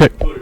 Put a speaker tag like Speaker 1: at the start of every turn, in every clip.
Speaker 1: check.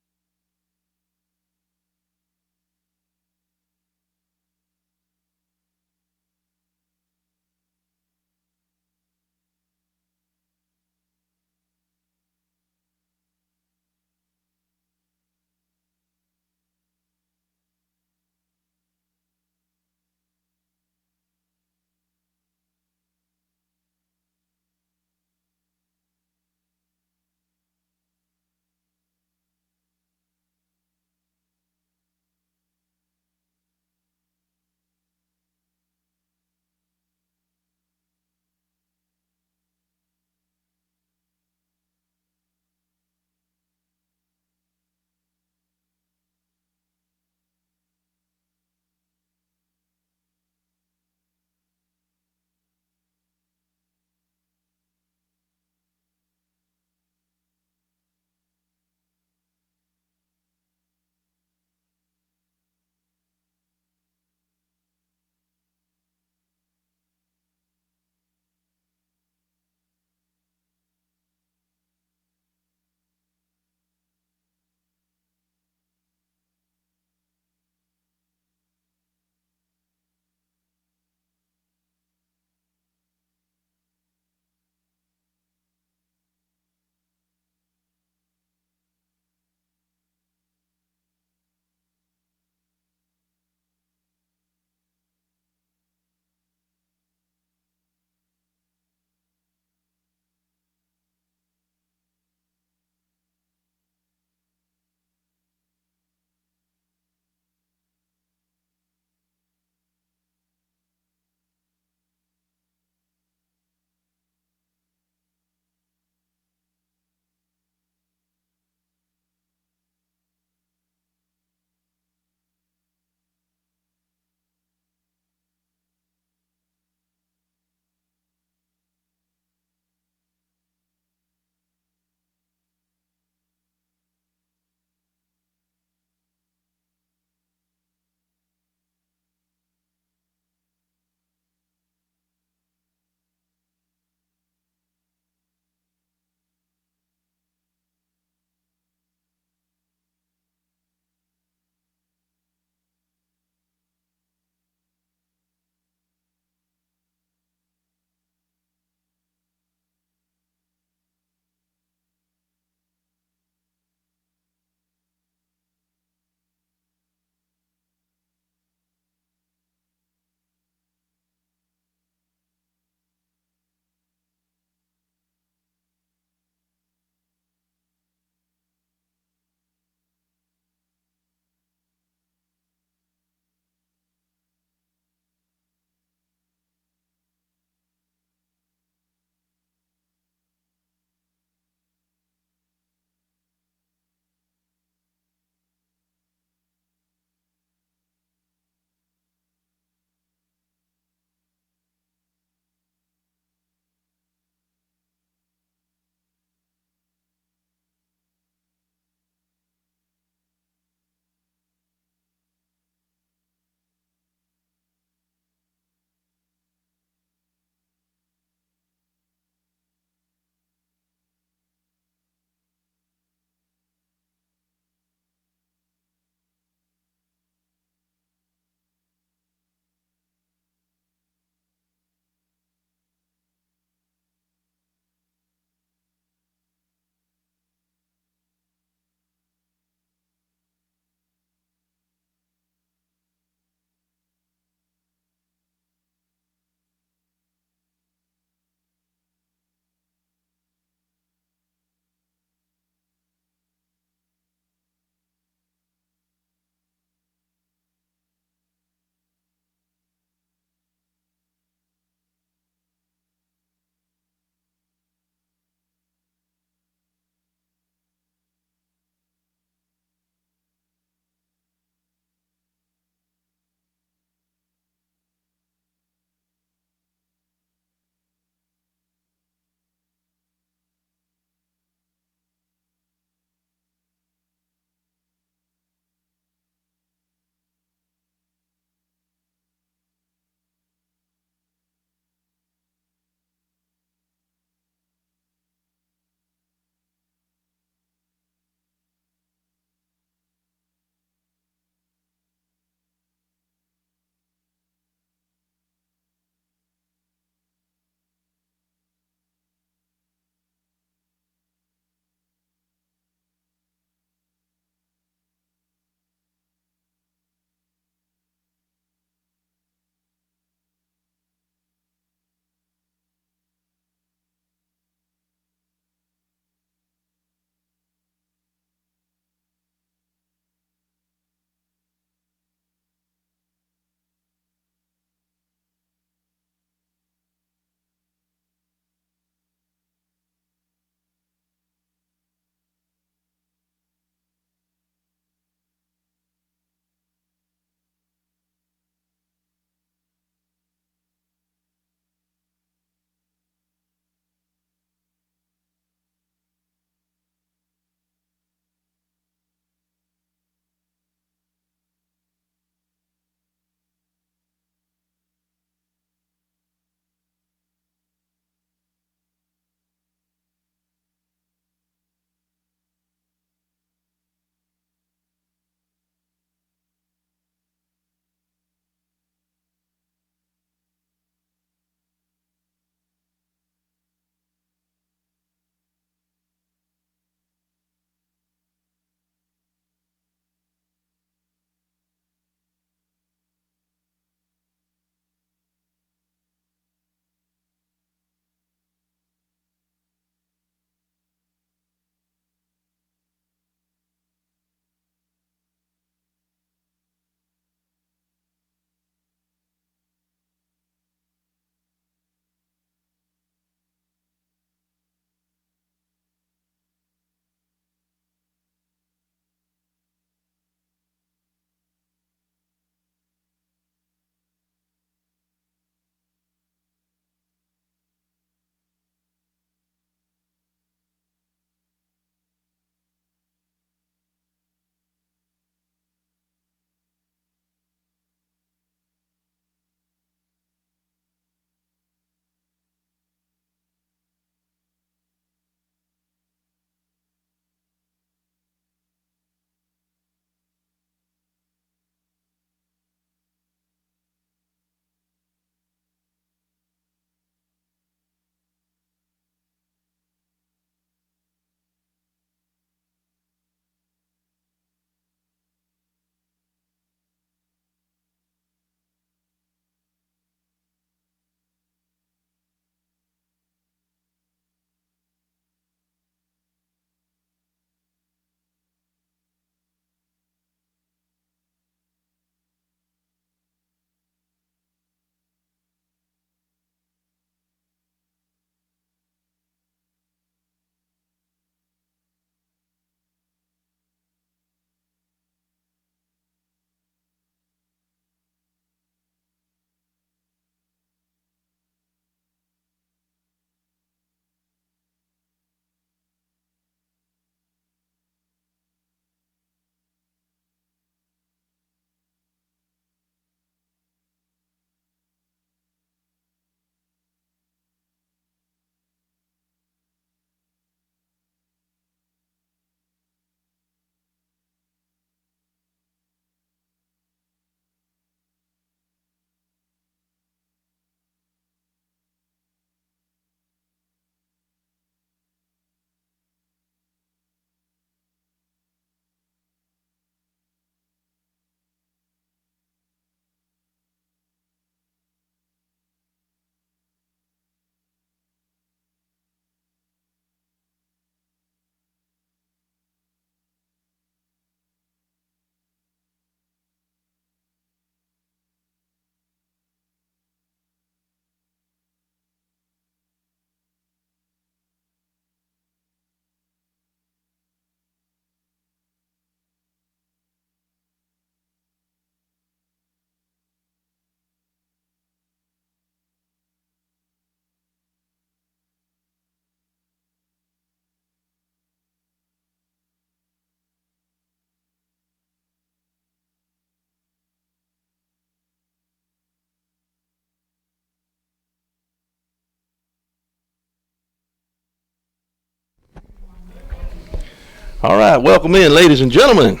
Speaker 1: All right, welcome in, ladies and gentlemen.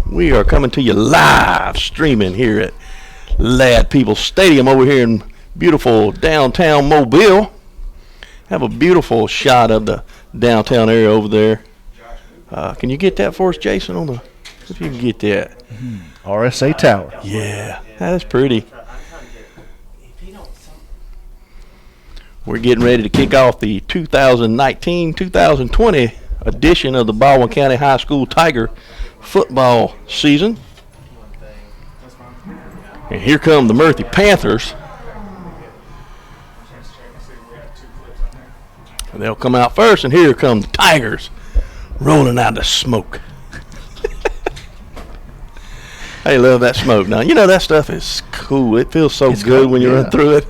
Speaker 1: We are coming to you live streaming here at Ladd Pebbles Stadium over here in beautiful downtown Mobile. Have a beautiful shot of the downtown area over there. Can you get that for us, Jason? If you can get that.
Speaker 2: RSA Tower.
Speaker 1: Yeah, that's pretty. We're getting ready to kick off the 2019-2020 edition of the Baldwin County High School Tiger football season. And here come the Murphy Panthers. And they'll come out first, and here come the Tigers rolling out the smoke. I love that smoke. Now, you know that stuff is cool. It feels so good when you run through it.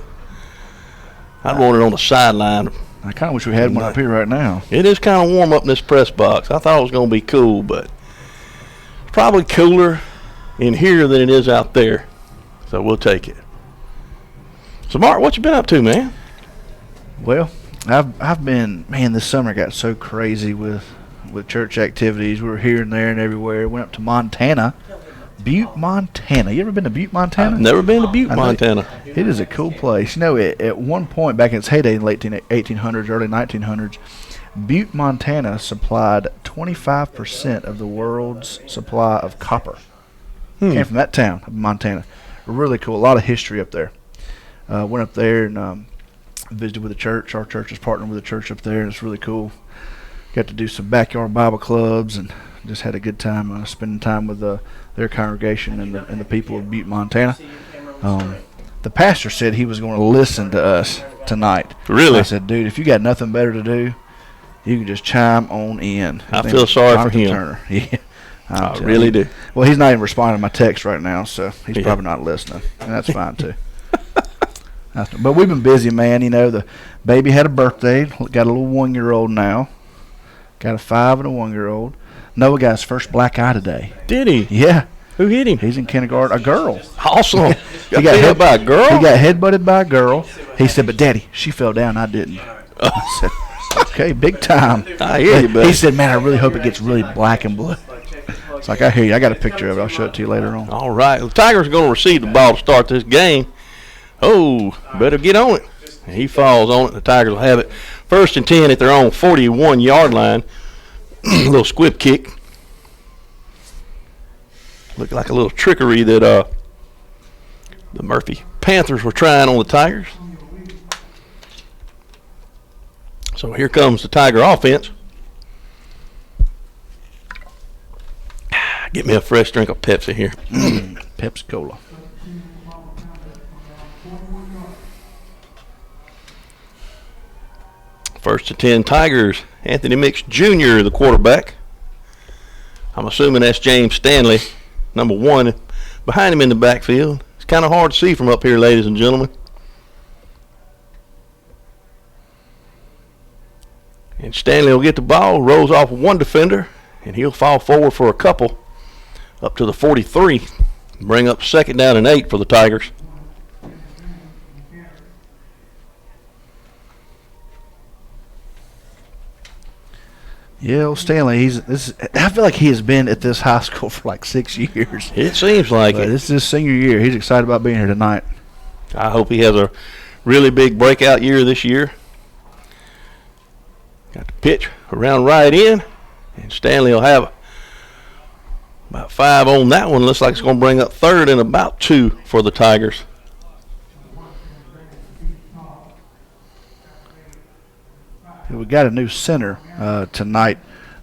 Speaker 1: I'd want it on the sideline.
Speaker 2: I kind of wish we had one up here right now.
Speaker 1: It is kind of warm up in this press box. I thought it was going to be cool, but it's probably cooler in here than it is out there. So we'll take it. So, Mark, what you been up to, man?
Speaker 2: Well, I've been, man, this summer got so crazy with church activities. We were here and there and everywhere. Went up to Montana. Butte, Montana. You ever been to Butte, Montana?
Speaker 1: I've never been to Butte, Montana.
Speaker 2: It is a cool place. You know, at one point back in its heyday in the late 1800s, early 1900s, Butte, Montana supplied 25% of the world's supply of copper. Came from that town, Montana. Really cool. A lot of history up there. Went up there and visited with the church. Our church is partnering with the church up there, and it's really cool. Got to do some backyard Bible clubs and just had a good time spending time with their congregation and the people of Butte, Montana. The pastor said he was going to listen to us tonight.
Speaker 1: Really?
Speaker 2: I said, dude, if you got nothing better to do, you can just chime on in.
Speaker 1: I feel sorry for him.
Speaker 2: Turner. Yeah,
Speaker 1: I really do.
Speaker 2: Well, he's not even responding to my text right now, so he's probably not listening, and that's fine too. But we've been busy, man. You know, the baby had a birthday. Got a little 1-year-old now. Got a 5 and a 1-year-old. Noah got his first black eye today.
Speaker 1: Did he?
Speaker 2: Yeah.
Speaker 1: Who hit him?
Speaker 2: He's in kindergarten. A girl.
Speaker 1: Awesome.
Speaker 2: He got
Speaker 1: hit by a girl?
Speaker 2: He got headbutted by a girl. He said, but Daddy, she fell down. I didn't. I said, okay, big time.
Speaker 1: I hear you, buddy.
Speaker 2: He said, man, I really hope it gets really black and blue. It's like, I hear you. I got a picture of it. I'll show it to you later on.
Speaker 1: All right. The Tigers are going to receive the ball to start this game. Oh, better get on it. He falls on it. The Tigers will have it. 1st and 10 at their own 41-yard line. A little squib kick. Looked like a little trickery that the Murphy Panthers were trying on the Tigers. So here comes the Tiger offense. Get me a fresh drink of Pepsi here.
Speaker 2: Pepsi Cola.
Speaker 1: First and 10 Tigers. Anthony Mix Jr., the quarterback. I'm assuming that's James Stanley, number 1. Behind him in the backfield. It's kind of hard to see from up here, ladies and gentlemen. And Stanley will get the ball, rolls off one defender, and he'll fall forward for a couple up to the 43. Bring up 2nd down and 8 for the Tigers.
Speaker 2: Yeah, old Stanley, I feel like he has been at this high school for like 6 years.
Speaker 1: It seems like it.
Speaker 2: This is his senior year. He's excited about being here tonight.
Speaker 1: I hope he has a really big breakout year this year. Got the pitch around right in, and Stanley will have about 5 on that one. Looks like it's going to bring up 3rd and about 2 for the Tigers.
Speaker 2: We got a new center tonight,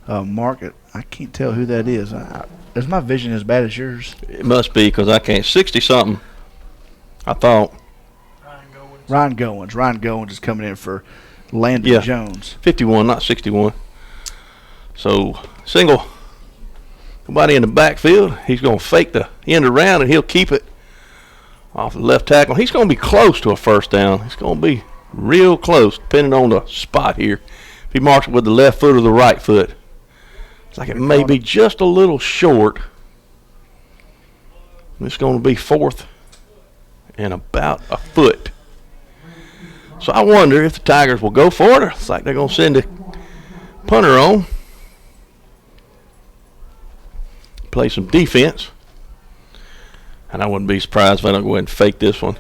Speaker 2: Mark. I can't tell who that is. Is my vision as bad as yours?
Speaker 1: It must be because I can't. 60-something, I thought.
Speaker 2: Ryan Goins. Ryan Goins is coming in for Landon Jones.
Speaker 1: 51, not 61. So, single. Nobody in the backfield. He's going to fake the end around, and he'll keep it off the left tackle. He's going to be close to a 1st down. It's going to be real close, depending on the spot here. If he marks it with the left foot or the right foot. It's like it may be just a little short. It's going to be 4th and about a foot. So I wonder if the Tigers will go for it. It's like they're going to send the punter on. play some defense. And I wouldn't be surprised if I don't go ahead and fake this one.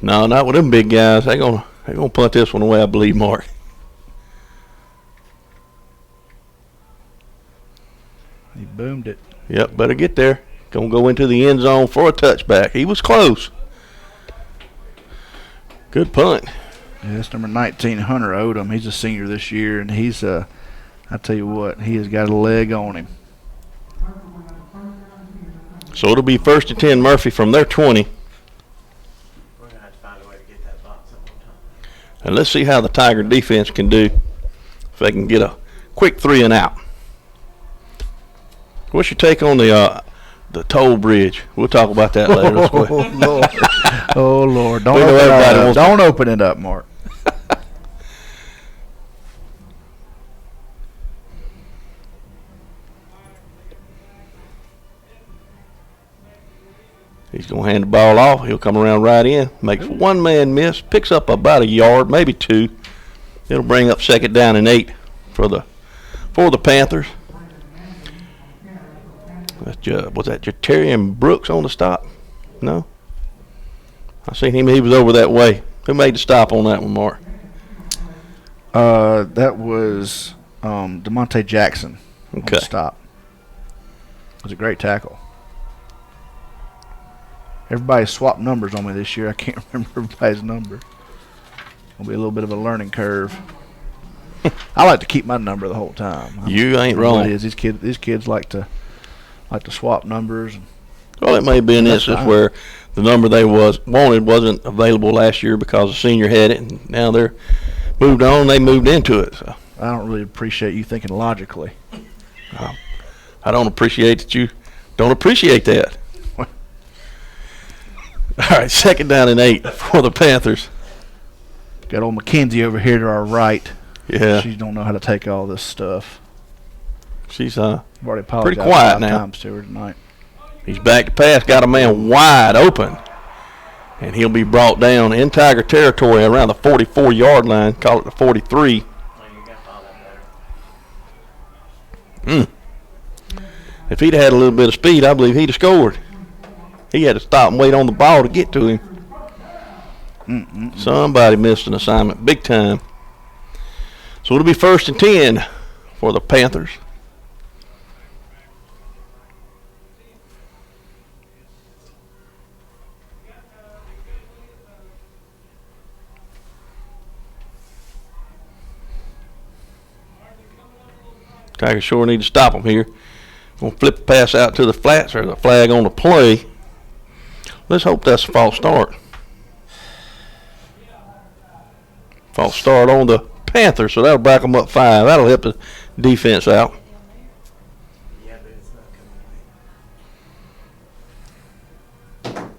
Speaker 1: No, not with them big guys. They're gonna punt this one away, I believe, Mark.
Speaker 2: He boomed it.
Speaker 1: Yep, better get there. Gonna go into the end zone for a touchback. He was close. Good punt.
Speaker 2: Yeah, that's number 19, Hunter Odom. He's a senior this year, and he's I tell you what, he has got a leg on him.
Speaker 1: So it'll be 1st and 10 Murphy from their 20.
Speaker 3: We're going to have to find a way to get that box up on top.
Speaker 1: And let's see how the Tiger defense can do if they can get a quick 3 and out. What's your take on the toll bridge? We'll talk about that later. Let's go ahead.
Speaker 2: Lord. Oh, Lord.
Speaker 1: We know everybody wants to-
Speaker 2: Don't open it up, Mark.
Speaker 1: He's going to hand the ball off. He'll come around right in. Makes one man miss. Picks up about a yard, maybe 2. It'll bring up 2nd down and 8 for the Panthers. Was that Jatarian Brooks on the stop? No? I seen him. He was over that way. Who made the stop on that one, Mark?
Speaker 2: That was DeMonte Jackson on the
Speaker 1: Okay.
Speaker 2: stop. It was a great tackle. Everybody swapped numbers on me this year. I can't remember everybody's number. It'll be a little bit of a learning curve. I like to keep my number the whole time.
Speaker 1: You ain't
Speaker 2: I don't know what
Speaker 1: wrong.
Speaker 2: it is. These kids like to swap numbers.
Speaker 1: Well, it may be an
Speaker 2: That's
Speaker 1: instance
Speaker 2: fine.
Speaker 1: where the number they wanted wasn't available last year because the senior had it, and now they're moved on. They moved into it. So
Speaker 2: I don't really appreciate you thinking logically.
Speaker 1: I don't appreciate that you don't appreciate that. All right, 2nd down and 8 for the Panthers.
Speaker 2: Got old Mackenzie over here to our right.
Speaker 1: Yeah,
Speaker 2: She don't know how to take all this stuff.
Speaker 1: she's
Speaker 2: I've already apologized
Speaker 1: Pretty quiet
Speaker 2: 5
Speaker 1: now.
Speaker 2: times to her tonight.
Speaker 1: He's back to pass. Got a man wide open, and he'll be brought down in Tiger territory around the 44-yard line. Call it the 43.
Speaker 3: Oh, you got all that better.
Speaker 1: If he'd had a little bit of speed, I believe he'd have scored. He had to stop and wait on the ball to get to him. Somebody missed an assignment big time. So it'll be 1st and 10 for the Panthers. Tigers sure need to stop them here. Gonna flip the pass out to the flats. There's a flag on the play. Let's hope that's a false start. False start on the Panthers, so that'll back them up 5. That'll help the defense out.
Speaker 3: Yeah, but it's not coming away.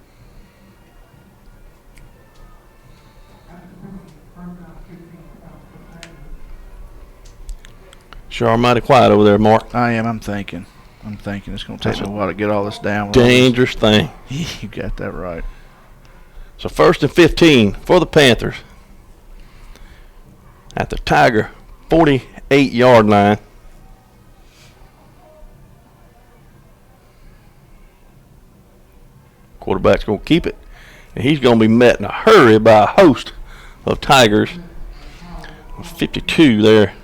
Speaker 1: Sure, mighty quiet over there, Mark.
Speaker 2: I am. I'm thinking. It's going to take me a while to get all this down.
Speaker 1: Dangerous thing.
Speaker 2: You got that right.
Speaker 1: So 1st and 15 for the Panthers at the Tiger 48-yard line. Quarterback's going to keep it, and he's going to be met in a hurry by a host of Tigers. 52 there.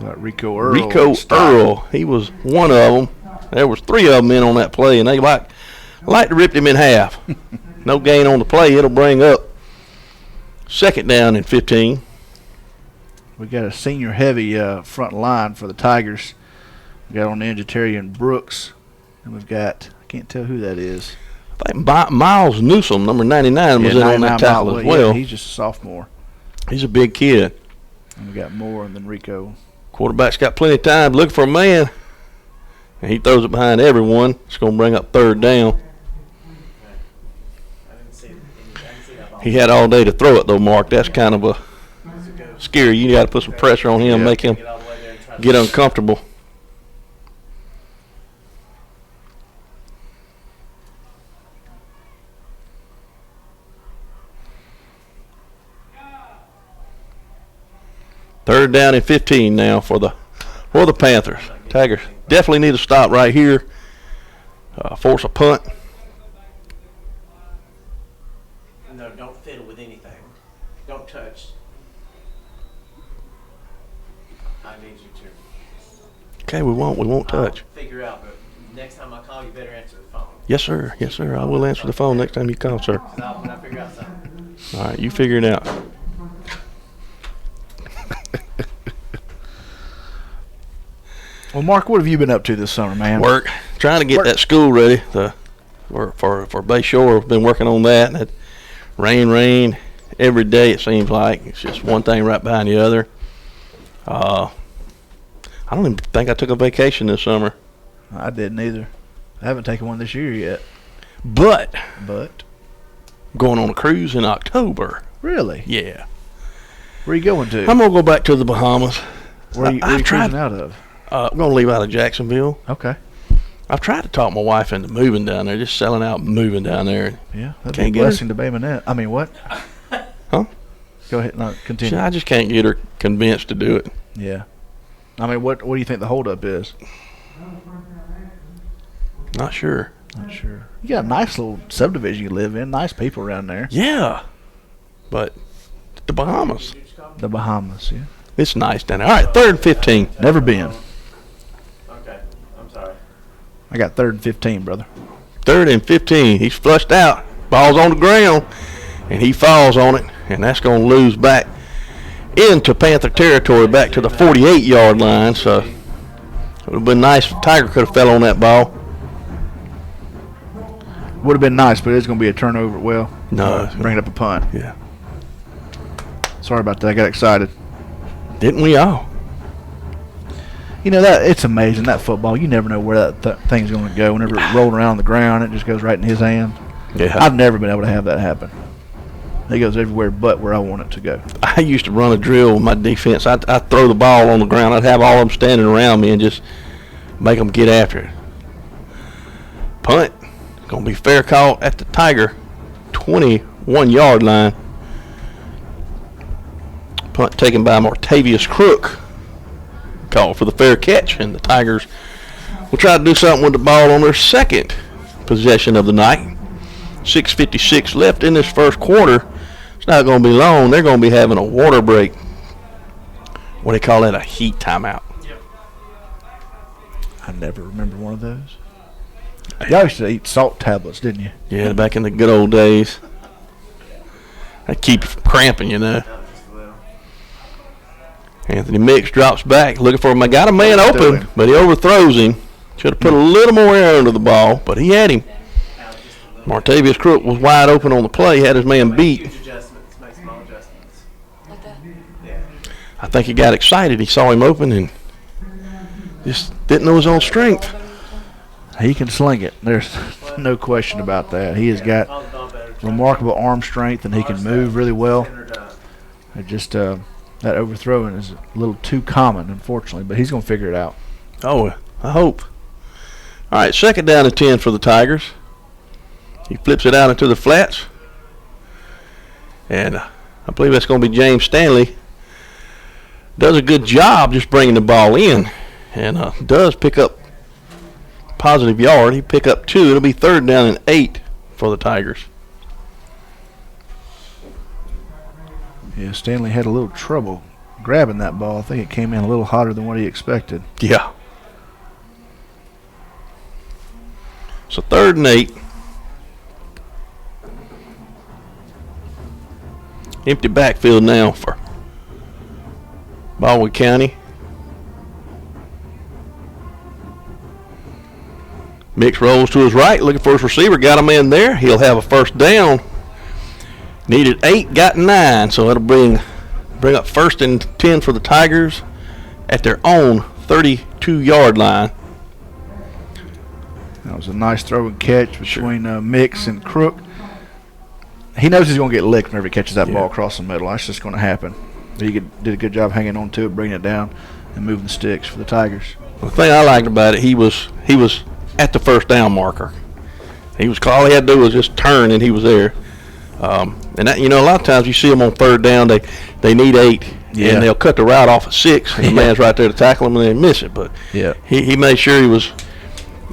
Speaker 2: Like Rico Earl.
Speaker 1: Rico Earl, he was one of them. There was 3 of them in on that play, and they like to rip him in half. No gain on the play. It'll bring up 2nd down and 15.
Speaker 2: We got a senior heavy front line for the Tigers. We got on the end Jatarian Brooks, and we've got, I can't tell who that is.
Speaker 1: I think Miles Newsom, number 99, was in on that tackle as well.
Speaker 2: Yeah, he's just a sophomore.
Speaker 1: He's a big kid.
Speaker 2: And we got more than Rico.
Speaker 1: Quarterback's got plenty of time to look for a man, and he throws it behind everyone. It's going to bring up 3rd down.
Speaker 3: I didn't see that ball.
Speaker 1: He had all day to throw it, though, Mark. That's kind of a scary. You got to put some pressure on him, make him
Speaker 3: Get all the way there and try to
Speaker 1: get uncomfortable. Third down and 15 now for the Panthers. Tigers definitely need to stop right here. Force a punt.
Speaker 3: No, don't fiddle with anything. Don't touch. I need you to.
Speaker 1: Okay, we won't touch.
Speaker 3: I'll figure out, but next time I call, you better answer the phone.
Speaker 1: Yes, sir. Yes, sir. I will answer the phone next time you call, sir.
Speaker 3: When I figure out something.
Speaker 1: All right, you figure it out.
Speaker 2: Well, Mark, what have you been up to this summer, man?
Speaker 1: Work. Trying to get that school ready for Bay Shore. I've been working on that. And rain every day, it seems like. It's just one thing right behind the other. I don't even think I took a vacation this summer.
Speaker 2: I didn't either. I haven't taken one this year yet.
Speaker 1: But
Speaker 2: Going
Speaker 1: on a cruise in October.
Speaker 2: Really?
Speaker 1: Yeah.
Speaker 2: Where are you going to?
Speaker 1: I'm going to go back to the Bahamas.
Speaker 2: Where are you cruising out of?
Speaker 1: I'm going to leave out of Jacksonville.
Speaker 2: Okay.
Speaker 1: I've tried to talk my wife into moving down there, just selling out and moving down there.
Speaker 2: Yeah, that'd
Speaker 1: Can't
Speaker 2: be a
Speaker 1: get
Speaker 2: blessing to Bay Minette. I mean, what?
Speaker 1: Huh?
Speaker 2: Go ahead. No, continue.
Speaker 1: I just can't get her convinced to do it.
Speaker 2: Yeah. I mean, what do you think the holdup is?
Speaker 1: Not sure.
Speaker 2: Not sure. You got a nice little subdivision you live in. Nice people around there.
Speaker 1: Yeah. But the Bahamas.
Speaker 2: The Bahamas, yeah.
Speaker 1: It's nice down there. All right, 3rd and 15.
Speaker 2: Never been.
Speaker 3: Okay, I'm sorry.
Speaker 2: I got 3rd and 15, brother.
Speaker 1: 3rd and 15. He's flushed out. Ball's on the ground, and he falls on it, and that's going to lose back into Panther territory, back to the 48-yard line. So it would have been nice if Tiger could have fell on that ball.
Speaker 2: Would have been nice, but it's going to be a turnover. Well,
Speaker 1: No.
Speaker 2: bring it up a punt.
Speaker 1: Yeah.
Speaker 2: Sorry about that. I got excited.
Speaker 1: Didn't we all?
Speaker 2: You know, that it's amazing, that football. You never know where that thing's going to go. Whenever it's rolling around on the ground, it just goes right in his hand.
Speaker 1: Yeah.
Speaker 2: I've never been able to have that happen. It goes everywhere but where I want it to go.
Speaker 1: I used to run a drill with my defense. I'd throw the ball on the ground. I'd have all of them standing around me and just make them get after it. Punt. Going to be fair call at the Tiger 21-yard line. Punt taken by Martavius Crook. Call for the fair catch, and the Tigers will try to do something with the ball on their second possession of the night. 6:56 left in this first quarter. It's not going to be long. They're going to be having a water break. What do they call that? A heat timeout.
Speaker 3: Yep.
Speaker 2: I never remember one of those. Y'all used to eat salt tablets, didn't you?
Speaker 1: Yeah, back in the good old days. They keep you from cramping, you know.
Speaker 3: Just a little.
Speaker 1: Anthony Mix drops back, looking for him. I got a man
Speaker 2: What's he
Speaker 1: open,
Speaker 2: doing?
Speaker 1: but he overthrows him. Should have put a little more air under the ball, but he had him.
Speaker 3: Out just a little.
Speaker 1: Martavius Crook was wide open on the play, had his man
Speaker 3: Make
Speaker 1: beat.
Speaker 3: huge adjustments. Make small adjustments.
Speaker 4: Like that?
Speaker 3: Yeah.
Speaker 1: I think he got excited. He saw him open and just didn't know his own strength.
Speaker 2: He can sling it. There's no question about that. He has got
Speaker 3: Follow the ball better.
Speaker 2: remarkable arm strength, and he can move really well.
Speaker 3: Center done.
Speaker 2: It just that overthrowing is a little too common, unfortunately, but he's going to figure it out.
Speaker 1: Oh, I hope. All right, 2nd down and 10 for the Tigers. He flips it out into the flats. And I believe that's going to be James Stanley. Does a good job just bringing the ball in, and does pick up positive yard. He pick up 2. It'll be 3rd down and 8 for the Tigers.
Speaker 2: Yeah, Stanley had a little trouble grabbing that ball. I think it came in a little hotter than what he expected.
Speaker 1: Yeah. So 3rd and 8. Empty backfield now for Baldwin County. Mix rolls to his right, looking for his receiver. Got him in there. He'll have a 1st down. Needed 8, got 9. So it'll bring up 1st and 10 for the Tigers at their own 32-yard line.
Speaker 2: That was a nice throw and catch between Mix and Crook. He knows he's going to get licked whenever he catches that ball across the middle. That's just going to happen. He did a good job hanging on to it, bringing it down, and moving the sticks for the Tigers.
Speaker 1: The thing I liked about it, he was at the 1st down marker. All he had to do was just turn, and he was there. And that, a lot of times you see them on 3rd down, they need 8, and they'll cut the route off at 6, and the man's right there to tackle him, and they miss it. But he made sure he was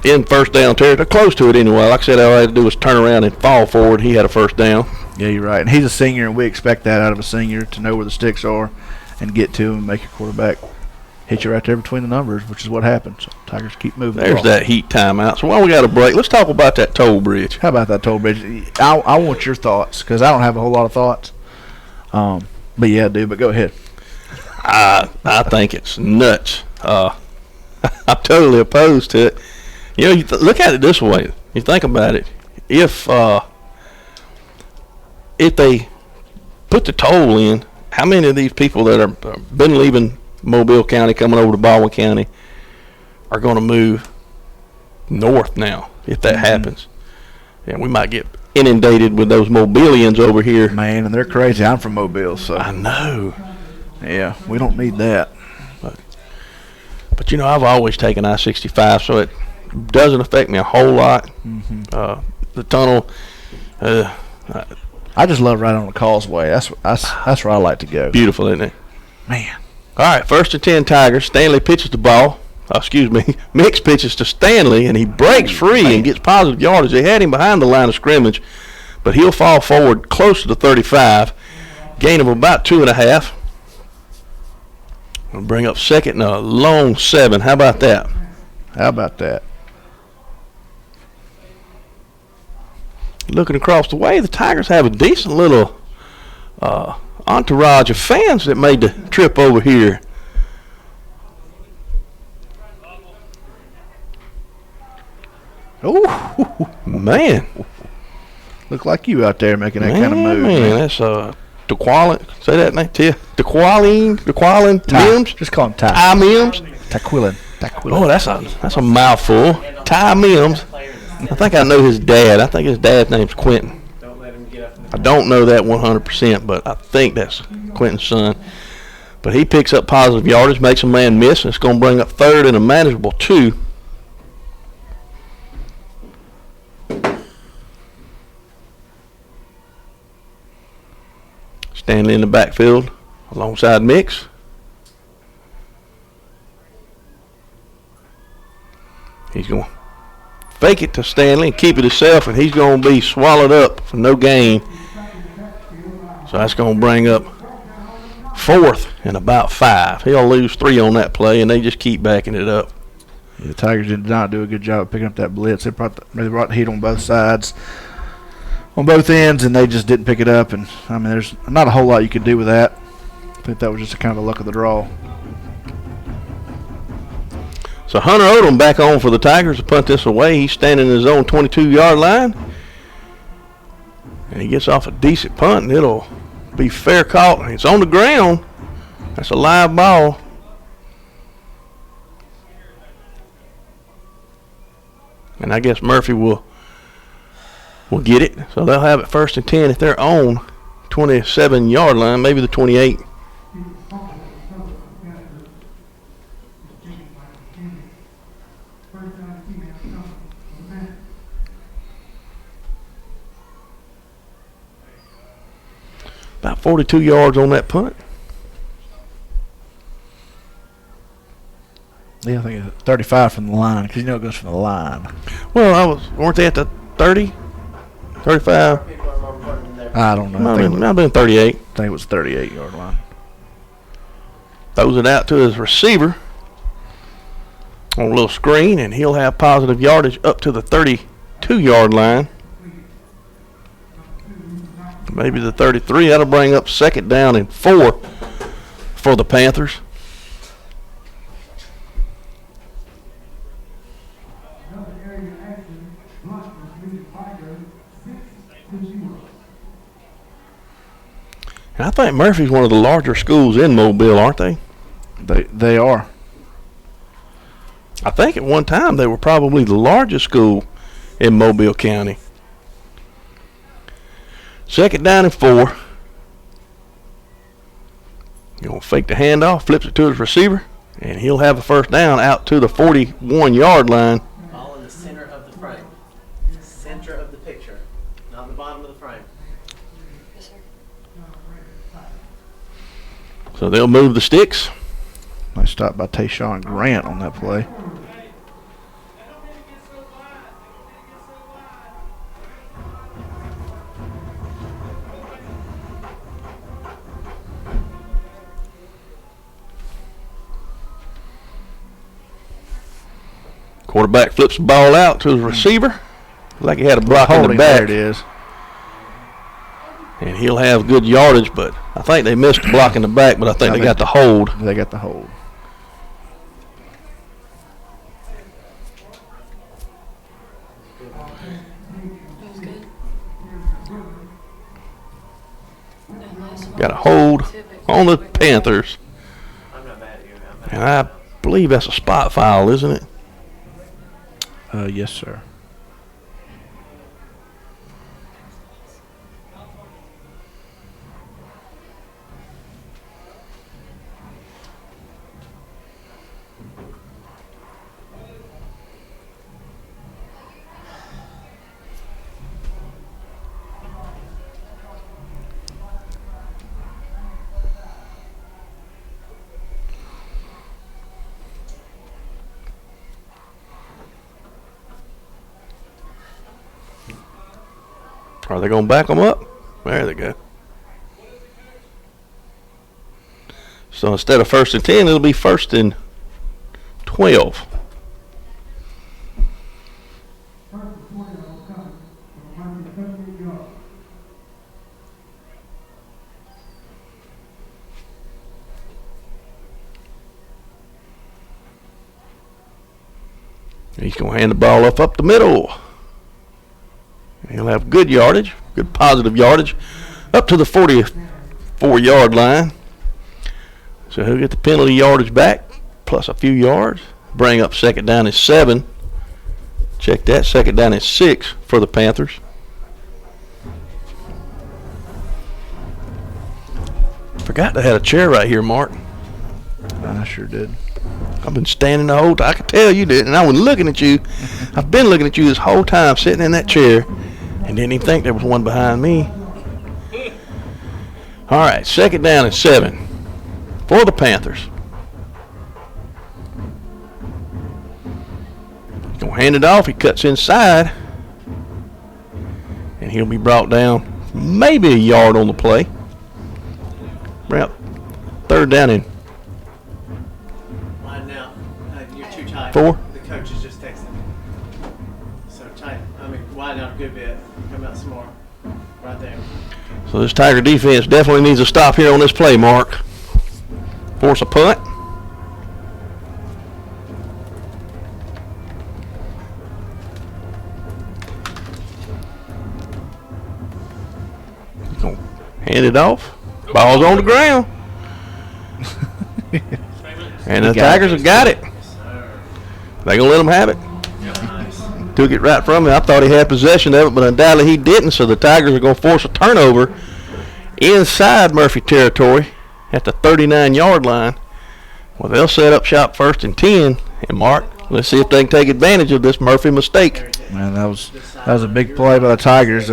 Speaker 1: in first down territory, close to it anyway. Like I said, all I had to do was turn around and fall forward. He had a first down.
Speaker 2: Yeah, you're right. And he's a senior, and we expect that out of a senior, to know where the sticks are and get to them and make your quarterback hit you right there between the numbers, which is what happened. So Tigers keep moving.
Speaker 1: There's that heat timeout. So while we got a break, let's talk about that toll bridge.
Speaker 2: How about that toll bridge? I want your thoughts, because I don't have a whole lot of thoughts. But yeah, dude, but go ahead.
Speaker 1: I think it's nuts. I'm totally opposed to it. You know, you look at it this way. You think about it. If they put the toll in, how many of these people that are been leaving Mobile County coming over to Baldwin County are going to move north now if that happens? And we might get inundated with those Mobilians over here.
Speaker 2: Man, and they're crazy. I'm from Mobile, so.
Speaker 1: I know.
Speaker 2: Yeah, we don't need that.
Speaker 1: But you know, I've always taken I-65, so it doesn't affect me a whole lot. The tunnel,
Speaker 2: I just love right on the causeway. That's where I like to go.
Speaker 1: Beautiful, isn't it?
Speaker 2: Man.
Speaker 1: All right, 1st and 10 Tigers. Stanley pitches the ball. Mix pitches to Stanley, and he breaks free and gets positive yardage. They had him behind the line of scrimmage, but he'll fall forward close to the 35. Gain of about 2.5. We'll bring up 2nd and a long 7. How about that? Looking across the way, the Tigers have a decent little entourage of fans that made the trip over here.
Speaker 2: Oh,
Speaker 1: man.
Speaker 2: Look like you out there making that kind of move.
Speaker 1: Man, that's DeQualin. Say that name, Tia. DeQualin Mims.
Speaker 2: Just call him Ty.
Speaker 1: Ty Mims.
Speaker 2: Taquilin.
Speaker 1: Oh, that's a mouthful. Ty Mims. I think I know his dad. I think his dad's name's Quentin. I don't know that 100%, but I think that's Quentin's son. But he picks up positive yardage, makes a man miss, and it's going to bring up 3rd and a manageable 2. Stanley in the backfield alongside Mix. He's going to fake it to Stanley and keep it himself, and he's going to be swallowed up for no gain. So that's going to bring up 4th and about 5. He'll lose 3 on that play, and they just keep backing it up.
Speaker 2: Yeah, the Tigers did not do a good job of picking up that blitz. They brought the heat on both sides, on both ends, and they just didn't pick it up. And, I mean, there's not a whole lot you could do with that. I think that was just a kind of a luck of the draw.
Speaker 1: So Hunter Odom back on for the Tigers to punt this away. He's standing in his own 22-yard line. And he gets off a decent punt, and it'll be fair caught. It's on the ground. That's a live ball. And I guess Murphy will get it. So they'll have it 1st and 10 at their own 27-yard line, maybe the 28. About 42 yards on that punt.
Speaker 2: Yeah, I think it's 35 from the line, because you know it goes from the line.
Speaker 1: Well, weren't they at the 30? 35?
Speaker 2: I don't know.
Speaker 1: Might have been 38.
Speaker 2: I think it was 38-yard line.
Speaker 1: Throws it out to his receiver on a little screen, and he'll have positive yardage up to the 32-yard line. Maybe the 33. That'll bring up 2nd down and 4 for the Panthers. And I think Murphy's one of the larger schools in Mobile, aren't they?
Speaker 2: They are.
Speaker 1: I think at one time they were probably the largest school in Mobile County. 2nd down and 4. Going to fake the handoff, flips it to his receiver, and he'll have a 1st down out to the 41-yard line.
Speaker 3: Ball in the center of the frame. Center of the picture, not the bottom of the frame.
Speaker 4: Yes, sir.
Speaker 1: So they'll move the sticks.
Speaker 2: Nice stop by Tayshawn Grant on that play.
Speaker 1: Quarterback flips the ball out to his receiver. Like he had a block in the
Speaker 2: Holding,
Speaker 1: back.
Speaker 2: there it is.
Speaker 1: And he'll have good yardage, but I think they missed the block in the back, but I think they got the hold.
Speaker 2: They got the hold.
Speaker 1: Got a hold on the Panthers.
Speaker 3: I'm not mad at you. I'm mad
Speaker 1: And I believe that's a spot foul, isn't it?
Speaker 2: Yes, sir.
Speaker 1: Are they going to back them up? There they go. So instead of 1st and 10, it'll be 1st and 12. He's going to hand the ball up the middle. He'll have good yardage, good positive yardage, up to the 44-yard line. So he'll get the penalty yardage back, plus a few yards. Bring up 2nd down and 7. Check that, 2nd down and 6 for the Panthers. Forgot they had a chair right here, Mark.
Speaker 2: I sure did.
Speaker 1: I've been standing the whole time. I could tell you did, and I was looking at you. I've been looking at you this whole time, sitting in that chair, and didn't even think there was one behind me. All right, 2nd down and 7 for the Panthers. He's going to hand it off. He cuts inside, and he'll be brought down maybe a yard on the play. Bring up 3rd down and
Speaker 3: Line now. You're too tight.
Speaker 1: 4.
Speaker 3: The coach is just texting me. So tight. I mean, widen out a good bit. Come out some more. Right there.
Speaker 1: So this Tiger defense definitely needs a stop here on this play, Mark. Force a punt. He's going to hand it off. Ball's on the ground. And the Tigers have got it. They going to let them have it. Took it right from him. I thought he had possession of it, but undoubtedly he didn't. So the Tigers are going to force a turnover inside Murphy territory at the 39-yard line. Well, they'll set up shop 1st and 10. And Mark, let's see if they can take advantage of this Murphy mistake.
Speaker 2: Man, that was a big play by the Tigers.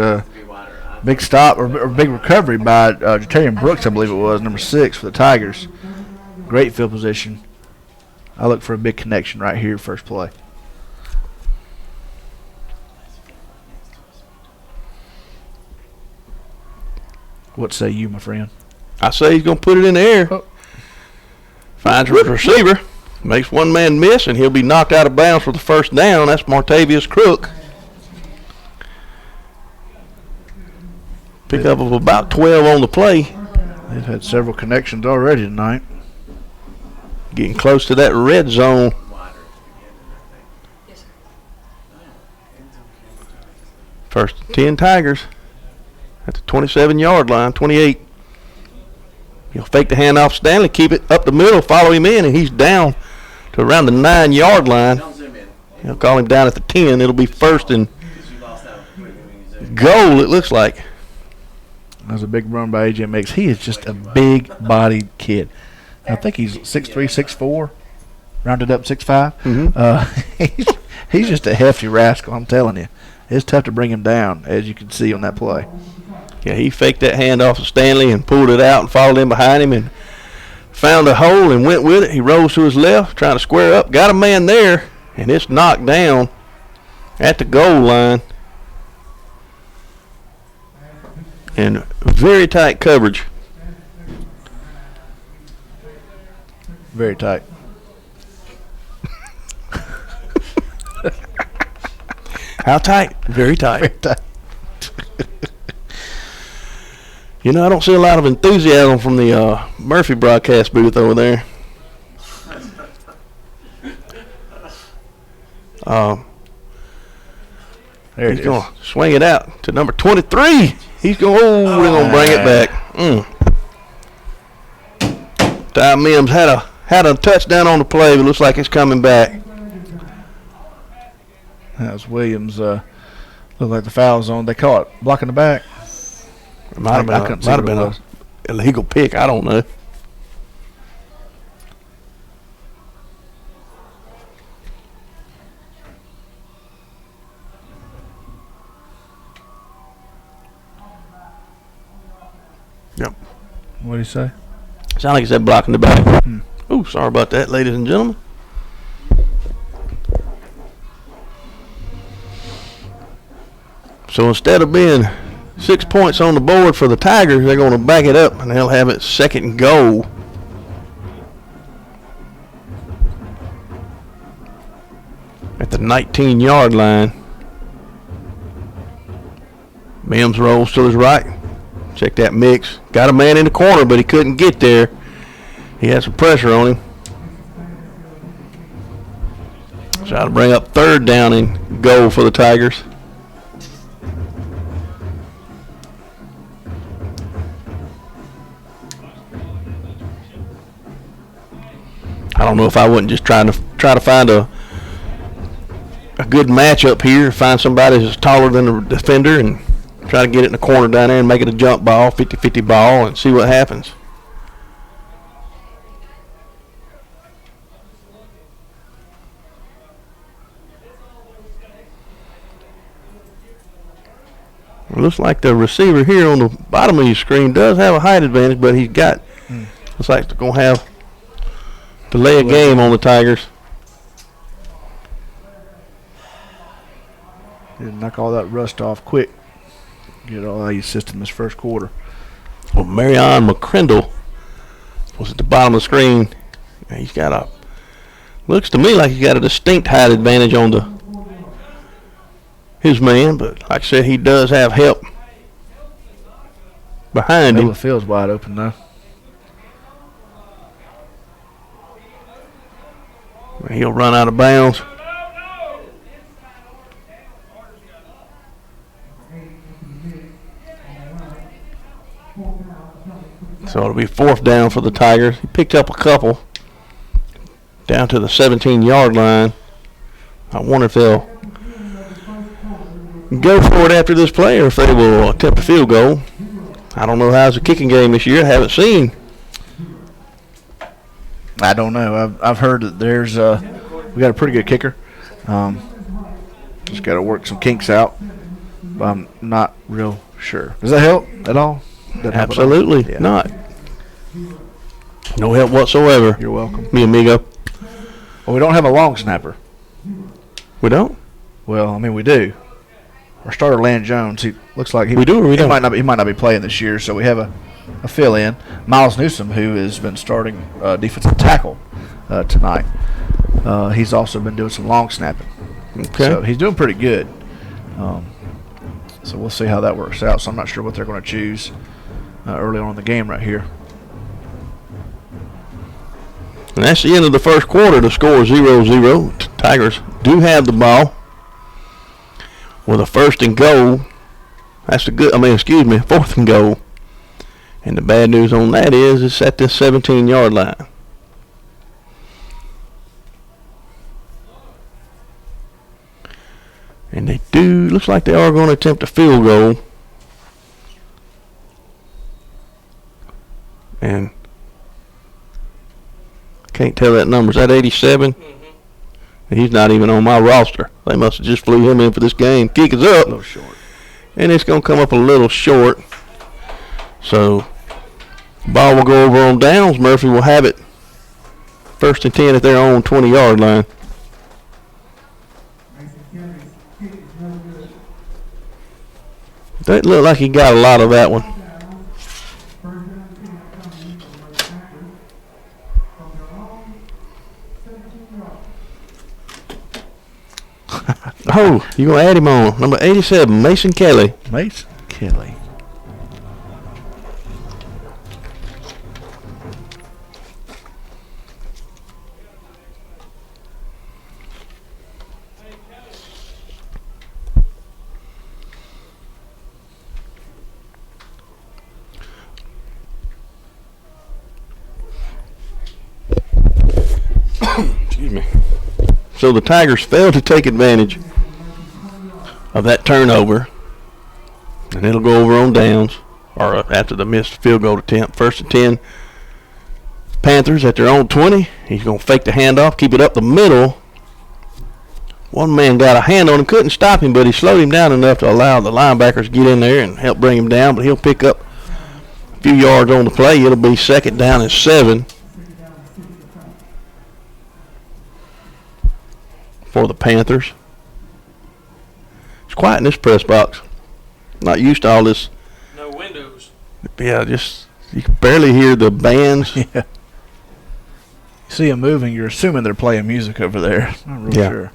Speaker 2: Big stop or big recovery by Jatarian Brooks, I believe it was, number 6 for the Tigers. Great field position. I look for a big connection right here, first play. What say you, my friend?
Speaker 1: I say he's going to put it in the air.
Speaker 2: Oh.
Speaker 1: Finds his receiver. Makes one man miss, and he'll be knocked out of bounds for the 1st down. That's Martavius Crook. Pick up of about 12 on the play.
Speaker 2: They've had several connections already tonight.
Speaker 1: Getting close to that red zone. First 10 Tigers at the 27-yard line, 28. He'll fake the handoff Stanley, keep it up the middle, follow him in, and he's down to around the 9-yard line. He'll call him down at the 10. It'll be 1st and goal, it looks like.
Speaker 2: That was a big run by A.J. Mix. He is just a big-bodied kid. I think he's 6'3", 6'4", rounded up 6'5". He's just a hefty rascal, I'm telling you. It's tough to bring him down, as you can see on that play.
Speaker 1: Yeah, he faked that handoff to Stanley and pulled it out and followed in behind him. And found a hole and went with it. He rolls to his left, trying to square up. Got a man there, and it's knocked down at the goal line. And very tight coverage.
Speaker 2: Very tight.
Speaker 1: How tight? Very tight.
Speaker 2: Very tight.
Speaker 1: You know, I don't see a lot of enthusiasm from the Murphy broadcast booth over there.
Speaker 2: There
Speaker 1: He's going to swing it out to number 23. He's going to bring it back. Ty Mims had a touchdown on the play, but looks like it's coming back.
Speaker 2: That was Williams. Looked like the foul zone. They call it blocking the back.
Speaker 1: It might have been an illegal pick. I don't know. Yep.
Speaker 2: What did he say?
Speaker 1: Sound like he said blocking the back. Ooh, sorry about that, ladies and gentlemen. So instead of being 6 points on the board for the Tigers, they're going to back it up, and they'll have it second and goal. At the 19-yard line. Mims rolls to his right. Check that mix. Got a man in the corner, but he couldn't get there. He had some pressure on him. Try to bring up third down and goal for the Tigers. I don't know if I wouldn't just try to find a good matchup here, find somebody that's taller than the defender and try to get it in the corner down there and make it a jump ball, 50-50 ball, and see what happens. It looks like the receiver here on the bottom of your screen does have a height advantage, but he's got, looks like they're going to have delay a game on the Tigers.
Speaker 2: Knock all that rust off quick. Get all out of your system this first quarter.
Speaker 1: Well, Marion McCrindle was at the bottom of the screen. He's got a, looks to me like he's got a distinct height advantage on his man, but like I said, he does have help behind him.
Speaker 2: The field's wide open now.
Speaker 1: He'll run out of bounds. So it'll be fourth down for the Tigers. He picked up a couple down to the 17-yard line. I wonder if they'll go for it after this play or if they will attempt a field goal. I don't know how's the kicking game this year. I haven't seen.
Speaker 2: I don't know. I've heard that there's we got a pretty good kicker. Just got to work some kinks out. But I'm not real sure. Does that help at all?
Speaker 1: Absolutely not. No help whatsoever.
Speaker 2: You're welcome.
Speaker 1: Mi amigo.
Speaker 2: Well, we don't have a long snapper.
Speaker 1: We don't?
Speaker 2: Well, I mean, we do. Our starter, Land Jones, he looks like
Speaker 1: we do or we don't?
Speaker 2: He might not be playing this year, so we have a fill-in. Miles Newsom, who has been starting defensive tackle tonight. He's also been doing some long snapping.
Speaker 1: Okay.
Speaker 2: So he's doing pretty good. So we'll see how that works out. So I'm not sure what they're going to choose early on in the game right here.
Speaker 1: And that's the end of the first quarter. The score 0-0. Tigers do have the ball with a first and goal. That's the good. Fourth and goal. And the bad news on that is it's at this 17-yard line. And they do, looks like they are going to attempt a field goal. And can't tell that number. Is that 87? Mm-hmm. He's not even on my roster. They must have just flew him in for this game. Kick is up.
Speaker 2: A little short.
Speaker 1: And it's going to come up a little short. So Ball will go over on downs. Murphy will have it 1st and 10 at their own 20-yard line. Doesn't look like he got a lot of that one. Oh, you're going to add him on. Number 87, Mason Kelly.
Speaker 2: Mason Kelly.
Speaker 1: Excuse me. So the Tigers failed to take advantage of that turnover, and it'll go over on downs, or after the missed field goal attempt. 1st and 10, Panthers at their own 20. He's going to fake the handoff, keep it up the middle. One man got a hand on him, couldn't stop him, but he slowed him down enough to allow the linebackers to get in there and help bring him down, but he'll pick up a few yards on the play. It'll be 2nd down and 7. For the Panthers. It's quiet in this press box. Not used to all this.
Speaker 3: No windows.
Speaker 1: Yeah, just you can barely hear the bands.
Speaker 2: Yeah. You see them moving, you're assuming they're playing music over there. Not really sure.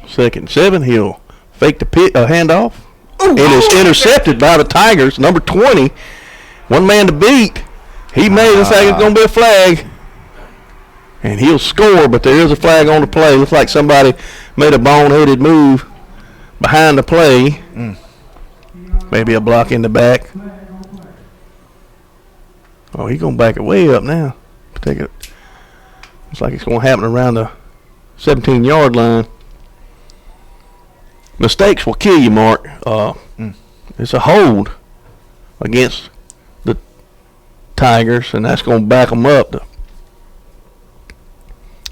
Speaker 1: Second and 7. He'll fake the handoff. It is intercepted by the Tigers. Number 20. One man to beat. He made it like it's going to be a flag. And he'll score, but there is a flag on the play. Looks like somebody made a boneheaded move behind the play. Maybe a block in the back. Oh, he's going to back it way up now. Take it. Looks like it's going to happen around the 17-yard line. Mistakes will kill you, Mark. It's a hold against the Tigers, and that's going to back them up.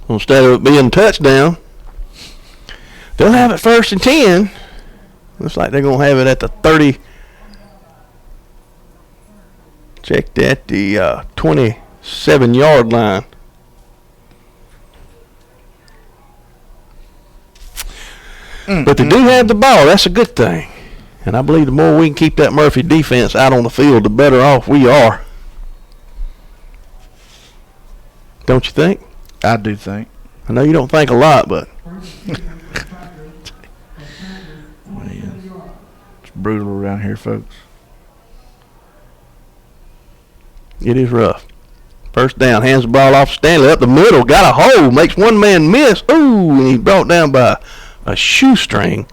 Speaker 1: Instead of it being a touchdown, they'll have it 1st and 10. Looks like they're going to have it at the 30. Checked at the 27-yard line. But they do have the ball. That's a good thing. And I believe the more we can keep that Murphy defense out on the field, the better off we are. Don't you think?
Speaker 2: I do think.
Speaker 1: I know you don't think a lot, but
Speaker 2: it's brutal around here, folks.
Speaker 1: It is rough. 1st down, hands the ball off Stanley up the middle, got a hole, makes one man miss. Ooh, and he's brought down by a shoestring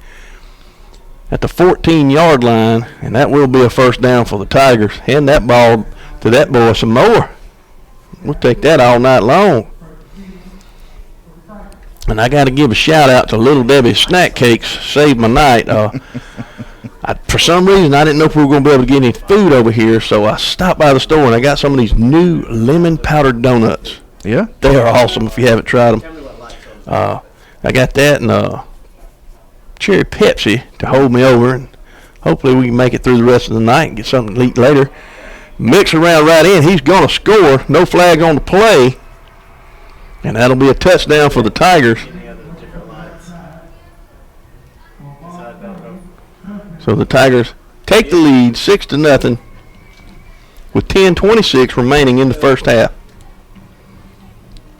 Speaker 1: at the 14-yard line, and that will be a 1st down for the Tigers. Hand that ball to that boy some more. We'll take that all night long. And I got to give a shout out to Little Debbie's Snack Cakes. Saved my night. For some reason, I didn't know if we were going to be able to get any food over here, so I stopped by the store and I got some of these new lemon powdered donuts.
Speaker 2: Yeah?
Speaker 1: They are awesome if you haven't tried them. I got that and cherry Pepsi to hold me over, and hopefully we can make it through the rest of the night and get something to eat later. Mix around right in. He's going to score. No flag on the play. And that'll be a touchdown for the Tigers. So the Tigers take the lead 6-0 with 10:26 remaining in the 1st half.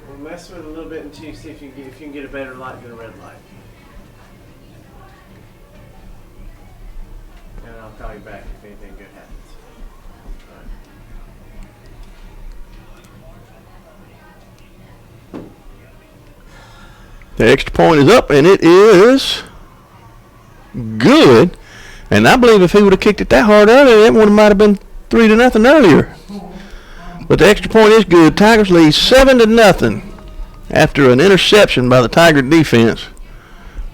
Speaker 3: We'll mess with it a little bit and see if you can get a better light than a red light. And I'll call you back if anything good happens.
Speaker 1: The extra point is up, and it is good. And I believe if he would have kicked it that hard earlier, that one might have been 3-0 earlier. But the extra point is good. Tigers lead 7-0 after an interception by the Tiger defense.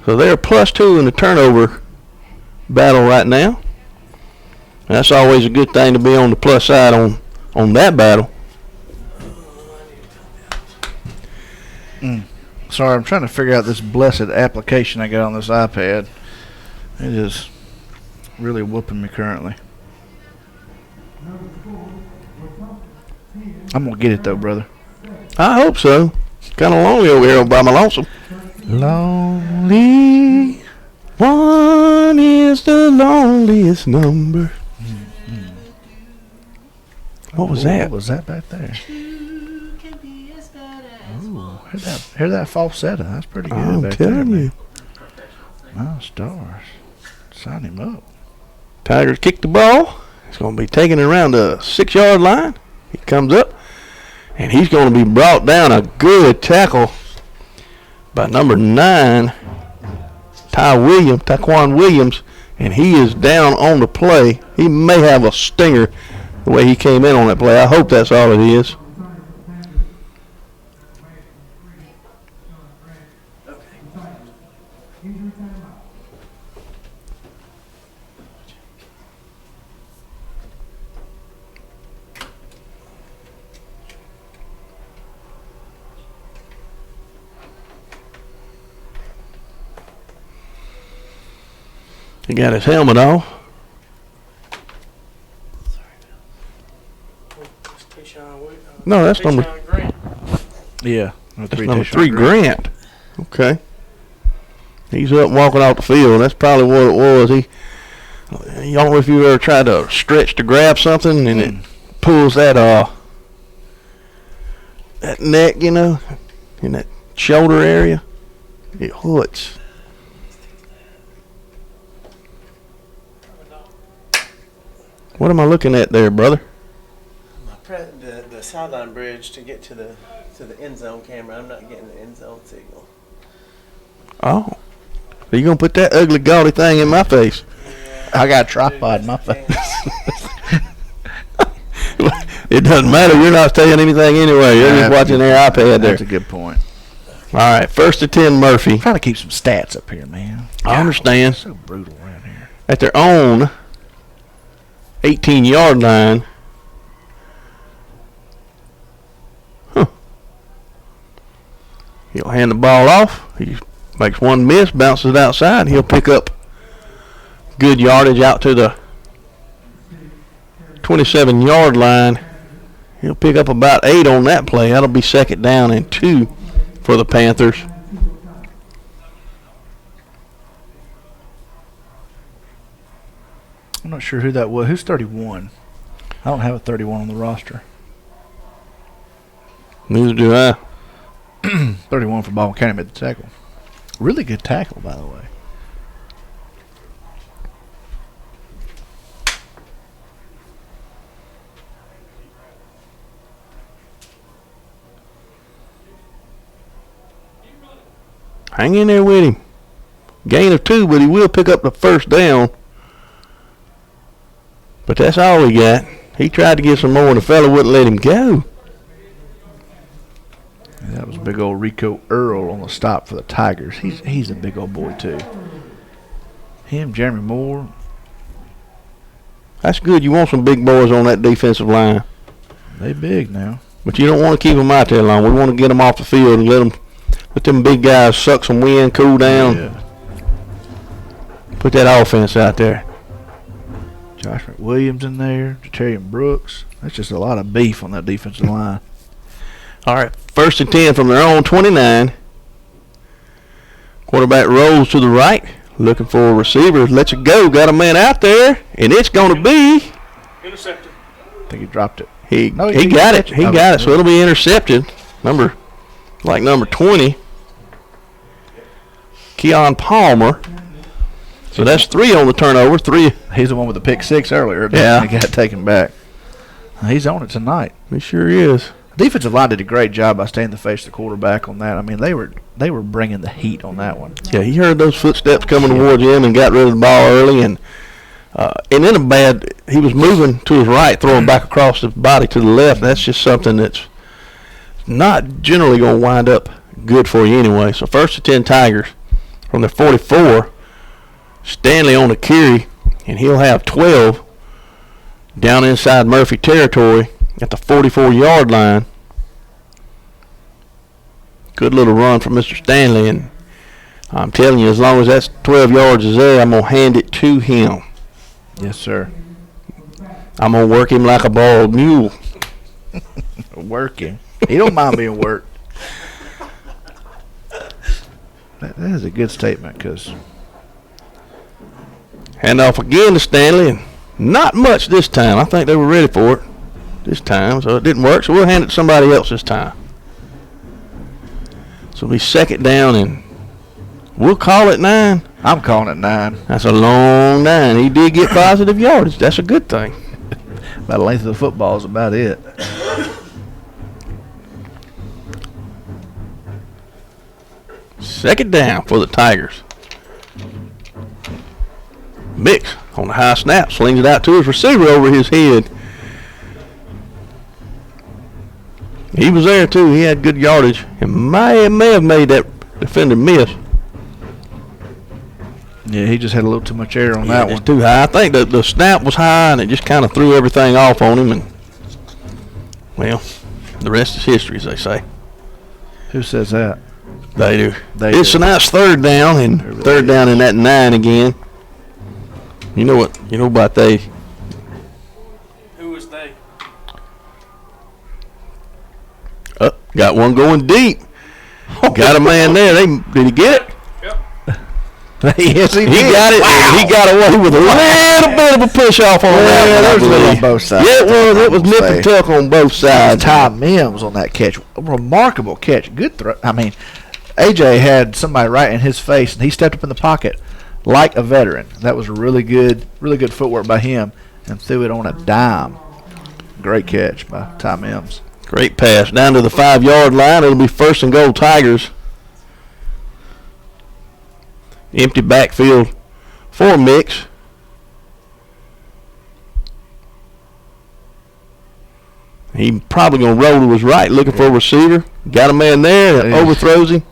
Speaker 1: So they're +2 in the turnover battle right now. And that's always a good thing to be on the plus side on that battle.
Speaker 2: Sorry, I'm trying to figure out this blessed application I got on this iPad. It is really whooping me currently. I'm going to get it, though, brother.
Speaker 1: I hope so. Kind of lonely over here by my lonesome.
Speaker 2: Lonely.
Speaker 1: One is the loneliest number. What was that?
Speaker 2: What was that back there? Hear that falsetto? That's pretty good.
Speaker 1: I'm
Speaker 2: back
Speaker 1: telling
Speaker 2: there,
Speaker 1: you.
Speaker 2: Man. My stars. Sign him up.
Speaker 1: Tigers kick the ball. He's going to be taking it around the 6-yard line. He comes up, and he's going to be brought down. A good tackle by number 9, Taquan Williams, and he is down on the play. He may have a stinger the way he came in on that play. I hope that's all it is. He got his helmet off. No, that's number.
Speaker 2: Yeah.
Speaker 1: That's number 3, Grant. Okay. He's up walking off the field. That's probably what it was. You don't know if you ever tried to stretch to grab something and it pulls that neck, in that shoulder area. It hurts. What am I looking at there, brother?
Speaker 3: The sideline bridge to get to the end zone camera. I'm not getting the end zone signal.
Speaker 1: Oh. Are you going to put that ugly, gaudy thing in my face?
Speaker 3: Yeah,
Speaker 2: I got a tripod in my face.
Speaker 1: It doesn't matter. You're not saying anything anyway. You're just watching their iPad there.
Speaker 2: That's a good point.
Speaker 1: All right, 1st and 10, Murphy.
Speaker 2: I'm trying to keep some stats up here, man.
Speaker 1: I understand.
Speaker 2: It's so brutal around here.
Speaker 1: At their own 18-yard line. He'll hand the ball off. He makes one miss, bounces it outside. He'll pick up good yardage out to the 27-yard line. He'll pick up about 8 on that play. That'll be 2nd down and 2 for the Panthers.
Speaker 2: I'm not sure who that was. Who's 31? I don't have a 31 on the roster.
Speaker 1: Neither do I.
Speaker 2: 31 for Baldwin County made the tackle. Really good tackle, by the way.
Speaker 1: Hang in there with him. Gain of 2, but he will pick up the 1st down. But that's all he got. He tried to get some more, and the fella wouldn't let him go.
Speaker 2: And that was big old Rico Earl on the stop for the Tigers. He's a big old boy, too. Him, Jeremy Moore.
Speaker 1: That's good. You want some big boys on that defensive line.
Speaker 2: They big now.
Speaker 1: But you don't want to keep them out there long. We want to get them off the field and let them big guys suck some wind, cool down.
Speaker 2: Yeah.
Speaker 1: Put that offense out there.
Speaker 2: Josh McWilliams in there. Jatarian Brooks. That's just a lot of beef on that defensive line.
Speaker 1: All right, 1st and 10 from their own 29. Quarterback rolls to the right, looking for a receiver. Lets it go. Got a man out there, and it's going to be
Speaker 3: Intercepted.
Speaker 2: I think he dropped it.
Speaker 1: He got it. He got it. So it'll be intercepted. Number 20, Keon Palmer. So that's 3 on the turnover. 3.
Speaker 2: He's the one with the pick 6 earlier.
Speaker 1: Yeah.
Speaker 2: He got taken back. He's on it tonight.
Speaker 1: He sure is.
Speaker 2: Defensive line did a great job by staying the face of the quarterback on that. I mean, they were bringing the heat on that one.
Speaker 1: Yeah, he heard those footsteps coming towards him and got rid of the ball early. And in a bad, he was moving to his right, throwing back across his body to the left. That's just something that's not generally going to wind up good for you anyway. So 1st and 10 Tigers from their 44. Stanley on the carry, and he'll have 12 down inside Murphy territory at the 44-yard line. Good little run from Mr. Stanley, and I'm telling you, as long as that's 12 yards is there, I'm going to hand it to him.
Speaker 2: Yes, sir.
Speaker 1: I'm going to work him like a bald mule.
Speaker 2: Work him. He don't mind being worked. That is a good statement, because
Speaker 1: Hand off again to Stanley, and not much this time. I think they were ready for it this time, so it didn't work, so we'll hand it to somebody else this time. So it'll be second down, and we'll call it 9.
Speaker 2: I'm calling it 9.
Speaker 1: That's a long 9. He did get positive yardage. That's a good thing.
Speaker 2: About the length of the football is about it.
Speaker 1: Second down for the Tigers. Mix on the high snap, slings it out to his receiver over his head. He was there too. He had good yardage and may have made that defender miss.
Speaker 2: Yeah, he just had a little too much air on that
Speaker 1: It's
Speaker 2: one.
Speaker 1: too high. I think the snap was high and it just kind of threw everything off on him. And well, the rest is history, as they say.
Speaker 2: Who says that?
Speaker 1: They do.
Speaker 2: It's
Speaker 1: a nice third down, and third down in that 9 again. You know what? You know about they.
Speaker 3: Who was they?
Speaker 1: Got one going deep. Got a man there. Did he get it?
Speaker 2: Yes, he did.
Speaker 1: He got it.
Speaker 2: Wow.
Speaker 1: And he got away with a little bit of a push off on that.
Speaker 2: there was a little
Speaker 1: one,
Speaker 2: on both sides.
Speaker 1: Yeah, it was nip and tuck on both sides.
Speaker 2: Ty Mims on that catch. A remarkable catch. Good throw. I mean, AJ had somebody right in his face, and he stepped up in the pocket like a veteran. That was really good footwork by him, and threw it on a dime. Great catch by Ty Mims.
Speaker 1: Great pass down to the 5-yard line. It'll be first and goal Tigers. Empty backfield for Mix. He probably going to roll to his right looking for a receiver. Got a man there that overthrows him.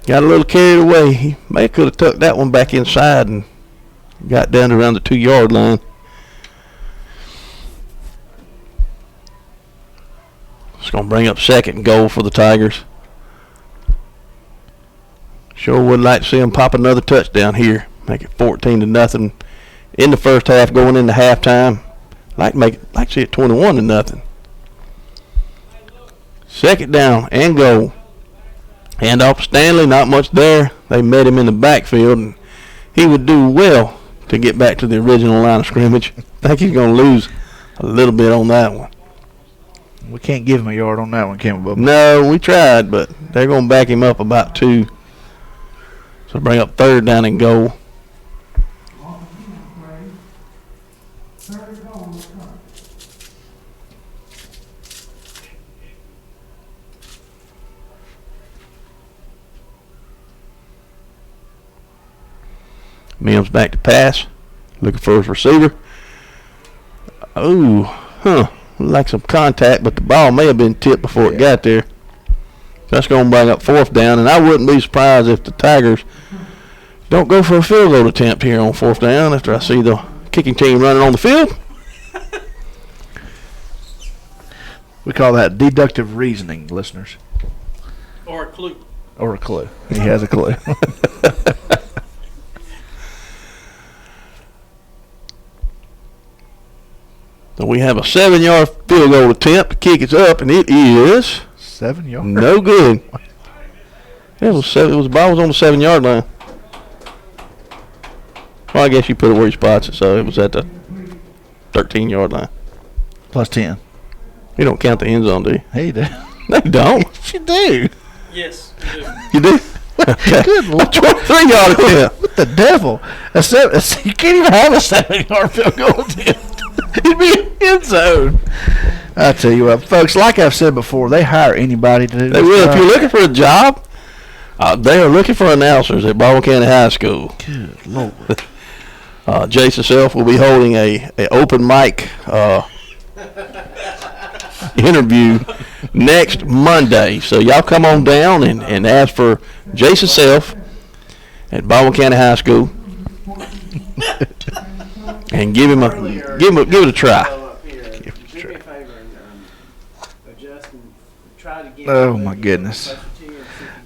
Speaker 1: Got a little carried away. He may could have tucked that one back inside and got down to around the 2-yard line. It's going to bring up second and goal for the Tigers. Sure would like to see him pop another touchdown here. Make it 14-0 in the first half going into halftime. Like to see it 21-0. Second down and goal. Hand off to Stanley, not much there. They met him in the backfield, and he would do well to get back to the original line of scrimmage. I think he's going to lose a little bit on that one.
Speaker 2: We can't give him a yard on that one, can we, Bubba?
Speaker 1: No, we tried, but they're going to back him up about 2. So bring up third down and goal. Mims back to pass. Looking for his receiver. Like some contact, but the ball may have been tipped before it got there. That's going to bring up fourth down, and I wouldn't be surprised if the Tigers don't go for a field goal attempt here on fourth down after I see the kicking team running on the field.
Speaker 2: We call that deductive reasoning, listeners.
Speaker 3: Or a clue.
Speaker 2: Or a clue. He has a clue.
Speaker 1: So we have a 7-yard field goal attempt to kick it up, and it is
Speaker 2: 7 yards.
Speaker 1: no good. It was the ball was on the 7-yard line. Well, I guess you put it where you spots it, so it was at the 13-yard line.
Speaker 2: Plus 10.
Speaker 1: You don't count the end zone, do you?
Speaker 2: He did.
Speaker 1: No, you don't.
Speaker 2: You do.
Speaker 3: Yes, you do.
Speaker 1: You do? Okay.
Speaker 2: Good Lord.
Speaker 1: 23-yard attempt.
Speaker 2: What the devil? You can't even have a 7-yard field goal attempt. It'd be an end zone. I tell you what, folks, like I've said before, they hire anybody to do this.
Speaker 1: They will.
Speaker 2: job.
Speaker 1: If you're looking for a job, they are looking for announcers at Baldwin County High School.
Speaker 2: Good Lord.
Speaker 1: Jason Self will be holding a open mic interview next Monday. So y'all come on down and ask for Jason Self at Baldwin County High School and give it a try.
Speaker 3: Do me a favor and
Speaker 2: Oh, my goodness.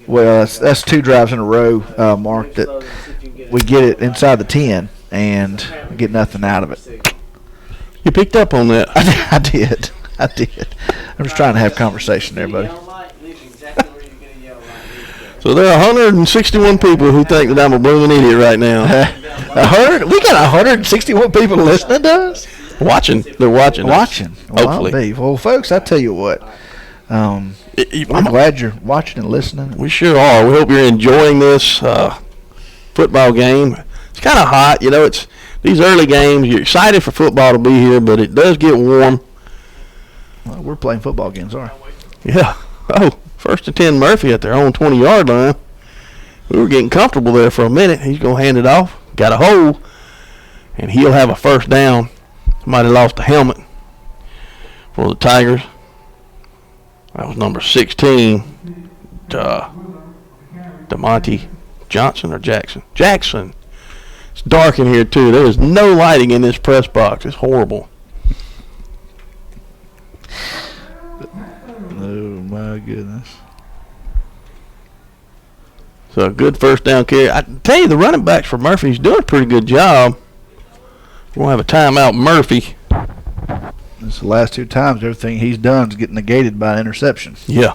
Speaker 2: Well, that's 2 drives in a row, Mark, that we get it inside the 10 and get nothing out of it.
Speaker 1: You picked up on that.
Speaker 2: I did. I'm just trying to have conversation there, buddy.
Speaker 1: So there are 161 people who think that I'm a blooming idiot right now.
Speaker 2: We got 161 people listening to us?
Speaker 1: Watching. They're watching.
Speaker 2: Watching. Well,
Speaker 1: Hopefully.
Speaker 2: I'll be. Well, folks, I tell you what. I'm glad you're watching and listening.
Speaker 1: We sure are. We hope you're enjoying this football game. It's kind of hot. You know, it's these early games. You're excited for football to be here, but it does get warm.
Speaker 2: Well, we're playing football games, aren't we?
Speaker 1: Yeah. Oh, 1st and 10 Murphy at their own 20-yard line. We were getting comfortable there for a minute. He's going to hand it off. Got a hole, and he'll have a first down. Somebody lost a helmet for the Tigers. That was number 16, DeMonte Johnson or Jackson. Jackson. It's dark in here, too. There is no lighting in this press box. It's horrible.
Speaker 2: Oh, my goodness.
Speaker 1: So a good first down carry. I tell you, the running backs for Murphy's doing a pretty good job. We're going to have a timeout, Murphy.
Speaker 2: It's the last 2 times everything he's done is getting negated by an interception.
Speaker 1: Yeah.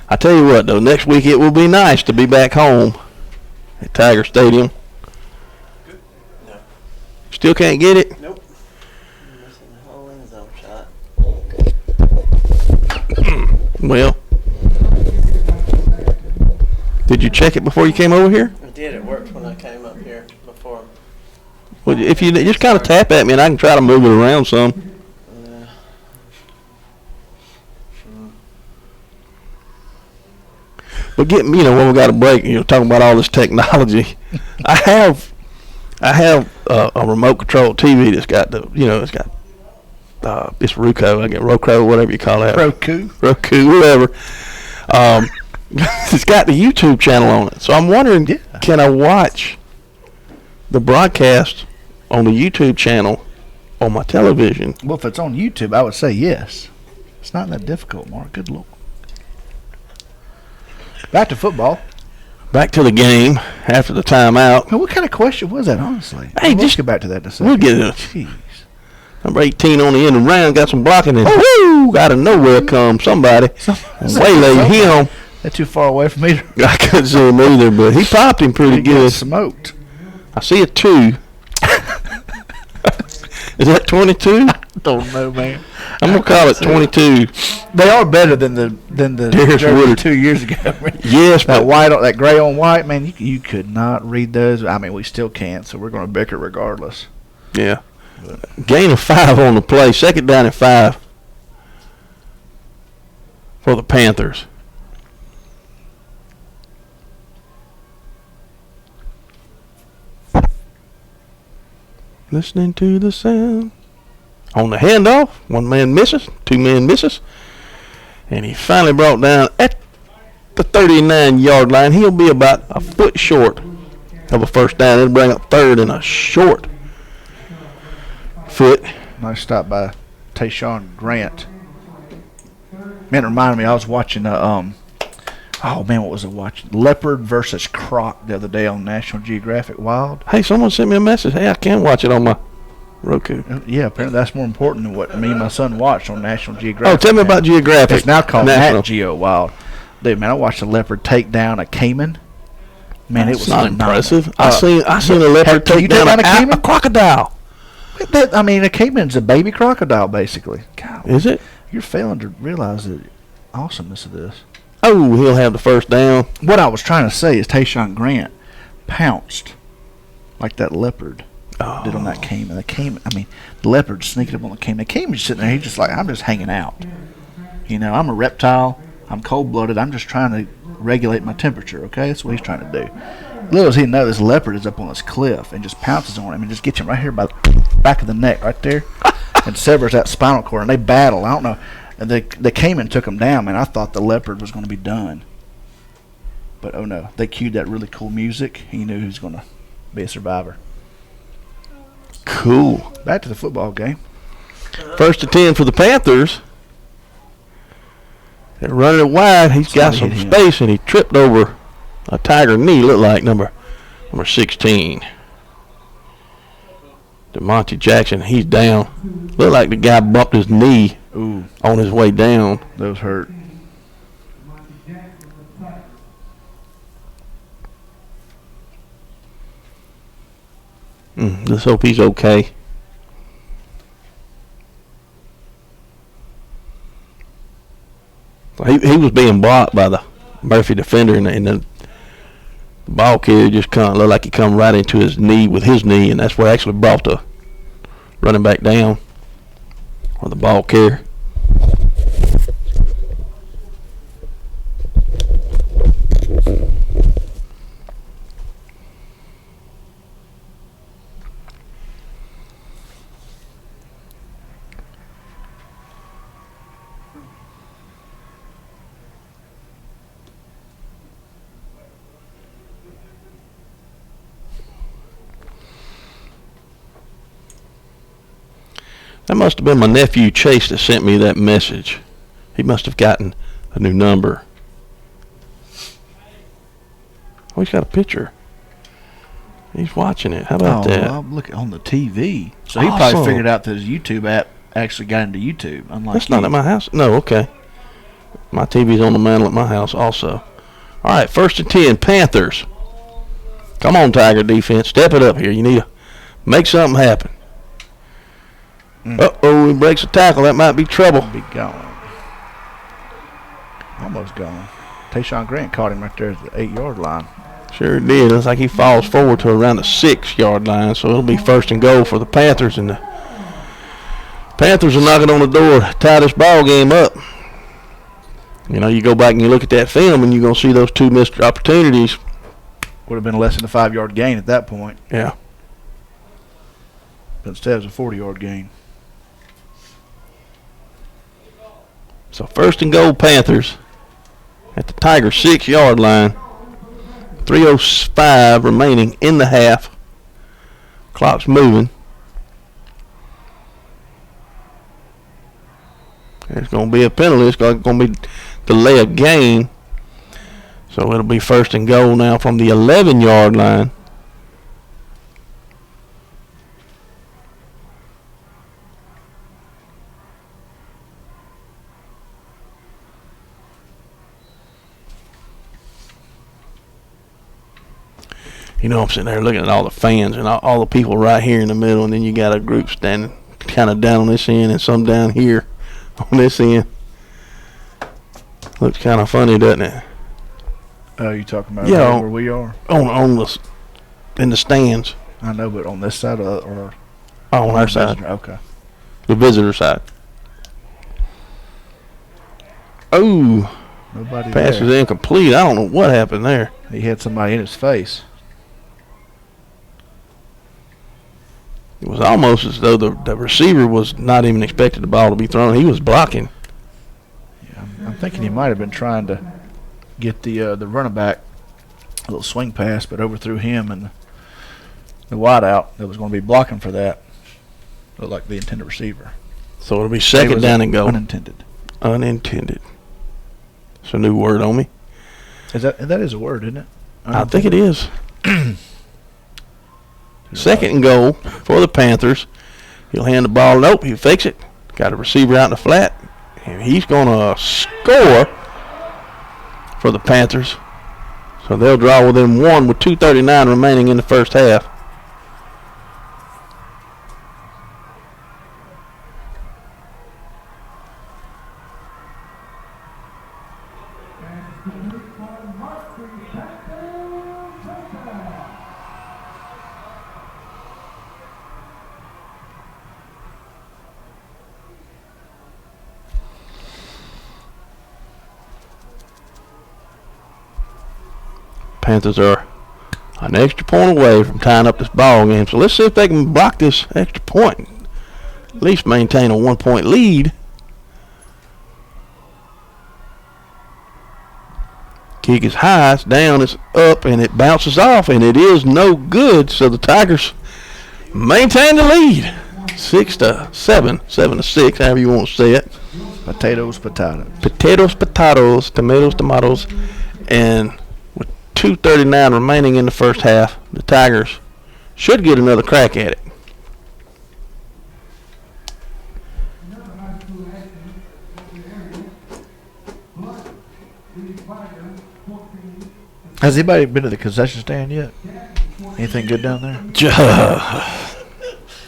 Speaker 1: I tell you what, though, next week it will be nice to be back home at Tiger Stadium.
Speaker 3: No.
Speaker 1: Still can't get it?
Speaker 3: Nope. I'm missing the whole end zone shot.
Speaker 1: Well, did you check it before you came over here?
Speaker 3: I did. It worked when I came up here before.
Speaker 1: Well, if you just kind of tap at me and I can try to move it around some. But when we got a break, talking about all this technology, I have a remote control TV that's got it's Roku, I get Roku, whatever you call that.
Speaker 2: Roku,
Speaker 1: whatever. It's got the YouTube channel on it, so I'm wondering, can I watch the broadcast on the YouTube channel on my television?
Speaker 2: Well, if it's on YouTube, I would say yes. It's not that difficult, Mark. Good Lord. Back to football.
Speaker 1: Back to the game after the timeout.
Speaker 2: Now, what kind of question was that, honestly?
Speaker 1: Hey,
Speaker 2: let's get back to that in a second.
Speaker 1: We'll get it.
Speaker 2: Jeez.
Speaker 1: Number 18 on the end of the round, got some blocking, and woo! Out of nowhere comes somebody. Waylaid him.
Speaker 2: That's too far away from me.
Speaker 1: I couldn't see him either, but he popped him pretty
Speaker 2: He
Speaker 1: good.
Speaker 2: got smoked.
Speaker 1: I see a 2. Is that 22?
Speaker 2: I don't know, man.
Speaker 1: I'm gonna call it 22.
Speaker 2: They are better than the
Speaker 1: Darius
Speaker 2: jersey
Speaker 1: Woodard.
Speaker 2: 2 years ago.
Speaker 1: Yes,
Speaker 2: that
Speaker 1: but
Speaker 2: white, that gray on white, man. You could not read those. I mean, we still can't, so we're going to bicker regardless.
Speaker 1: yeah. Gain of 5 on the play. Second down and 5 for the Panthers. Listening to the sound. On the handoff, 1 man misses, 2 men misses. And he finally brought down at the 39-yard line. He'll be about a foot short of a first down. It'll bring up 3rd and a short foot.
Speaker 2: Nice stop by Tayshawn Grant. Man, it reminded me, I was watching what was I watching? Leopard versus Croc the other day on National Geographic Wild.
Speaker 1: Hey, someone sent me a message. Hey, I can watch it on my Roku.
Speaker 2: Yeah, apparently that's more important than what me and my son watched on National Geographic.
Speaker 1: Oh, tell me about Geographic.
Speaker 2: It's now called
Speaker 1: National.
Speaker 2: Nat Geo Wild. Dude, man, I watched a leopard take down a caiman. Man, it was
Speaker 1: not
Speaker 2: phenomenal.
Speaker 1: impressive. I seen a leopard
Speaker 2: can you
Speaker 1: take down
Speaker 2: a caiman?
Speaker 1: a crocodile.
Speaker 2: A caiman's a baby crocodile, basically. God,
Speaker 1: Is it?
Speaker 2: you're failing to realize the awesomeness of this.
Speaker 1: Oh, he'll have the first down.
Speaker 2: What I was trying to say is Tayshawn Grant pounced like that leopard did on that caiman. The leopard sneaking up on the caiman. The caiman's sitting there. He's just like, I'm just hanging out. I'm a reptile. I'm cold-blooded. I'm just trying to regulate my temperature, okay? That's what he's trying to do. Little does he know, this leopard is up on this cliff and just pounces on him and just gets him right here by the back of the neck right there and severs that spinal cord. And they battle. I don't know. And the caiman took him down, man. I thought the leopard was going to be done. But, oh, no. They cued that really cool music. He knew he was going to be a survivor.
Speaker 1: Cool.
Speaker 2: Back to the football game.
Speaker 1: 1st and 10 for the Panthers. They're running it wide. He's got some
Speaker 2: hit him.
Speaker 1: space, and he tripped over a Tiger knee. Looked like number 16. DeMonte Jackson, he's down. Looked like the guy bumped his knee on his way down.
Speaker 2: Those hurt.
Speaker 1: Let's hope he's okay. He was being blocked by the Murphy defender, and the ball carrier just kind of looked like he come right into his knee with his knee, and that's what actually brought the running back down, or the ball carrier. That must have been my nephew Chase that sent me that message. He must have gotten a new number. Oh, he's got a picture. He's watching it. How about that?
Speaker 2: I'm looking on the TV. So he probably
Speaker 1: Awesome.
Speaker 2: figured out that his YouTube app actually got into YouTube. Unlike
Speaker 1: That's not at my house. No, okay. My TV's on the mantle at my house also. All right, 1st and 10, Panthers. Come on, Tiger defense. Step it up here. You need to make something happen. Uh-oh, he breaks a tackle. That might be trouble.
Speaker 2: Be gone. Almost gone. Tayshawn Grant caught him right there at the 8-yard line.
Speaker 1: Sure did. Looks like he falls forward to around the 6-yard line, so it'll be 1st and goal for the Panthers. And the Panthers are knocking on the door to tie this ball game up. You know, you go back and you look at that film, and you're going to see those 2 missed opportunities.
Speaker 2: Would have been less than a 5-yard gain at that point.
Speaker 1: Yeah.
Speaker 2: But instead it was a 40-yard gain.
Speaker 1: So 1st and goal, Panthers at the Tiger 6-yard line. 3:05 remaining in the half. Clock's moving. There's going to be a penalty. It's going to be delay of game. So it'll be 1st and goal now from the 11-yard line. You know, I'm sitting there looking at all the fans and all the people right here in the middle, and then you got a group standing kind of down on this end and some down here on this end. Looks kind of funny, doesn't it?
Speaker 2: Oh, you talking about
Speaker 1: Yeah,
Speaker 2: right where we are?
Speaker 1: In the stands.
Speaker 2: I know, but on this side or
Speaker 1: On our side.
Speaker 2: Okay.
Speaker 1: The visitor side. Oh,
Speaker 2: Nobody
Speaker 1: pass is
Speaker 2: there.
Speaker 1: incomplete. I don't know what happened there.
Speaker 2: He had somebody in his face.
Speaker 1: It was almost as though the receiver was not even expecting the ball to be thrown. He was blocking.
Speaker 2: Yeah, I'm thinking he might have been trying to get the running back a little swing pass, but overthrew him and the wide out that was going to be blocking for that. Looked like the intended receiver.
Speaker 1: So it'll be 2nd down and goal.
Speaker 2: Unintended.
Speaker 1: Unintended. It's a new word on me.
Speaker 2: That is a word, isn't it?
Speaker 1: I think it is. 2nd and goal for the Panthers. He'll hand the ball. Nope, he fakes it. Got a receiver out in the flat. And he's going to score for the Panthers. So they'll draw within 1 with 2:39 remaining in the first half. Panthers are an extra point away from tying up this ball game. So let's see if they can block this extra point. At least maintain a 1-point lead. Kick is high, it's down, it's up, and it bounces off, and it is no good. So the Tigers maintain the lead. 6-7, 7-6, however you want to say it.
Speaker 2: Potatoes, potatoes.
Speaker 1: Potatoes, tomatoes. And with 2:39 remaining in the first half, the Tigers should get another crack at it.
Speaker 2: Has anybody been to the concession stand yet? Anything good down there?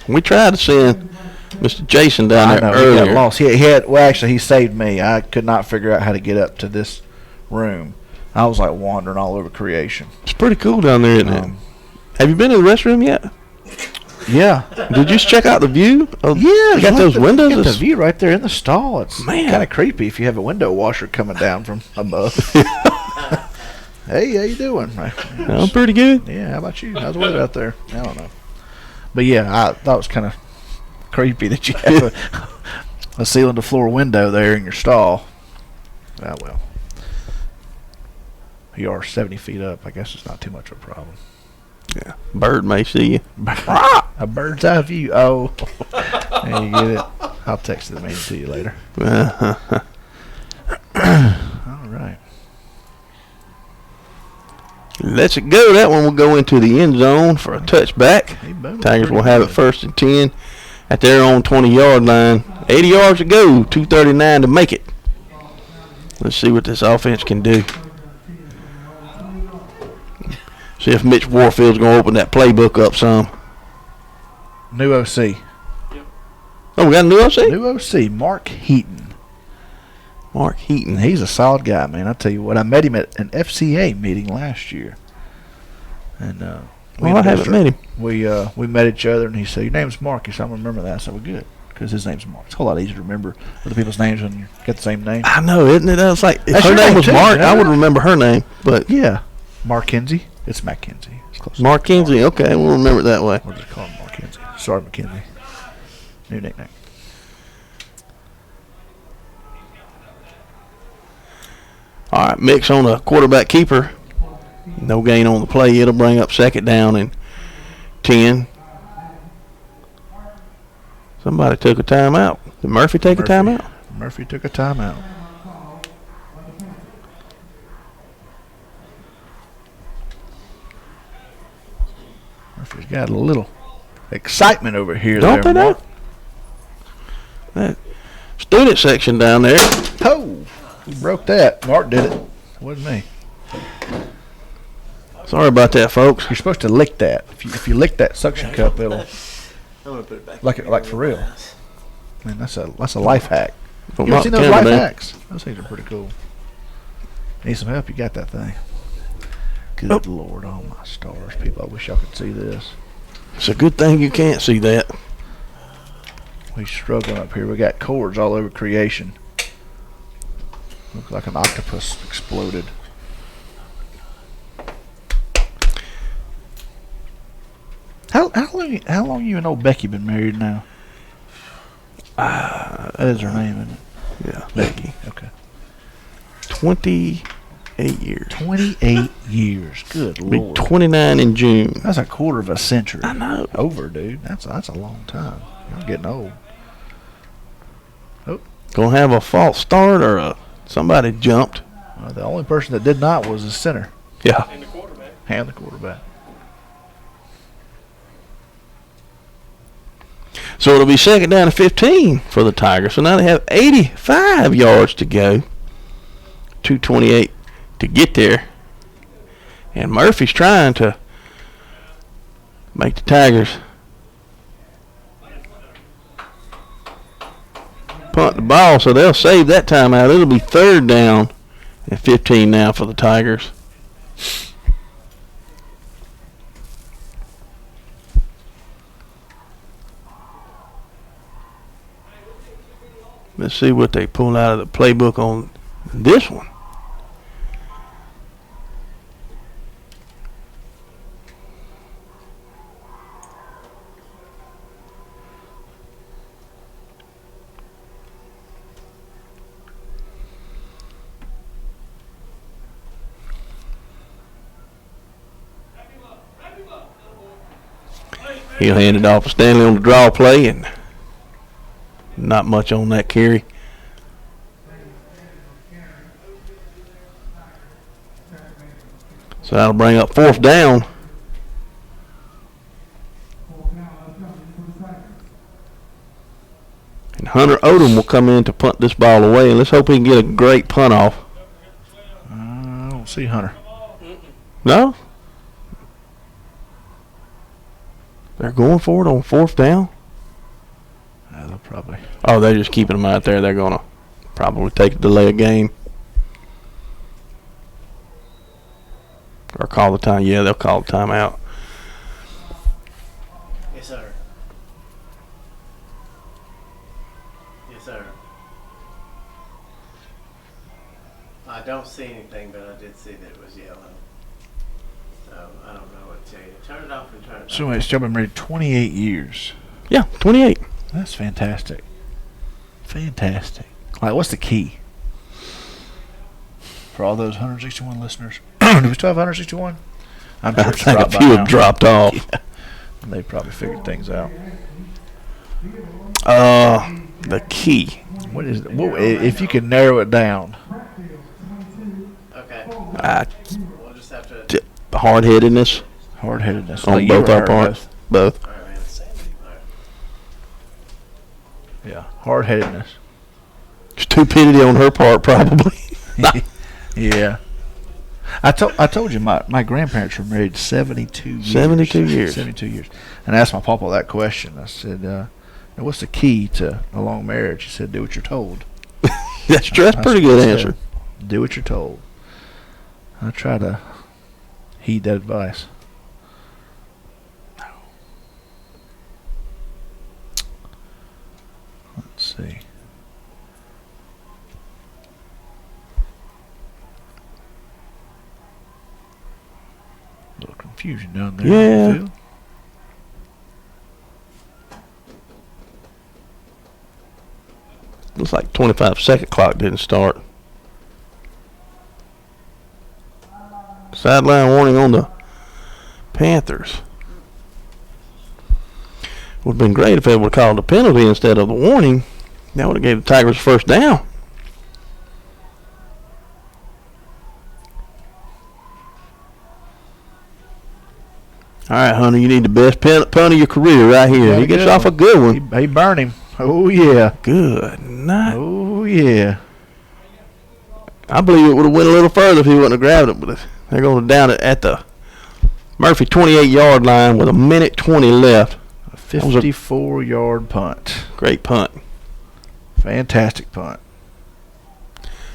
Speaker 1: We tried to send Mr. Jason down there
Speaker 2: He
Speaker 1: earlier.
Speaker 2: got lost. He saved me. I could not figure out how to get up to this room. I was like wandering all over creation.
Speaker 1: It's pretty cool down there, isn't it? Have you been to the restroom yet?
Speaker 2: Yeah.
Speaker 1: Did you just check out the view? You got those windows?
Speaker 2: You got the view right there in the stall. It's
Speaker 1: Man.
Speaker 2: kind of creepy if you have a window washer coming down from above. Hey, how you doing?
Speaker 1: I'm pretty good.
Speaker 2: Yeah, how about you? How's the weather out there? I don't know. But yeah, I thought it was kind of creepy that you have a ceiling-to-floor window there in your stall. Ah, well. You are 70 feet up. I guess it's not too much of a problem.
Speaker 1: Yeah. Bird may see you.
Speaker 2: A bird's eye view. Oh. There you get it. I'll text the meaning to you later. All right.
Speaker 1: Let's it go. That one will go into the end zone for a touchback. Tigers will have it 1st and 10 at their own 20-yard line. 80 yards to go. 2:39 to make it. Let's see what this offense can do. See if Mitch Warfield's going to open that playbook up some.
Speaker 2: New OC.
Speaker 1: Oh, we got a new OC?
Speaker 2: New OC, Mark Heaton.
Speaker 1: Mark Heaton.
Speaker 2: He's a solid guy, man. I'll tell you what. I met him at an FCA meeting last year. And
Speaker 1: I haven't met him.
Speaker 2: We met each other, and he said, "Your name's Mark." He said, "I'm going to remember that." I said, "Well, good, because his name's Mark. It's a whole lot easier to remember other people's names when you get the same name."
Speaker 1: I know, isn't it? That's like, if
Speaker 2: That's
Speaker 1: her
Speaker 2: your
Speaker 1: name
Speaker 2: name
Speaker 1: was
Speaker 2: too,
Speaker 1: Mark,
Speaker 2: yeah.
Speaker 1: I would remember her name. But
Speaker 2: Yeah. Mark Kinsey. It's Matt Kinsey. It's close.
Speaker 1: Mark Kinsey, okay, we'll remember it that way.
Speaker 2: We'll just call him Mark Kinsey. Sorry, McKenzie. New nickname.
Speaker 1: All right, mix on a quarterback keeper. No gain on the play. It'll bring up 2nd down and 10. Somebody took a timeout. Did Murphy take a timeout?
Speaker 2: Murphy took a timeout. Murphy's got a little excitement over here.
Speaker 1: Don't
Speaker 2: there,
Speaker 1: they
Speaker 2: Mark.
Speaker 1: know? That student section down there.
Speaker 2: Oh, he broke that. Mark did it. It wasn't me.
Speaker 1: Sorry about that, folks.
Speaker 2: You're supposed to lick that. If you lick that suction cup, it'll
Speaker 3: I'm gonna put it back.
Speaker 2: like for real. Man, that's a life hack.
Speaker 1: From
Speaker 2: You ever seen those
Speaker 1: Montana,
Speaker 2: life
Speaker 1: man.
Speaker 2: hacks? Those things are pretty cool. Need some help? You got that thing. Good Lord, oh my stars, people! I wish y'all could see this.
Speaker 1: It's a good thing you can't see that.
Speaker 2: We struggling up here. We got cords all over creation. Looks like an octopus exploded. How long you and old Becky been married now? That is her name, isn't it?
Speaker 1: Yeah.
Speaker 2: Becky. Okay.
Speaker 1: 28 years.
Speaker 2: 28 years. Good
Speaker 1: Be
Speaker 2: Lord.
Speaker 1: 29 in June.
Speaker 2: That's a quarter of a century.
Speaker 1: I know.
Speaker 2: Over, dude. That's a long time. You're getting old.
Speaker 1: Gonna have a false start or somebody jumped.
Speaker 2: The only person that did not was the center
Speaker 1: Yeah.
Speaker 3: And the quarterback.
Speaker 2: and the quarterback.
Speaker 1: So it'll be 2nd down and 15 for the Tigers. So now they have 85 yards to go. 2:28 to get there. And Murphy's trying to make the Tigers punt the ball, so they'll save that timeout. It'll be 3rd down and 15 now for the Tigers. Let's see what they pull out of the playbook on this one. He'll hand it off to Stanley on the draw play, and not much on that carry. So that'll bring up 4th down. And Hunter Odom will come in to punt this ball away, and let's hope he can get a great punt off.
Speaker 2: I don't see Hunter.
Speaker 1: No? They're going for it on 4th down?
Speaker 2: Yeah, they'll probably.
Speaker 1: Oh, they're just keeping them out there. They're going to probably take a delay of game. Or call the time. Yeah, they'll call the timeout.
Speaker 3: Yes, sir. Yes, sir. I don't see anything, but I did see that it was yellow. So I don't know what to tell you. Turn it off and turn it back.
Speaker 2: So it's still been married 28 years.
Speaker 1: Yeah, 28.
Speaker 2: That's fantastic. Fantastic. Like, what's the key? For all those 161 listeners. Do we still have 161? I'm sure
Speaker 1: I
Speaker 2: it's
Speaker 1: think a
Speaker 2: dropped by
Speaker 1: few
Speaker 2: now.
Speaker 1: have dropped off.
Speaker 2: Yeah. They probably figured things out.
Speaker 1: The key.
Speaker 2: What is it? If you could narrow it down.
Speaker 3: Okay. We'll just have to.
Speaker 1: Hard-headedness
Speaker 2: Hard-headedness.
Speaker 1: on
Speaker 2: Like you
Speaker 1: both
Speaker 2: or
Speaker 1: our
Speaker 2: her,
Speaker 1: parts. Both.
Speaker 3: All right, man. All right.
Speaker 2: Yeah, hard-headedness.
Speaker 1: Stupidity on her part, probably.
Speaker 2: Yeah. I told you my grandparents were married 72 years.
Speaker 1: 72 years.
Speaker 2: 72 years. And I asked my papa that question. I said, what's the key to a long marriage? He said, do what you're told.
Speaker 1: That's a pretty good answer.
Speaker 2: Do what you're told. I try to heed that advice. Let's see. A little confusion down there.
Speaker 1: Yeah.
Speaker 2: On the field.
Speaker 1: Looks like 25-second clock didn't start. Sideline warning on the Panthers. Would have been great if they would have called the penalty instead of the warning. That would have gave the Tigers first down. All right, Hunter, you need the best punt of your career right here.
Speaker 2: Yeah,
Speaker 1: He gets
Speaker 2: good
Speaker 1: off a
Speaker 2: one.
Speaker 1: good one.
Speaker 2: He burned him. Oh, yeah.
Speaker 1: Good night.
Speaker 2: Oh, yeah.
Speaker 1: I believe it would have went a little further if he wouldn't have grabbed it, but they're going to down it at the Murphy 28-yard line with 1:20 left.
Speaker 2: A 54-yard punt.
Speaker 1: Great punt.
Speaker 2: Fantastic punt.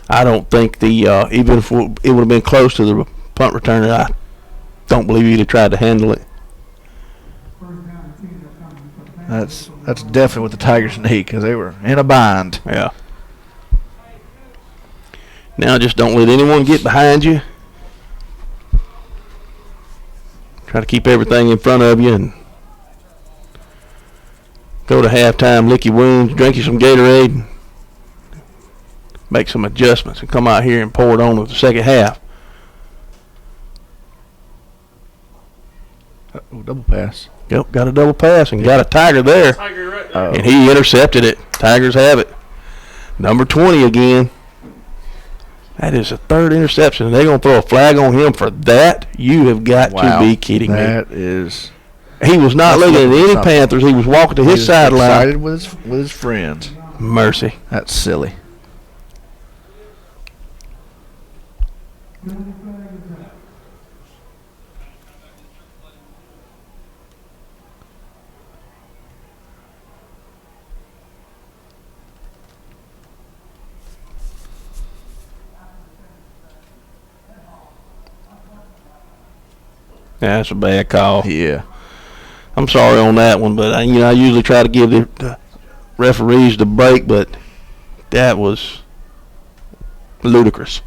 Speaker 1: I don't think even if it would have been close to the punt returner, I don't believe he'd have tried to handle it.
Speaker 2: That's definitely what the Tigers need because they were in a bind.
Speaker 1: Yeah. Now just don't let anyone get behind you. Try to keep everything in front of you and go to halftime, lick your wounds, drink you some Gatorade, make some adjustments, and come out here and pour it on with the second half.
Speaker 2: Oh, double pass.
Speaker 1: Yep, got a double pass and got a Tiger there.
Speaker 3: Tiger right there.
Speaker 2: Oh.
Speaker 1: And he intercepted it. Tigers have it. Number 20 again. That is the third interception. They're going to throw a flag on him for that? You have got to be kidding me.
Speaker 2: That is.
Speaker 1: He was not
Speaker 2: That's
Speaker 1: looking at any
Speaker 2: something.
Speaker 1: Panthers. He was walking to
Speaker 2: He
Speaker 1: his
Speaker 2: was
Speaker 1: sideline.
Speaker 2: excited with his friends.
Speaker 1: Mercy.
Speaker 2: That's silly.
Speaker 1: Yeah, that's a bad call.
Speaker 2: Yeah.
Speaker 1: I'm sorry on that one, but I usually try to give the referees the break, but that was ludicrous.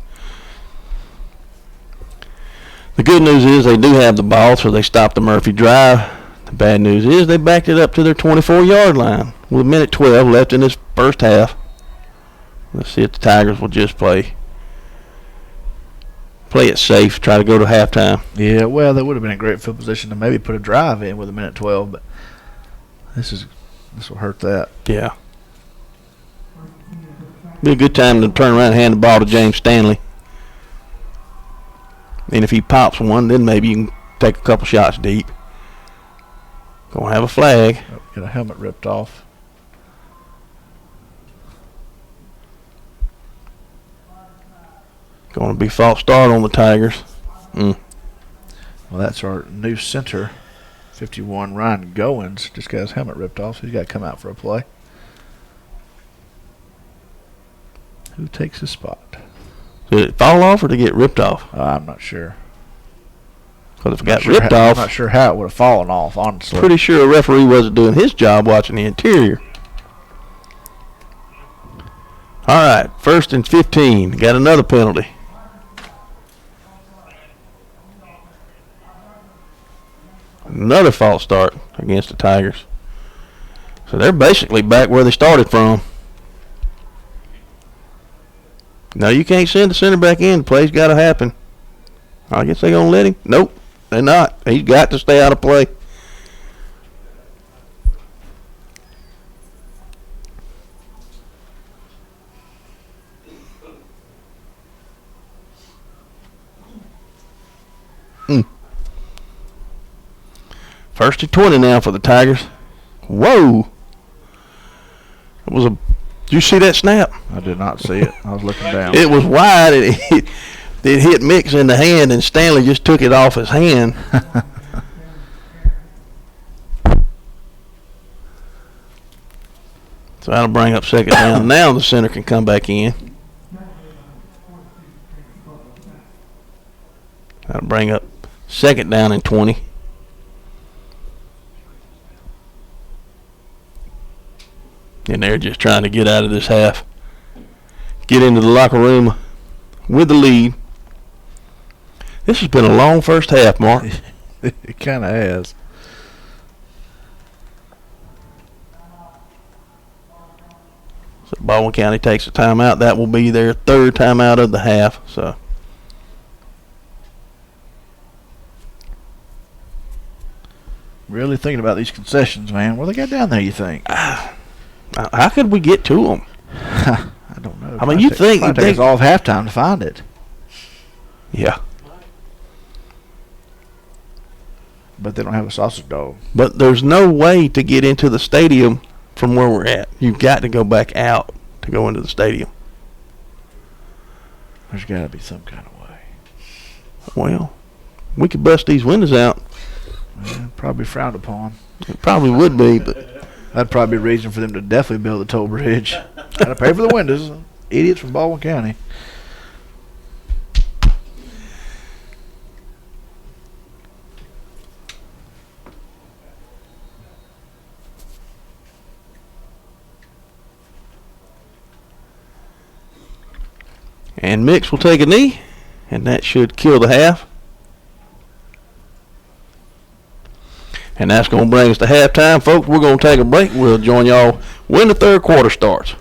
Speaker 1: The good news is they do have the ball, so they stopped the Murphy drive. The bad news is they backed it up to their 24-yard line with 1:12 left in this first half. Let's see if the Tigers will just play play it safe, try to go to halftime.
Speaker 2: Yeah, well, that would have been a great field position to maybe put a drive in with a minute 12, but this will hurt that.
Speaker 1: Yeah. Be a good time to turn around and hand the ball to James Stanley. And if he pops one, then maybe you can take a couple shots deep. Gonna have a flag.
Speaker 2: Oh, get a helmet ripped off.
Speaker 1: Gonna be false start on the Tigers.
Speaker 2: Well, that's our new center, 51, Ryan Goins. Just got his helmet ripped off, so he's got to come out for a play. Who takes his spot?
Speaker 1: Did it fall off or did it get ripped off?
Speaker 2: I'm not sure.
Speaker 1: Because if it got ripped
Speaker 2: I'm
Speaker 1: off,
Speaker 2: not sure how it would have fallen off, honestly.
Speaker 1: pretty sure a referee wasn't doing his job watching the interior. All right, 1st and 15. Got another penalty. Another false start against the Tigers. So they're basically back where they started from. No, you can't send the center back in. The play's got to happen. I guess they're going to let him. Nope, they're not. He's got to stay out of play. First and 20 now for the Tigers. Whoa. It was a. Did you see that snap?
Speaker 2: I did not see it. I was looking down.
Speaker 1: It was wide. It hit Mix in the hand, and Stanley just took it off his hand. So that'll bring up 2nd down. Now the center can come back in. That'll bring up 2nd down and 20. And they're just trying to get out of this half. Get into the locker room with the lead. This has been a long first half, Mark.
Speaker 2: It kind of has.
Speaker 1: So Baldwin County takes a timeout. That will be their 3rd timeout of the half. So
Speaker 2: Really thinking about these concessions, man. What they got down there, you think?
Speaker 1: how could we get to them?
Speaker 2: I don't know.
Speaker 1: I mean, you think
Speaker 2: it takes all of halftime to find it.
Speaker 1: Yeah.
Speaker 2: But they don't have a sausage dog.
Speaker 1: But there's no way to get into the stadium from where we're at. You've got to go back out to go into the stadium.
Speaker 2: There's got to be some kind of way.
Speaker 1: Well, we could bust these windows out.
Speaker 2: Yeah, probably frowned upon.
Speaker 1: It probably would be, but
Speaker 2: That'd probably be a reason for them to definitely build a toll bridge. Got to pay for the windows. Idiots from Baldwin County.
Speaker 1: and Mix will take a knee, and that should kill the half. And that's going to bring us to halftime, folks. We're going to take a break. We'll join y'all when the 3rd quarter starts.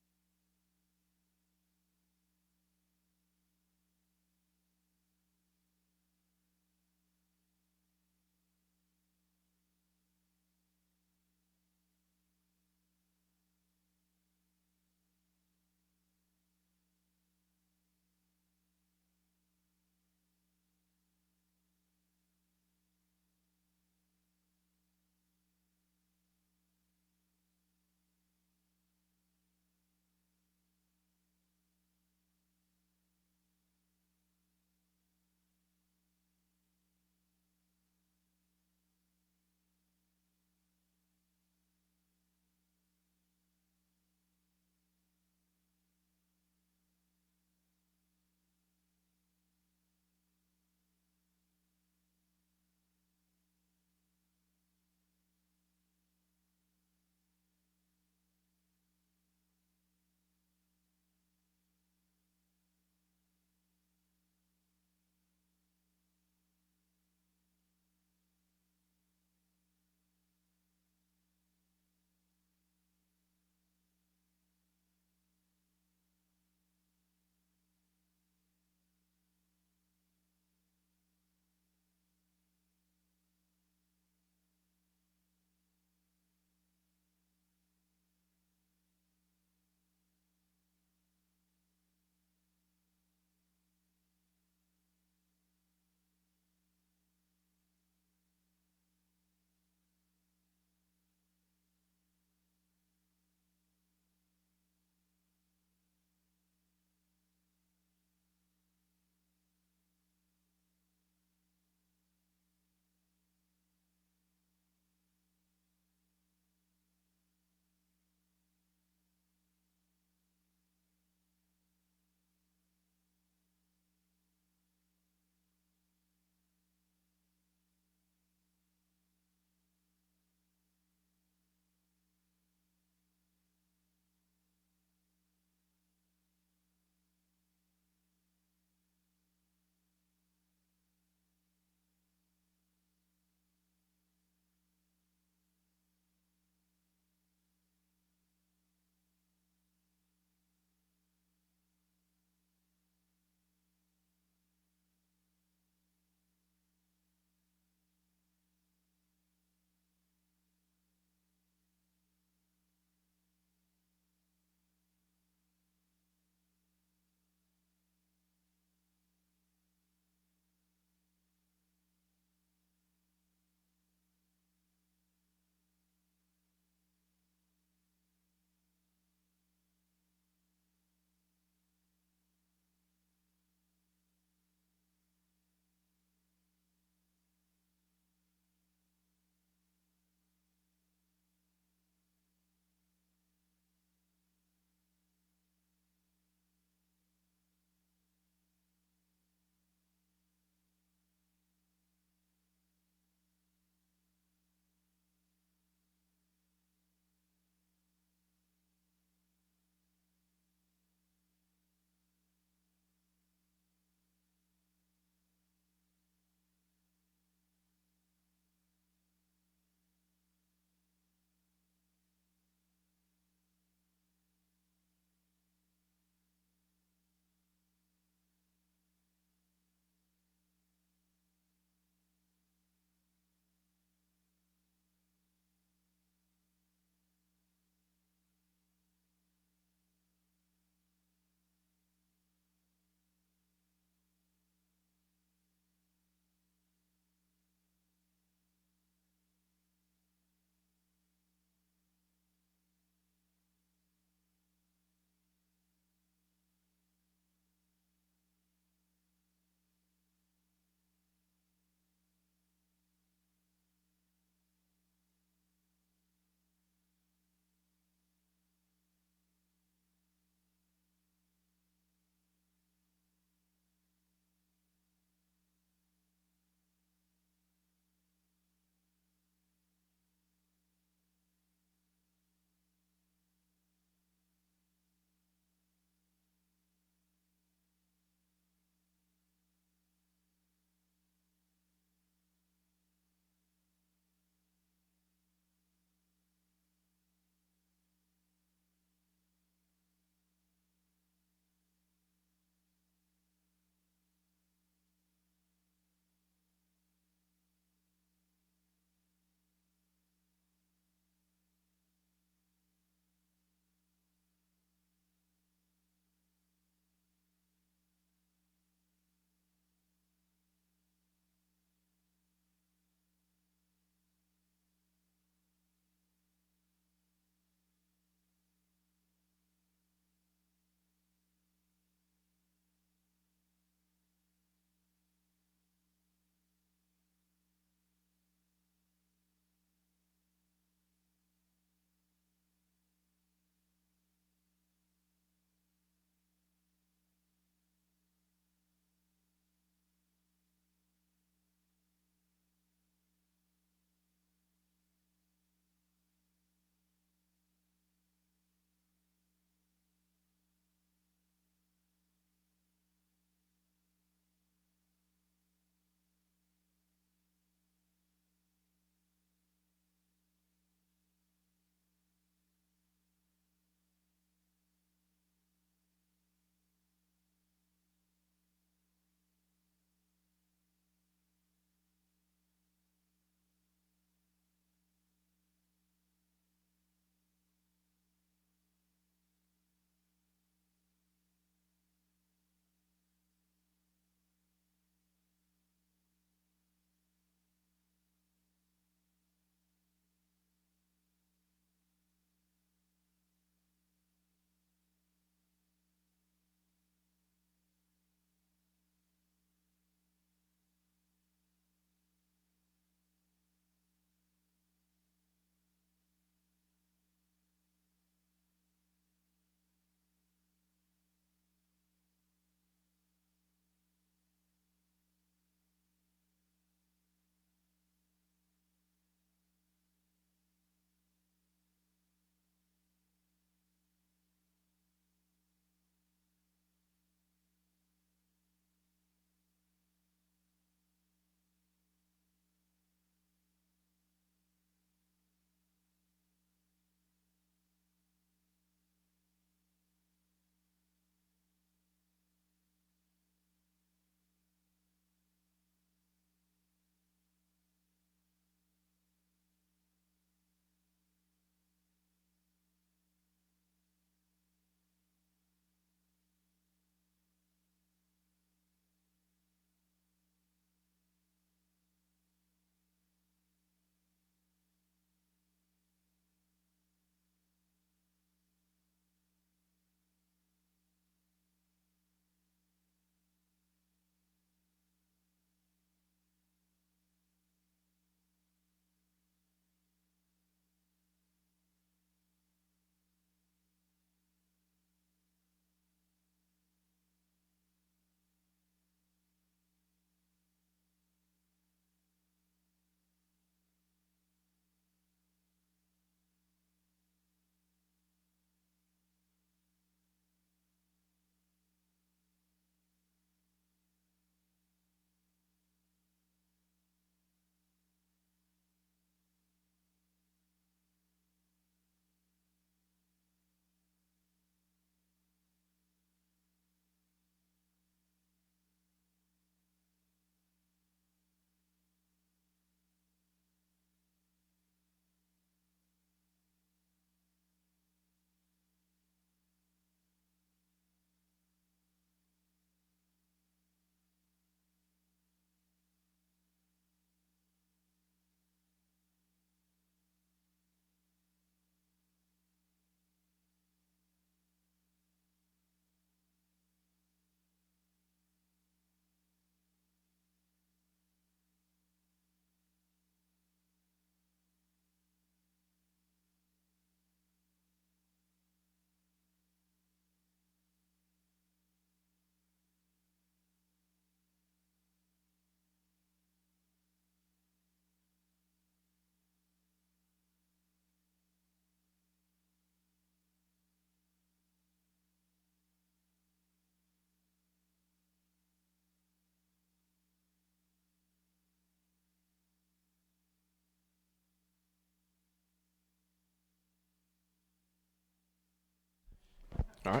Speaker 1: All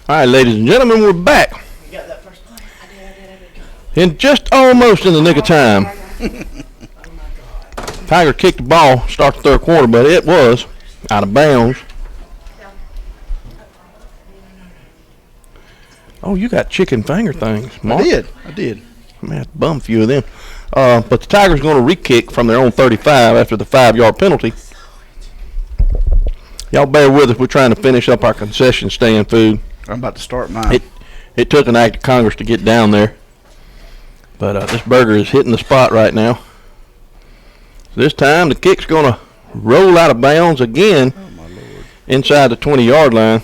Speaker 1: right, ladies and gentlemen, we're back.
Speaker 3: You got that first play? I did.
Speaker 1: In just almost in the nick of time. Tiger kicked the ball, start the third quarter, but it was out of bounds. Oh, you got chicken finger things, Mark.
Speaker 2: I did.
Speaker 1: I may have to bum a few of them. But the Tigers going to re-kick from their own 35 after the 5-yard penalty. Y'all bear with us. We're trying to finish up our concession stand food.
Speaker 2: I'm about to start mine.
Speaker 1: It took an act of Congress to get down there. But this burger is hitting the spot right now. So this time the kick's going to roll out of bounds again inside the 20-yard line.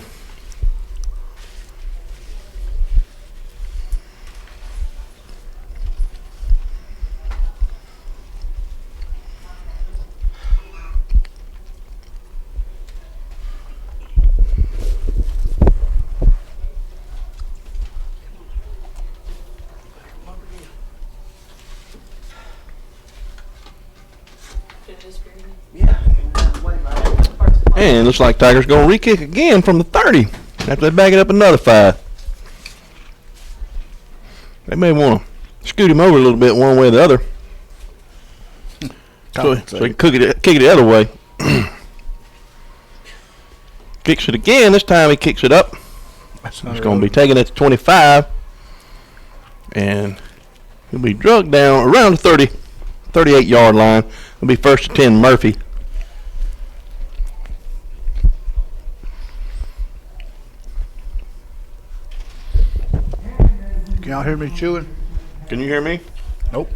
Speaker 1: And looks like Tigers going to re-kick again from the 30 after they back it up another 5. They may want to scoot him over a little bit one way or the other. So he can kick it the other way. Kicks it again. This time he kicks it up. He's going to be taking it to 25. And he'll be drugged down around the 38-yard line. It'll be 1st and 10 Murphy.
Speaker 2: Can y'all hear me chewing?
Speaker 1: Can you hear me?
Speaker 2: Nope.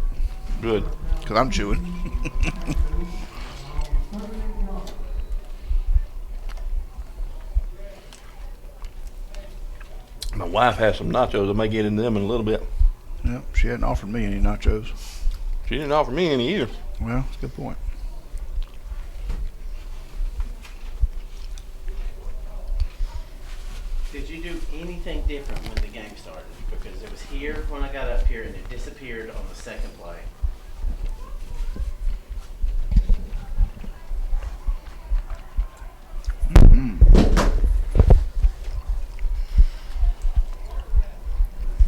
Speaker 1: Good.
Speaker 2: Because I'm chewing.
Speaker 1: My wife has some nachos. I may get into them in a little bit.
Speaker 2: Yep, she hadn't offered me any nachos.
Speaker 1: She didn't offer me any either.
Speaker 2: Well, that's a good point.
Speaker 3: Did you do anything different when the game started? Because it was here when I got up here and it disappeared on the second play.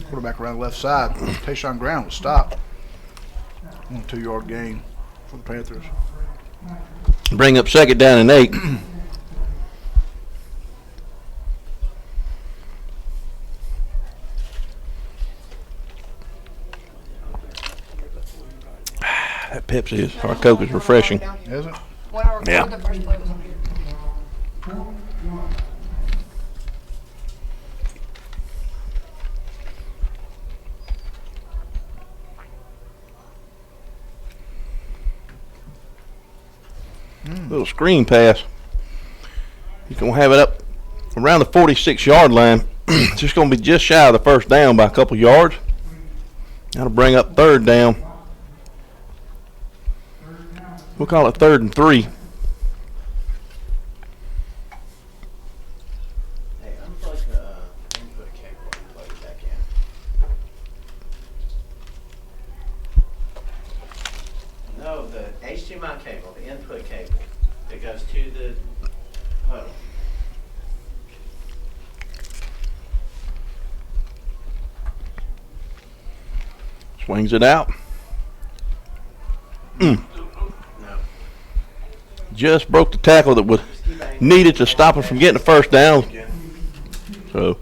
Speaker 2: Quarterback around the left side. Tayshawn Brown was stopped. On a 2-yard gain for the Panthers.
Speaker 1: Bring up 2nd down and 8. That Pepsi is, our Coke is refreshing.
Speaker 2: Is it?
Speaker 1: Yeah. Little screen pass. He's going to have it up around the 46-yard line. It's just going to be just shy of the 1st down by a couple yards. That'll bring up 3rd down. We'll call it 3rd and 3.
Speaker 3: Hey, unplug the input cable and plug it back in. No, the HDMI cable, the input cable that goes to the huddle.
Speaker 1: Swings it out.
Speaker 3: No.
Speaker 1: Just broke the tackle that was needed to stop him from getting the 1st down. So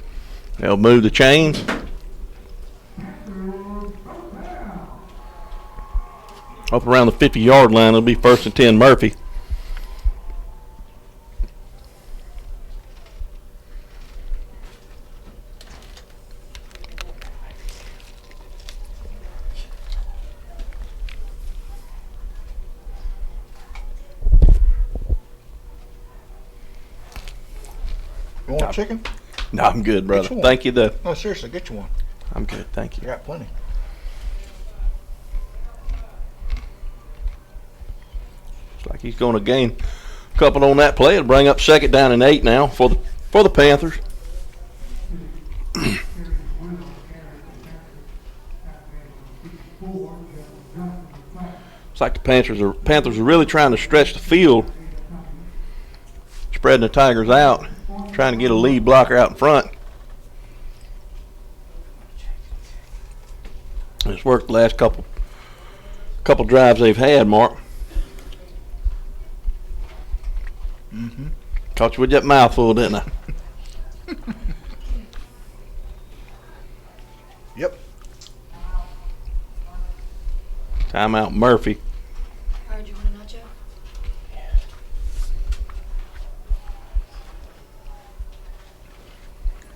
Speaker 1: they'll move the chains. Up around the 50-yard line, it'll be 1st and 10 Murphy.
Speaker 2: You want chicken?
Speaker 1: No, I'm good, brother.
Speaker 2: Get you one.
Speaker 1: Thank you, though.
Speaker 2: No, seriously, get you one.
Speaker 1: I'm good, thank
Speaker 2: You
Speaker 1: you.
Speaker 2: got plenty.
Speaker 1: Looks like he's going to gain a couple on that play. It'll bring up 2nd down and 8 now for the Panthers. Looks like the Panthers are really trying to stretch the field, spreading the Tigers out, trying trying to get a lead blocker out in front. It's worked the last couple drives they've had, Mark.
Speaker 2: Mm-hmm.
Speaker 1: Caught you with that mouthful, didn't I?
Speaker 2: Yep.
Speaker 1: Timeout Murphy.
Speaker 4: Alright, you want a nacho?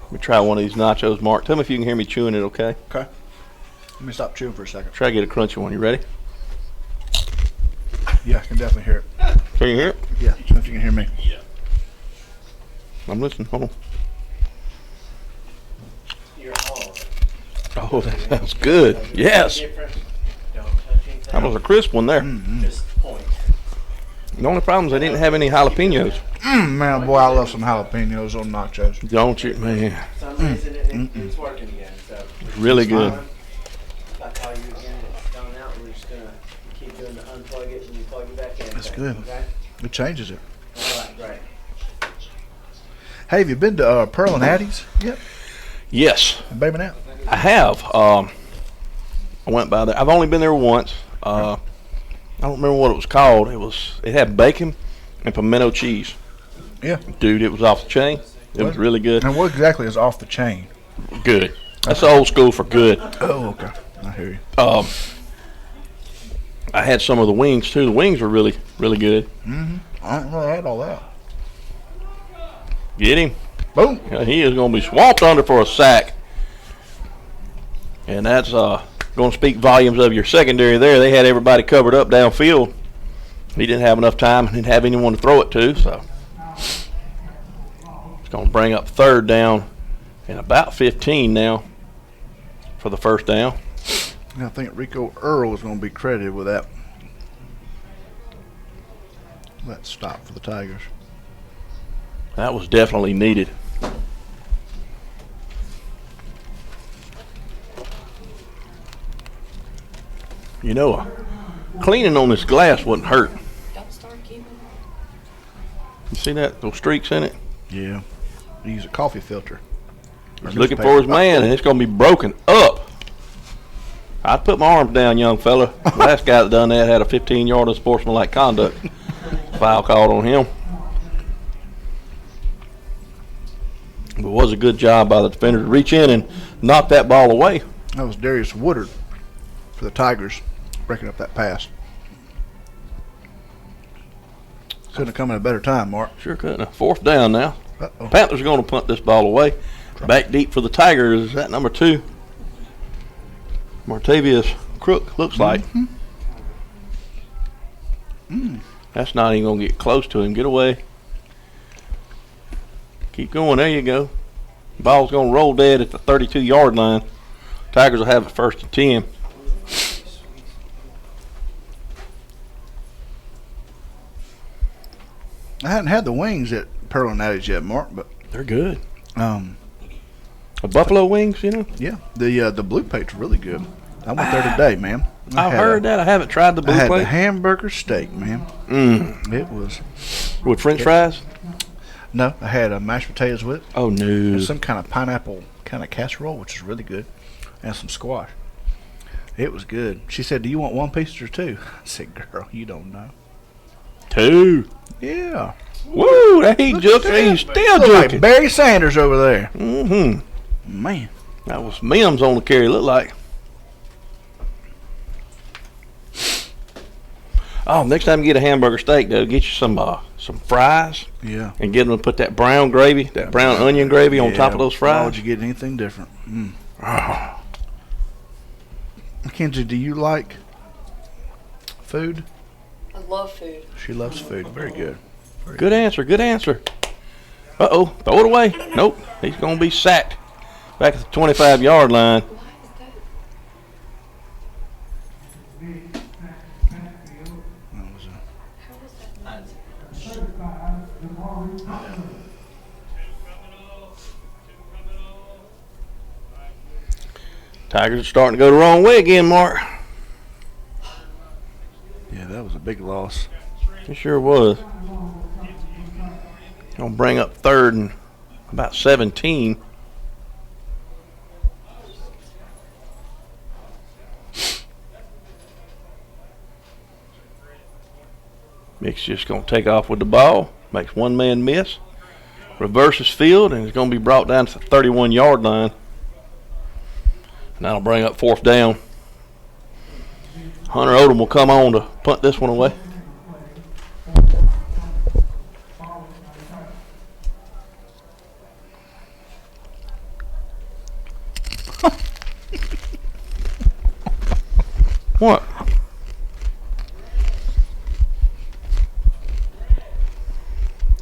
Speaker 1: Let me try one of these nachos, Mark. Tell me if you can hear me chewing it, okay?
Speaker 2: Okay. Let me stop chewing for a second.
Speaker 1: Try to get a crunchy one. You ready?
Speaker 2: Yeah, I can definitely hear it.
Speaker 1: Can you hear it?
Speaker 2: Yeah, so if you can hear me.
Speaker 1: I'm listening. Hold on.
Speaker 3: You're all
Speaker 1: Oh, that sounds good. Yes.
Speaker 3: different. Don't touch anything.
Speaker 1: That was a crisp one there.
Speaker 2: Mm-hmm.
Speaker 3: Just point.
Speaker 1: The only problem is they didn't have any jalapenos.
Speaker 2: Man, boy, I love some jalapenos on nachos.
Speaker 1: Don't you, man?
Speaker 3: For some reason it's working again. So
Speaker 1: Really good.
Speaker 3: I'll call you again. It's gone out. We're just gonna keep doing the unplug it and you plug it back in.
Speaker 2: That's
Speaker 3: thing,
Speaker 2: good.
Speaker 3: Okay.
Speaker 2: It changes it.
Speaker 3: All right. Great.
Speaker 2: Hey, have you been to Pearl and Hattie's yet?
Speaker 1: Yes,
Speaker 2: Baby now.
Speaker 1: I have. I went by there. I've only been there once. I don't remember what it was called. It had bacon and pimento cheese.
Speaker 2: Yeah.
Speaker 1: Dude, it was off the chain. It was really good.
Speaker 2: And what exactly is off the chain?
Speaker 1: Good. That's old school for good.
Speaker 2: Oh, okay. I hear you.
Speaker 1: I had some of the wings too. The wings were really, really good.
Speaker 2: Mm-hmm. I didn't really had all that.
Speaker 1: Get him.
Speaker 2: Boom.
Speaker 1: Yeah, he is going to be swamped under for a sack. And that's going to speak volumes of your secondary there. They had everybody covered up downfield. He didn't have enough time and didn't have anyone to throw it to, so it's going to bring up third down and about 15 now for the first down.
Speaker 2: I think Rico Earl is going to be credited with that. That stop for the Tigers.
Speaker 1: That was definitely needed. You know, cleaning on this glass wouldn't hurt.
Speaker 4: Don't start keeping.
Speaker 1: You see that? Those streaks in it?
Speaker 2: Yeah. Use a coffee filter. Or
Speaker 1: He's looking
Speaker 2: newspaper.
Speaker 1: for his man, and it's going to be broken up. I'd put my arms down, young fella. The last guy that done that had a 15-yard unsportsmanlike conduct foul called on him. But it was a good job by the defender to reach in and knock that ball away.
Speaker 2: That was Darius Woodard for the Tigers breaking up that pass. Couldn't have come at a better time, Mark.
Speaker 1: Sure couldn't. Fourth down now.
Speaker 2: Uh-oh.
Speaker 1: Panthers are going to punt this ball away. Back deep for the Tigers is that number 2. Martavius Crook looks like. That's not even going to get close to him. Get away. Keep going. There you go. Ball's going to roll dead at the 32-yard line. Tigers will have it first and 10.
Speaker 2: I hadn't had the wings at Pearl and Hattie's yet, Mark, but
Speaker 1: They're good. The buffalo wings, you know.
Speaker 2: yeah, the blue plate's really good. I went there today, man.
Speaker 1: I heard that. I haven't tried the
Speaker 2: I
Speaker 1: blue
Speaker 2: had
Speaker 1: plate.
Speaker 2: the hamburger steak, man. It was
Speaker 1: With French fries.
Speaker 2: no. I had mashed potatoes with it,
Speaker 1: Oh no.
Speaker 2: and some kind of pineapple kind of casserole, which is really good, and some squash. It was good. She said, "Do you want one piece or two?" I said, "Girl, you don't know."
Speaker 1: 2.
Speaker 2: Yeah,
Speaker 1: Woo! That he joking. He's still
Speaker 2: look like
Speaker 1: joking.
Speaker 2: Barry Sanders over there.
Speaker 1: Mm-hmm.
Speaker 2: Man,
Speaker 1: That was Mims on the carry. Looked like. Oh, next time you get a hamburger steak, though, get you some fries
Speaker 2: yeah.
Speaker 1: and get them to put that brown gravy, that brown onion gravy on top of those
Speaker 2: Why
Speaker 1: fries.
Speaker 2: would you get anything different? Mackenzie, do you like food?
Speaker 4: I love food.
Speaker 2: She loves food. Very good.
Speaker 1: Good answer. Good answer. Uh-oh. Throw it away. Nope. He's going to be sacked back at the 25-yard line.
Speaker 4: Why is that?
Speaker 2: That was
Speaker 4: How was that not?
Speaker 1: Tigers are starting to go the wrong way again, Mark.
Speaker 2: yeah, that was a big loss.
Speaker 1: It sure was. Gonna bring up third and about 17. Mick's just going to take off with the ball. Makes one man miss. Reverses field, and it's going to be brought down to the 31-yard line. And that'll bring up 4th down. Hunter Odom will come on to punt this one away. What?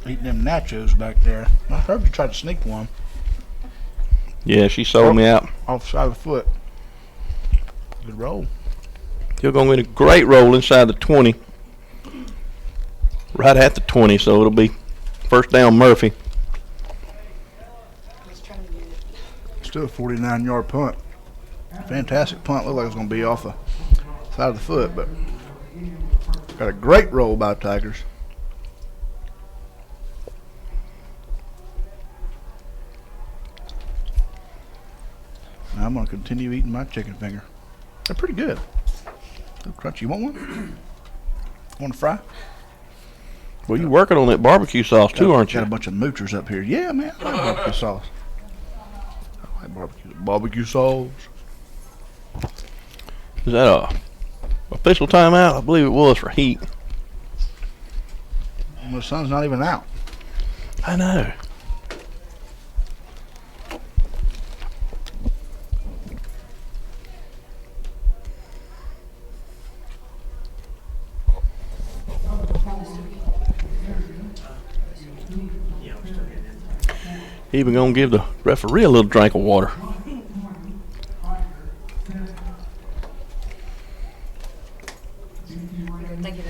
Speaker 2: Eating them nachos back there. I heard you tried to sneak one
Speaker 1: Yeah, she sold me out.
Speaker 2: off the side of the foot. Good roll.
Speaker 1: You're going to get a great roll inside the 20. Right at the 20, so it'll be 1st down Murphy.
Speaker 4: He's trying to do it.
Speaker 2: Still a 49-yard punt. Fantastic punt. Looked like it was going to be off the side of the foot, but got a great roll by the Tigers. Now I'm going to continue eating my chicken finger. They're pretty good. A little crunchy. You want one? Want to fry?
Speaker 1: Well, you working on that barbecue sauce too, aren't
Speaker 2: Got a
Speaker 1: you?
Speaker 2: bunch of moochers up here. Yeah, man. I like barbecue sauce. I like barbecue sauce.
Speaker 1: Is that a official timeout? I believe it was for heat.
Speaker 2: Well, the sun's not even out.
Speaker 1: I know. Even gonna give the referee a little drink of water.
Speaker 4: Thank you.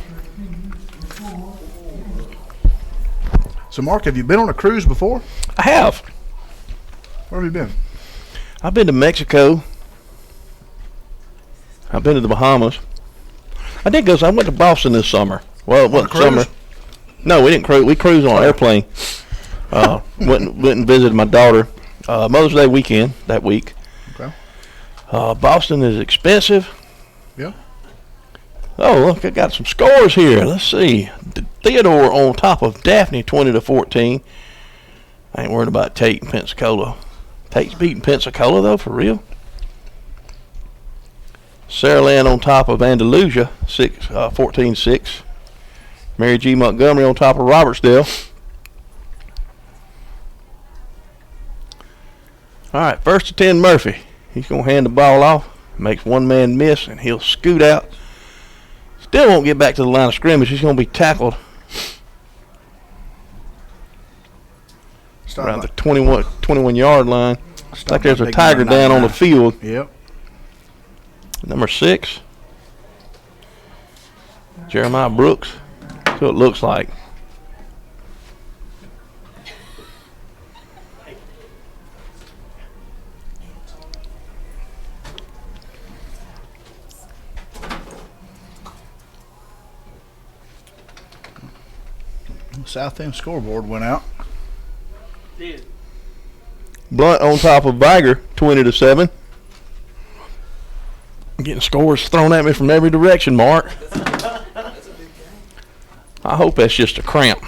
Speaker 2: So, Mark, have you been on a cruise before?
Speaker 1: I have.
Speaker 2: Where have you been?
Speaker 1: I've been to Mexico. I've been to the Bahamas. I did go. I went to Boston this summer. Well, it wasn't
Speaker 2: cruise?
Speaker 1: summer. No, we didn't cruise. We cruised on an airplane. Went and visited my daughter. Mother's Day weekend that week.
Speaker 2: Okay.
Speaker 1: Boston is expensive.
Speaker 2: Yeah.
Speaker 1: Oh, look, I got some scores here. Let's see. Theodore on top of Daphne, 20-14. I ain't worried about Tate and Pensacola. Tate's beating Pensacola, though, for real. Saraland on top of Andalusia, 14-6. Mary G. Montgomery on top of Robertsdale. All right, 1st and 10 Murphy. He's going to hand the ball off. Makes one man miss, and he'll scoot out. Still won't get back to the line of scrimmage. He's going to be tackled around the 21-yard line. It's like there's a Tiger down on the field.
Speaker 2: Yep.
Speaker 1: Number 6, Jeremiah Brooks. That's what it looks like.
Speaker 2: South End scoreboard went out.
Speaker 3: Did.
Speaker 1: Blunt on top of Viger, 20-7. Getting scores thrown at me from every direction, Mark.
Speaker 5: That's a big game.
Speaker 1: I hope that's just a cramp.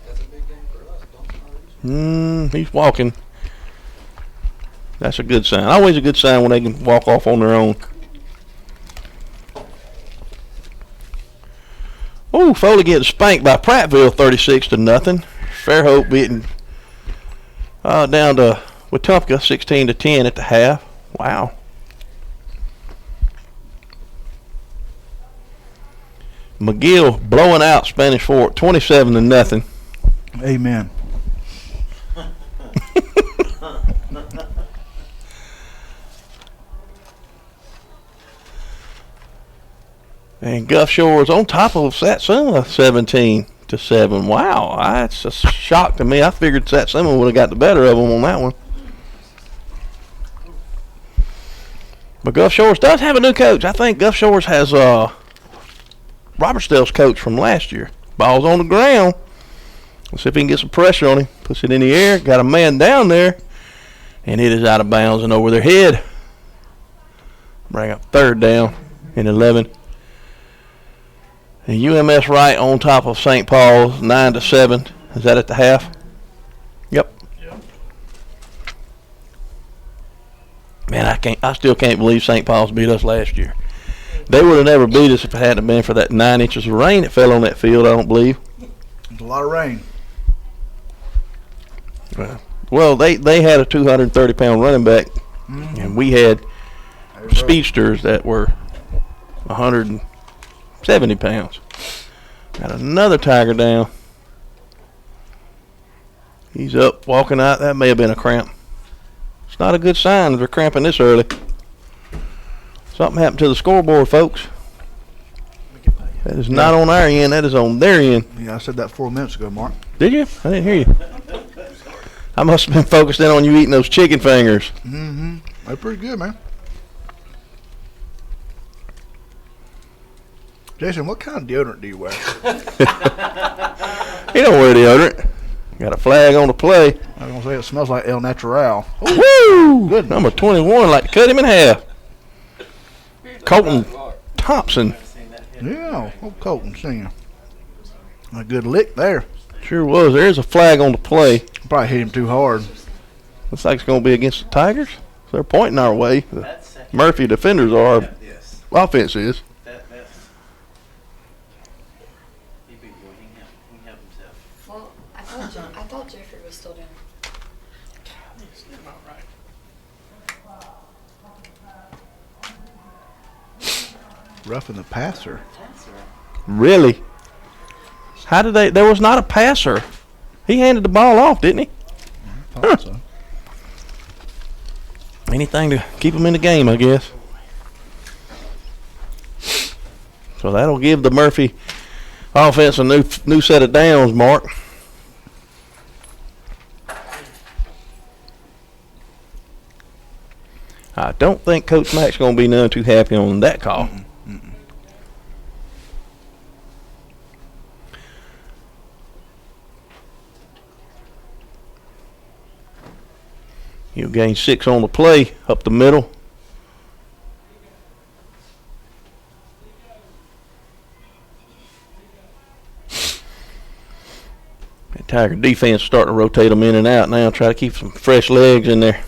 Speaker 5: That's a big game for us.
Speaker 1: He's walking. That's a good sign. Always a good sign when they can walk off on their own. Oh, Foley getting spanked by Prattville, 36-0. Fairhope beating down to Wetumpka, 16-10 at the half. Wow. McGill blowing out Spanish Fort, 27-0.
Speaker 2: Amen.
Speaker 1: And Gulf Shores on top of Satsuma, 17-7. Wow, that's a shock to me. I figured Satsuma would have got the better of them on that one. But Gulf Shores does have a new coach. I think Gulf Shores has Robertsdale's coach from last year. Ball's on the ground. Let's see if he can get some pressure on him. Puts it in the air. Got a man down there. And it is out of bounds and over their head. Bring up third down and 11. And UMS Wright on top of St. Paul's 9-7. Is that at the half? Yep. Man, I still can't believe St. Paul's beat us last year. They would have never beat us if it hadn't been for that 9 inches of rain that fell on that field, I don't believe.
Speaker 2: It's a lot of rain.
Speaker 1: Well, they had a 230-pound running back, and we had speedsters that were 170 pounds. Got another Tiger down. He's up, walking out. That may have been a cramp. It's not a good sign if they're cramping this early. Something happened to the scoreboard, folks. That is not on our end. That is on their end.
Speaker 2: Yeah, I said that 4 minutes ago, Mark.
Speaker 1: Did you? I didn't hear you. I must have been focused in on you eating those chicken fingers.
Speaker 2: Mm-hmm. They're pretty good, man. Jason, what kind of deodorant do you wear?
Speaker 1: He don't wear deodorant. Got a flag on the play.
Speaker 2: I was going to say it smells like El Natural.
Speaker 1: Woo!
Speaker 2: Good.
Speaker 1: Number 21, like to cut him in half. Colton Thompson.
Speaker 2: Yeah, old Colton senior. A good lick there.
Speaker 1: Sure was. There's a flag on the play.
Speaker 2: Probably hit him too hard.
Speaker 1: Looks like it's going to be against the Tigers. So they're pointing our way. The
Speaker 3: That's second.
Speaker 1: Murphy defenders are.
Speaker 3: Yes.
Speaker 1: Offense is.
Speaker 3: That's. He beat boy. He can help himself.
Speaker 4: Well, I thought Jeffrey was still down.
Speaker 3: It's about right.
Speaker 2: Roughing the passer.
Speaker 1: Really? How did they? There was not a passer. He handed the ball off, didn't he?
Speaker 2: I thought so.
Speaker 1: Anything to keep him in the game, I guess. So that'll give the Murphy offense a new set of downs, Mark. I don't think Coach Mack's going to be none too happy on that call. He'll gain 6 on the play up the middle. The Tiger defense starting to rotate them in and out now, try to keep some fresh legs in there.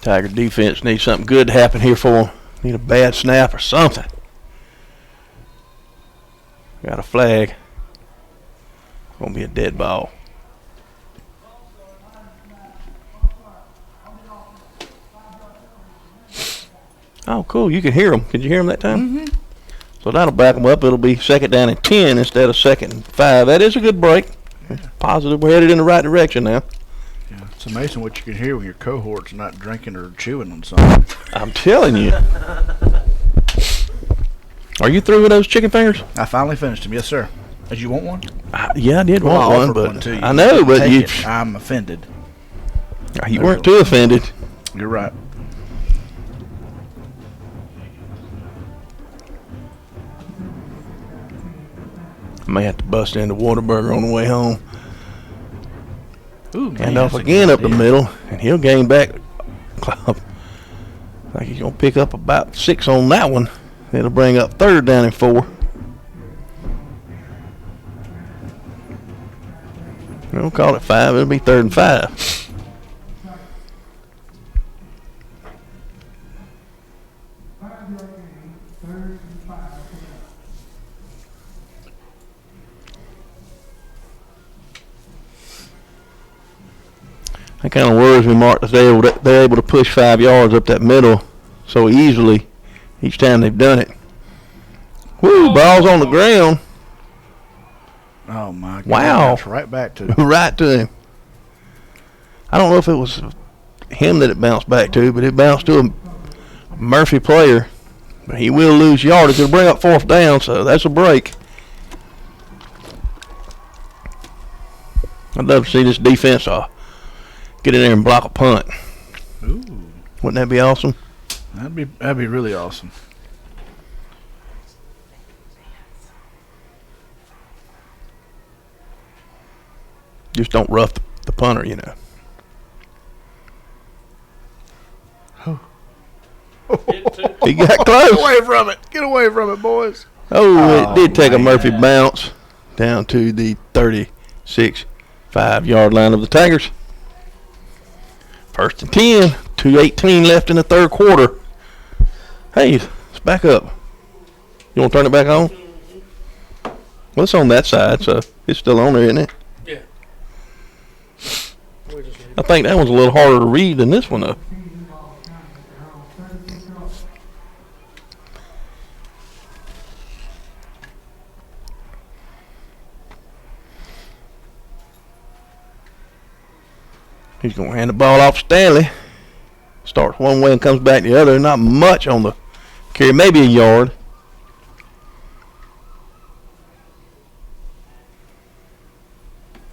Speaker 1: Tiger defense needs something good to happen here for them. Need a bad snap or something. Got a flag. Gonna be a dead ball. Oh, cool. You can hear them. Could you hear them that time?
Speaker 2: Mm-hmm.
Speaker 1: So that'll back them up. It'll be 2nd down and 10 instead of 2nd and 5. That is a good break. It's positive. We're headed in the right direction now.
Speaker 2: Yeah, it's amazing what you can hear when your cohort's not drinking or chewing on something.
Speaker 1: I'm telling you. Are you through with those chicken fingers?
Speaker 2: I finally finished them. Yes, sir. Did you want one?
Speaker 1: Yeah, I did
Speaker 2: Well,
Speaker 1: want
Speaker 2: I
Speaker 1: one,
Speaker 2: offered
Speaker 1: but
Speaker 2: one to you.
Speaker 1: I know, but
Speaker 2: Take
Speaker 1: you
Speaker 2: it. I'm offended.
Speaker 1: weren't too offended.
Speaker 2: You're right.
Speaker 1: I may have to bust into Whataburger on the way home.
Speaker 2: Ooh, man,
Speaker 1: Hand off
Speaker 2: that's a
Speaker 1: again
Speaker 2: good
Speaker 1: up the
Speaker 2: idea.
Speaker 1: middle, and he'll gain back. Like he's gonna pick up about 6 on that one. It'll bring up 3rd down and 4. We'll call it 5. It'll be 3rd and 5. That kind of worries me, Mark, that they're able to push 5 yards up that middle so easily each time they've done it. Woo, ball's on the ground.
Speaker 2: Oh, my God.
Speaker 1: Wow.
Speaker 2: That's right back to
Speaker 1: Right to him. I don't know if it was him that it bounced back to, but it bounced to a Murphy player. But he will lose yardage. It'll bring up 4th down, so that's a break. I'd love to see this defense get in there and block a punt.
Speaker 2: Ooh,
Speaker 1: Wouldn't that be awesome?
Speaker 2: that'd be really awesome.
Speaker 1: Just don't rough the punter, you know. He got close.
Speaker 2: Get away from it. Get away from it, boys.
Speaker 1: Oh, it did take a Murphy
Speaker 2: man.
Speaker 1: bounce down to the 36 5-yard line of the Tigers. 1st and 10, 2:18 left in the third quarter. Hey, it's back up. You want to turn it back on? Well, it's on that side, so it's still on there, isn't it?
Speaker 5: Yeah. We just need
Speaker 1: I think that one's a little harder to read than this one, though. He's going to hand the ball off Stanley. Starts one way and comes back the other. Not much on the carry, maybe a yard.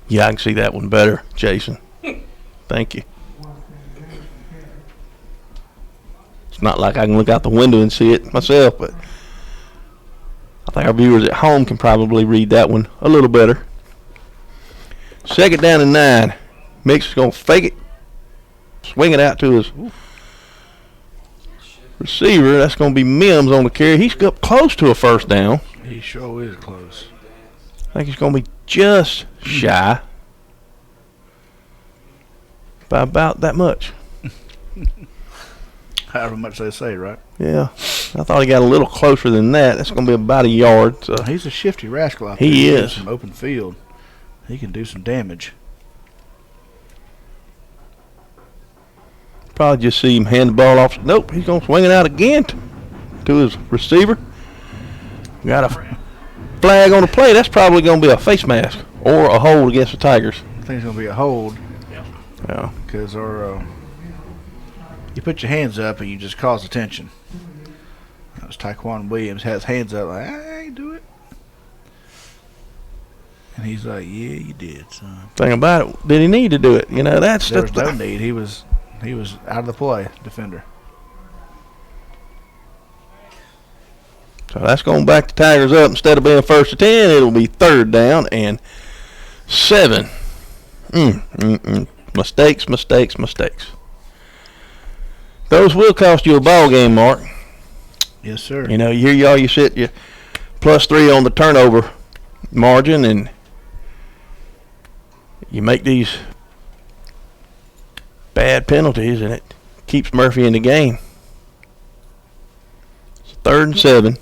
Speaker 1: Yeah, I can see that one better, Jason. Thank you. It's not like I can look out the window and see it myself, but I think our viewers at home can probably read that one a little better. 2nd down and 9. Mix is going to fake it, swing it out to his receiver. That's going to be Mims on the carry. He's up close to a first down.
Speaker 2: He sure is close.
Speaker 1: I think he's going to be just shy by about that much.
Speaker 2: However much they say, right?
Speaker 1: Yeah, I thought he got a little closer than that. That's going to be about a yard. So
Speaker 2: He's a shifty rascal out
Speaker 1: He
Speaker 2: there.
Speaker 1: is.
Speaker 2: Some open field. He can do some damage.
Speaker 1: probably just see him hand the ball off. Nope, he's going to swing it out again to his receiver. Got a flag on the play. That's probably going to be a face mask or a hold against the Tigers.
Speaker 2: I think it's going to be a hold.
Speaker 1: Yeah.
Speaker 2: Because you put your hands up and you just cause attention. That was Taquan Williams, has hands up like, I ain't do it. And he's like, yeah, you did, son.
Speaker 1: Thing about it, did he need to do it? You know, that's
Speaker 2: There was no need. He was out of the play, defender.
Speaker 1: So that's going back to Tigers up. Instead of being 1st and 10, it'll be 3rd down and 7. Mistakes. Those will cost you a ball game, Mark.
Speaker 2: Yes, sir.
Speaker 1: You know, you sit you +3 on the turnover margin, and you make these bad penalties, and it keeps Murphy in the game. It's 3rd and 7.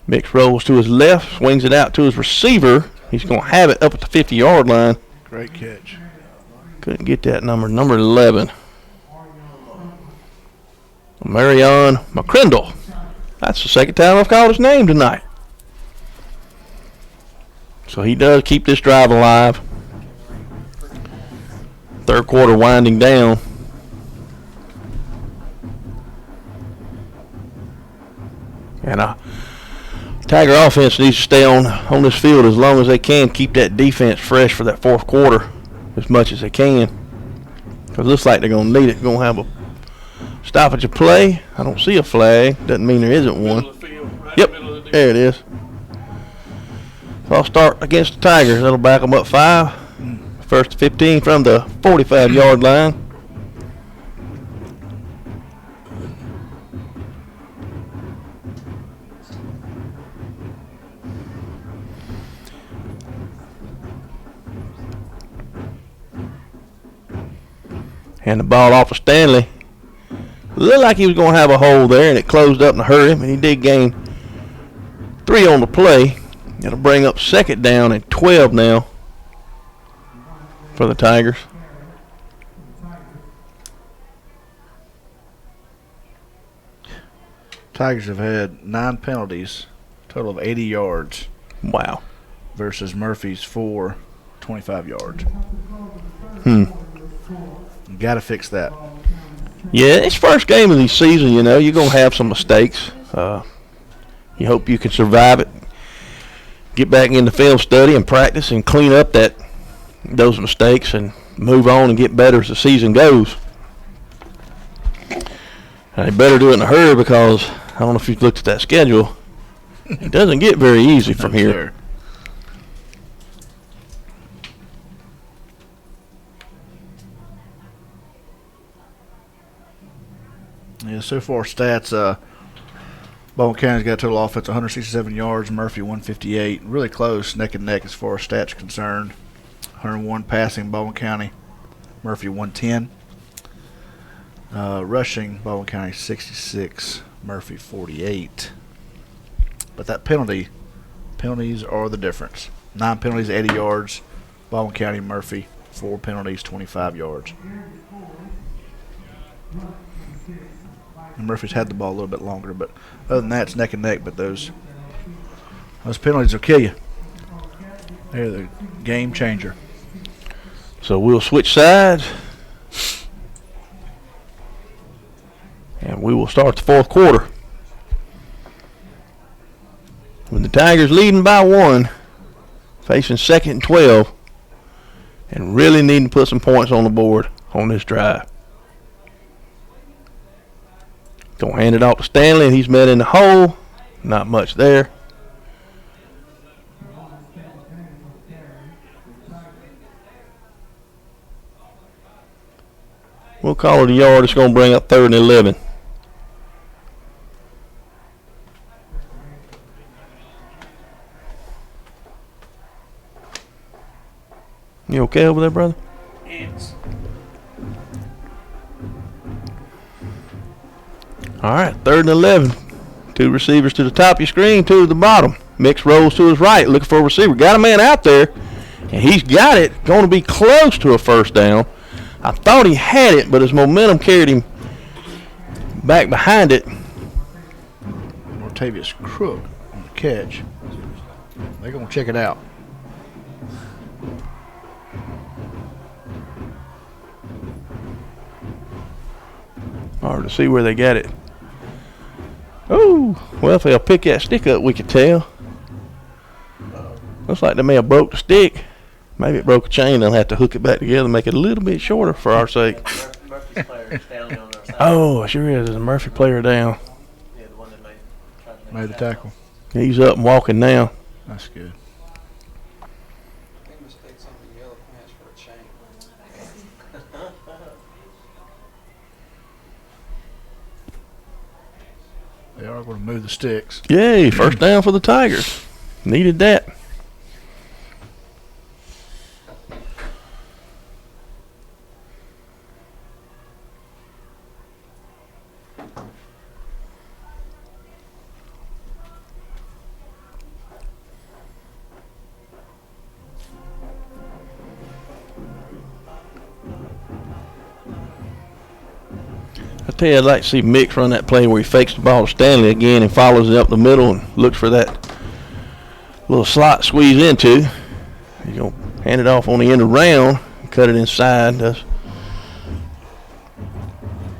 Speaker 1: Mix rolls to his left, swings it out to his receiver. He's going to have it up at the 50-yard line.
Speaker 2: Great catch.
Speaker 1: Couldn't get that number 11. Marion McCrindle. That's the 2nd time I've called his name tonight. So he does keep this drive alive. 3rd quarter winding down. And Tiger offense needs to stay on this field as long as they can. Keep that defense fresh for that 4th quarter as much as they can. Because it looks like they're going to need it. Going to have a stoppage of play. I don't see a flag. Doesn't mean there isn't one. Yep, there it is. So I'll start against the Tigers. That'll back them up 5. 1st to 15 from the 45-yard line. And the ball off of Stanley. Looked like he was going to have a hole there, and it closed up in a hurry, and he did gain 3 on the play. It'll bring up 2nd down and 12 now for the Tigers.
Speaker 2: Tigers have had 9 penalties, total of 80 yards.
Speaker 1: Wow.
Speaker 2: Versus Murphy's 4, 25 yards. You got to fix that.
Speaker 1: Yeah, it's first game of the season, you know. You're going to have some mistakes. You hope you can survive it. get back into film study and practice and clean up those mistakes and move on and get better as the season goes. And they better do it in a hurry because I don't know if you've looked at that schedule. It doesn't get very easy from here.
Speaker 2: Sure. Yeah, so far stats, Baldwin County's got a total offense 167 yards, Murphy 158. Really close, neck and neck as far as stats are concerned. 101 passing, Baldwin County, Murphy 110. Rushing, Baldwin County 66, Murphy 48. But that penalties are the difference. 9 penalties, 80 yards, Baldwin County, Murphy, 4 penalties, 25 yards. And Murphy's had the ball a little bit longer, but other than that, it's neck and neck. But those penalties will kill you. They're the game changer.
Speaker 1: So we'll switch sides, and we will start the fourth quarter with the Tigers leading by 1, facing 2nd and 12, and really needing to put some points on the board on this drive. Gonna hand it off to Stanley, and he's met in the hole. Not much there. We'll call it a yard. It's going to bring up 3rd and 11. You okay over there, brother?
Speaker 3: Yes.
Speaker 1: All right, 3rd and 11. 2 receivers to the top of your screen, 2 to the bottom. Mix rolls to his right, looking for a receiver. Got a man out there, and he's got it. Going to be close to a first down. I thought he had it, but his momentum carried him back behind it.
Speaker 2: Mortavius Crook on the catch. They're going to check it out.
Speaker 1: Hard to see where they got it. Oh, well, if they'll pick that stick up, we could tell. Looks like they may have broke the stick. Maybe it broke a chain. They'll have to hook it back together and make it a little bit shorter for our sake.
Speaker 3: Murphy's player is down on our side.
Speaker 1: Oh, sure is. There's a Murphy player down.
Speaker 3: Yeah, the one that tried to
Speaker 2: Made the tackle.
Speaker 1: He's up and walking now.
Speaker 2: That's good.
Speaker 5: I think mistake some of the yellow pants for a chain.
Speaker 2: They are going to move the sticks.
Speaker 1: Yay, first down for the Tigers. Needed that. I tell you, I'd like to see Mix run that play where he fakes the ball to Stanley again and follows it up the middle and looks for that little slot to squeeze into. He's going to hand it off on the end around and cut it inside. That's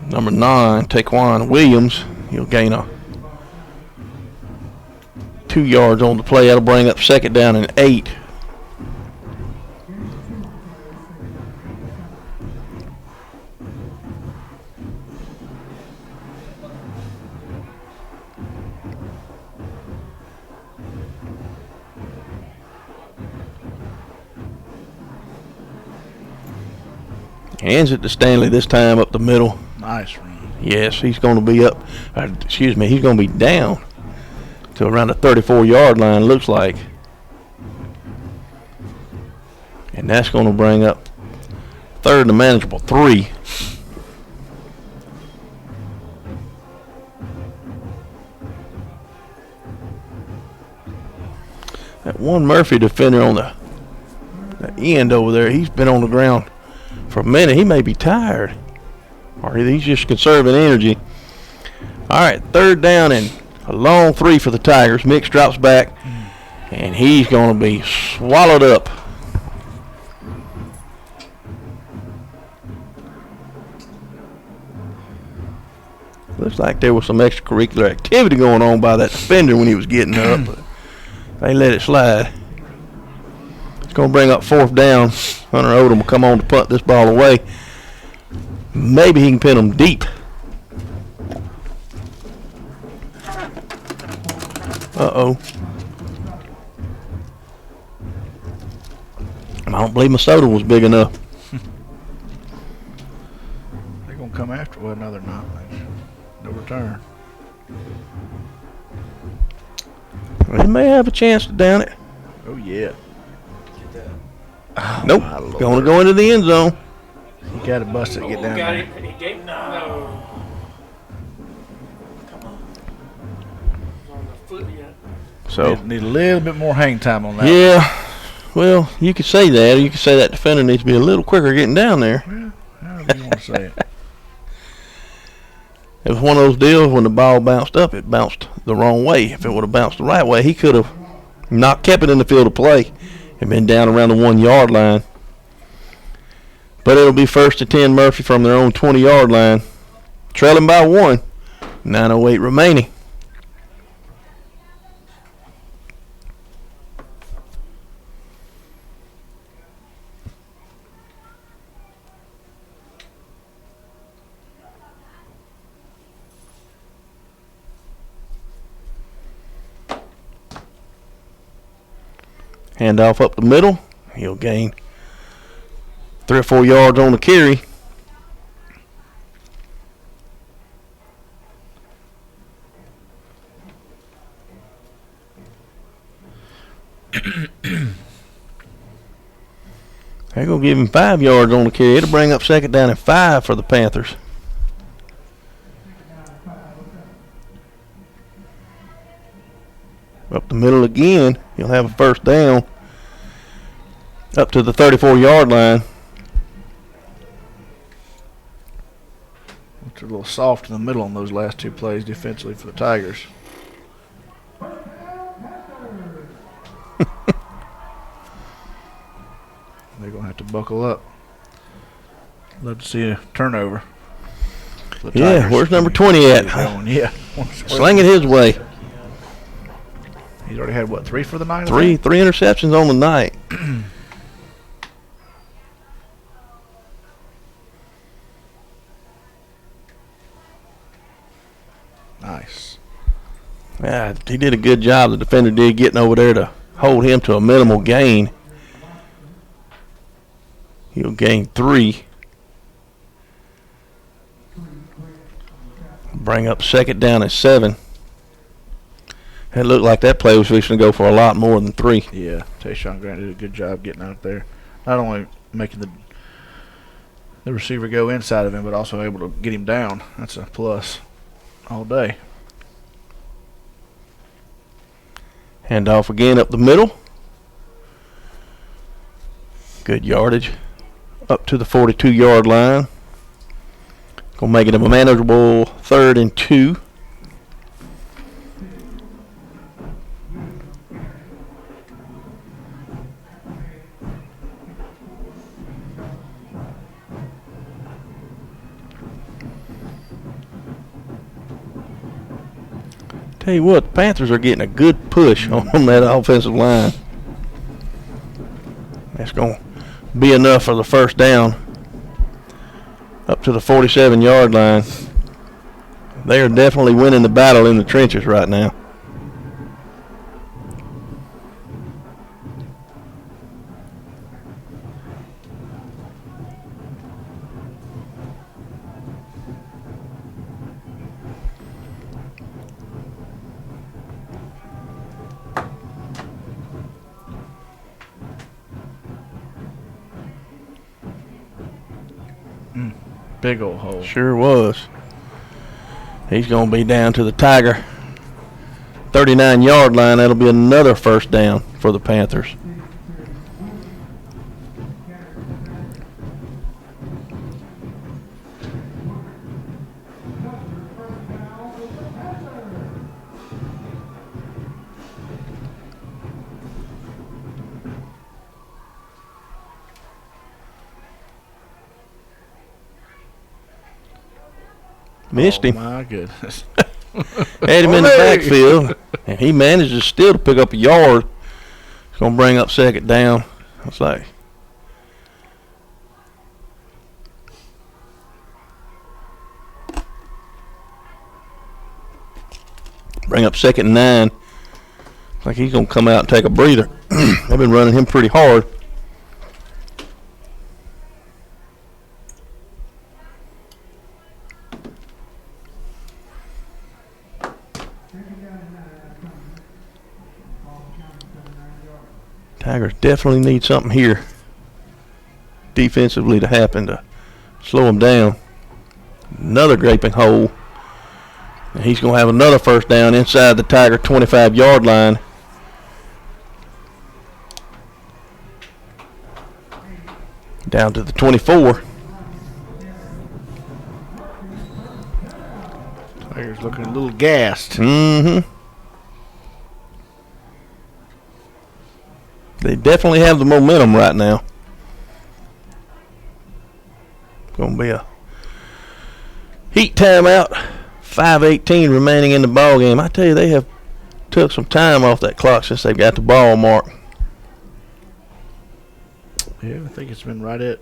Speaker 1: number 9, Taquan Williams. He'll gain 2 yards on the play. That'll bring up 2nd down and 8. Hands it to Stanley this time up the middle.
Speaker 2: Nice run.
Speaker 1: Yes, he's going to be up. He's going to be down to around the 34-yard line, looks like. And that's going to bring up 3rd and a manageable 3. That one Murphy defender on the end over there, he's been on the ground for a minute. He may be tired, or he's just conserving energy. All right, 3rd down and a long 3 for the Tigers. Mix drops back, and he's going to be swallowed up. Looks like there was some extracurricular activity going on by that defender when he was getting up. But They let it slide. It's going to bring up 4th down. Hunter Odom will come on to punt this ball away. Maybe he can pin them deep. Uh-oh. I don't believe my soda was big enough.
Speaker 2: They're going to come after. Well, no, they're not. No return.
Speaker 1: They may have a chance to down it.
Speaker 2: Oh, yeah.
Speaker 1: Nope.
Speaker 2: my Lord.
Speaker 1: Going to go into the end zone.
Speaker 2: You got to bust it to get down
Speaker 6: Got
Speaker 2: there.
Speaker 6: it. He gave no. Come on. He's on the foot yet.
Speaker 1: So,
Speaker 2: Need a little bit more hang time on that.
Speaker 1: yeah. Well, you could say that. You could say that defender needs to be a little quicker getting down there.
Speaker 2: Well, however you want to say it.
Speaker 1: It was one of those deals when the ball bounced up, it bounced the wrong way. If it would have bounced the right way, he could have not kept it in the field of play and been down around the 1 yard line. But it'll be 1st and 10 Murphy from their own 20-yard line. Trailing by 1. 9:08 remaining. Handoff up the middle. He'll gain 3 or 4 yards on the carry. They're going to give him 5 yards on the carry. It'll bring up 2nd down and 5 for the Panthers. Up the middle again. He'll have a 1st down. Up to the 34-yard line.
Speaker 2: It's a little soft in the middle on those last 2 plays defensively for the Tigers. They're going to have to buckle up. Love to see a turnover. for the
Speaker 1: Yeah,
Speaker 2: Tigers.
Speaker 1: where's number 20 at?
Speaker 2: Going, yeah.
Speaker 1: Sling it his way.
Speaker 2: He's already had, what, 3 for the night? I
Speaker 1: Three
Speaker 2: think?
Speaker 1: interceptions on the night.
Speaker 2: Nice.
Speaker 1: Yeah, he did a good job. The defender did getting over there to hold him to a minimal gain. He'll gain 3. Bring up 2nd down and 7. It looked like that play was fixing to go for a lot more than 3.
Speaker 2: Yeah, Tayshawn Grant did a good job getting out there. Not only making the receiver go inside of him, but also able to get him down. That's a plus all day.
Speaker 1: Handoff again up the middle. Good yardage. Up to the 42-yard line. Gonna make it a manageable 3rd and 2. Tell you what, the Panthers are getting a good push on that offensive line. That's going to be enough for the 1st down. Up to the 47-yard line. They are definitely winning the battle in the trenches right now.
Speaker 2: Big old hole.
Speaker 1: Sure was. He's going to be down to the Tiger 39-yard line. That'll be another 1st down for the Panthers. Missed him.
Speaker 2: Oh, my goodness.
Speaker 1: Had him in the backfield, and he manages still to pick up a yard. It's going to bring up second down. It's like, bring up second and 9. It's like he's going to come out and take a breather. They've been running him pretty hard. Tigers definitely need something here defensively to happen to slow them down. Another gaping hole. And he's going to have another first down inside the Tiger 25-yard line. Down to the 24.
Speaker 2: Tigers looking a little gassed.
Speaker 1: Mm-hmm. They definitely have the momentum right now. Going to be a heat timeout. 5:18 remaining in the ball game. I tell you, they have took some time off that clock since they got the ball mark.
Speaker 2: Yeah, I think it's been right at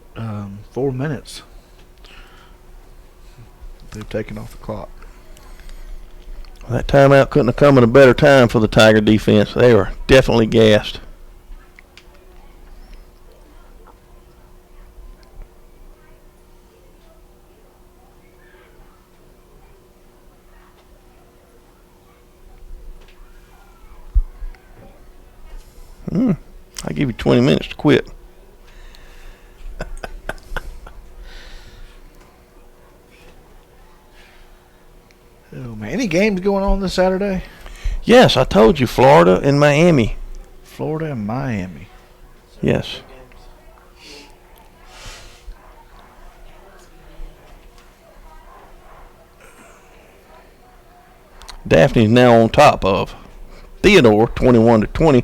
Speaker 2: 4 minutes. They've taken off the clock.
Speaker 1: Well, that timeout couldn't have come at a better time for the Tiger defense. They are definitely gassed. I give you 20 minutes to quit.
Speaker 2: Oh man, any games going on this Saturday?
Speaker 1: Yes, I told you, Florida and Miami.
Speaker 2: Florida and Miami.
Speaker 1: Yes. Daphne's now on top of Theodore, 21-20.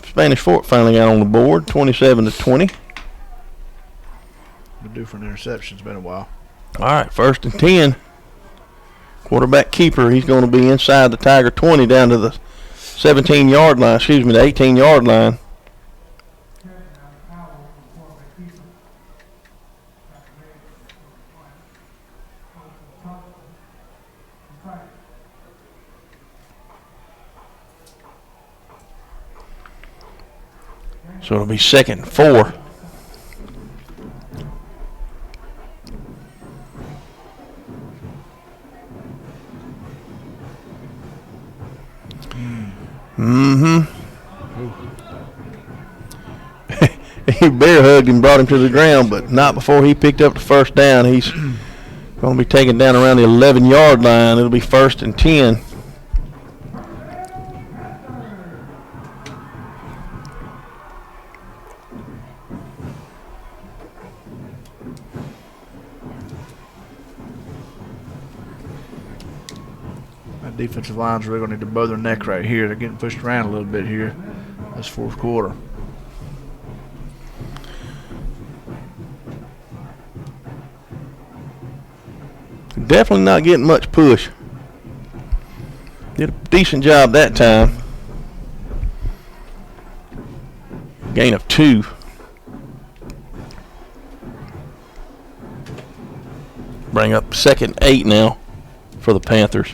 Speaker 1: Spanish Fort finally got on the board, 27-20.
Speaker 2: Been due for an interception. It's been a while.
Speaker 1: All right, 1st and 10. Quarterback keeper, he's going to be inside the Tiger 20 down to the 17-yard line, the 18-yard line. So it'll be 2nd and 4. He bear hugged him, brought him to the ground, but not before he picked up the first down. He's going to be taken down around the 11-yard line. It'll be 1st and 10.
Speaker 2: That defensive line's really going to need to bow their neck right here. They're getting pushed around a little bit here. This fourth quarter.
Speaker 1: Definitely not getting much push. Did a decent job that time. Gain of 2. Bring up 2nd and 8 now for the Panthers.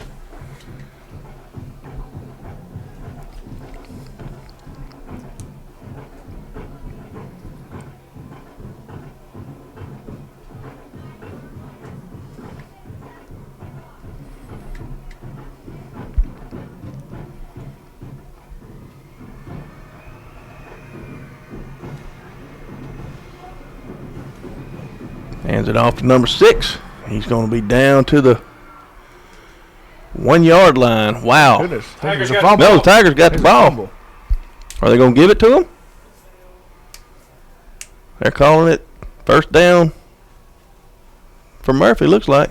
Speaker 1: Hands it off to number 6. He's going to be down to the 1-yard line. Wow.
Speaker 2: Goodness.
Speaker 6: Tigers
Speaker 2: There's a
Speaker 6: got
Speaker 2: fumble.
Speaker 1: No, the Tigers got the
Speaker 2: There's a
Speaker 1: ball.
Speaker 2: fumble.
Speaker 1: Are they going to give it to him? They're calling it first down for Murphy, looks like.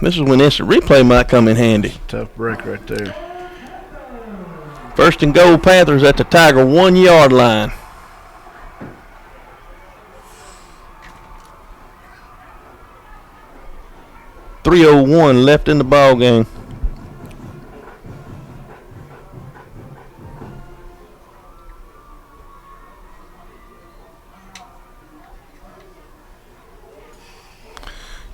Speaker 1: This is when instant replay might come in handy.
Speaker 2: Tough break right there.
Speaker 1: 1st and goal, Panthers at the Tiger 1-yard line. 3:01 left in the ball game.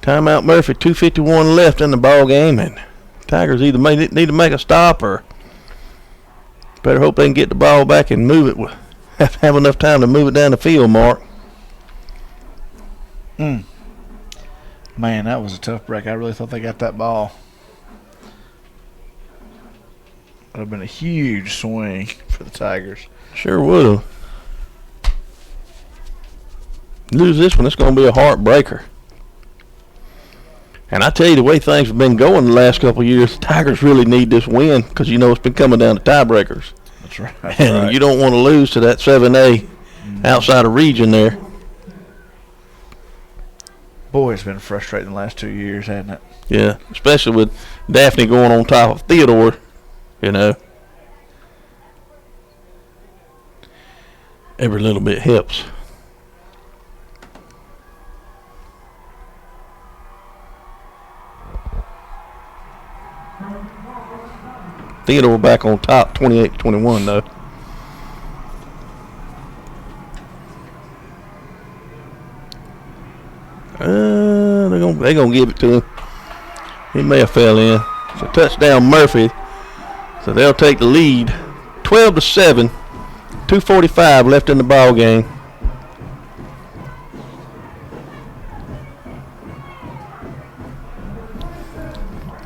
Speaker 1: Timeout Murphy, 2:51 left in the ball game, and Tigers either need to make a stop or better hope they can get the ball back and move it. Have enough time to move it down the field, Mark.
Speaker 2: Man, that was a tough break. I really thought they got that ball. Would have been a huge swing for the Tigers.
Speaker 1: Sure would have. Lose this one, it's going to be a heartbreaker. And I tell you, the way things have been going the last couple of years, the Tigers really need this win because you know it's been coming down to tiebreakers.
Speaker 2: That's right.
Speaker 1: And you don't want to lose to that 7A outside of region there.
Speaker 2: Boy, it's been frustrating the last 2 years, hasn't it?
Speaker 1: Yeah, especially with Daphne going on top of Theodore, you know. Every little bit helps. Theodore back on top, 28-21 though. They're gonna give it to him. He may have fell in. So touchdown Murphy. So they'll take the lead, 12-7. 2:45 left in the ball game.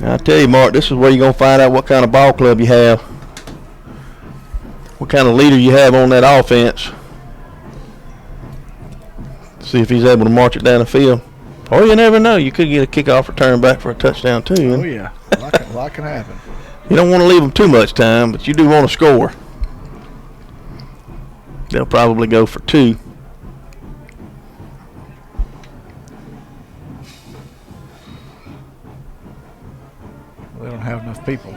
Speaker 1: I tell you, Mark, this is where you're going to find out what kind of ball club you have. What kind of leader you have on that offense. See if he's able to march it down the field. Or you never know. You could get a kickoff return back for a touchdown, too.
Speaker 2: Oh, yeah. A lot can happen.
Speaker 1: You don't want to leave them too much time, but you do want to score. They'll probably go for 2.
Speaker 2: They don't have enough people.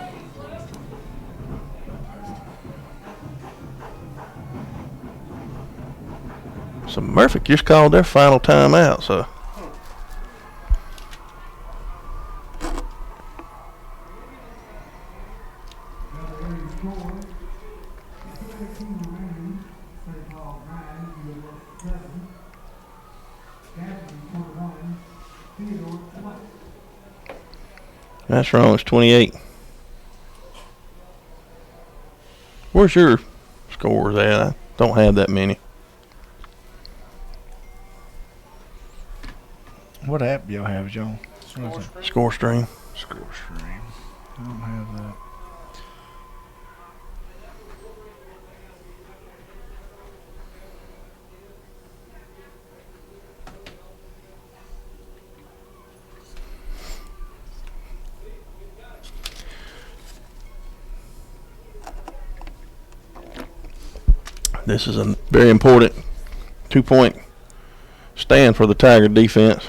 Speaker 1: So Murphy just called their final timeout, so. That's wrong, it's 28. Where's your scores at? I don't have that many.
Speaker 2: What app y'all have, Joe?
Speaker 1: Score stream.
Speaker 2: Score stream. I don't have that.
Speaker 1: This is a very important 2-point stand for the Tiger defense.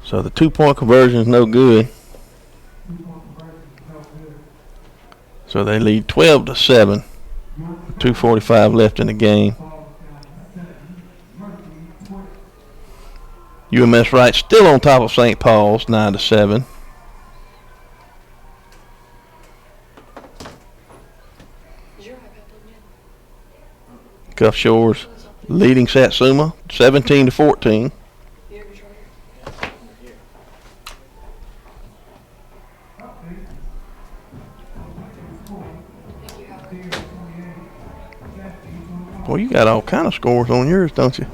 Speaker 1: So the 2-point conversion is no good. So they lead 12-7. 2:45 left in the game. UMS Wright still on top of St. Paul's, 9-7. Cuff Shores leading Satsuma, 17-14. Boy, you got all kind of scores on yours, don't you?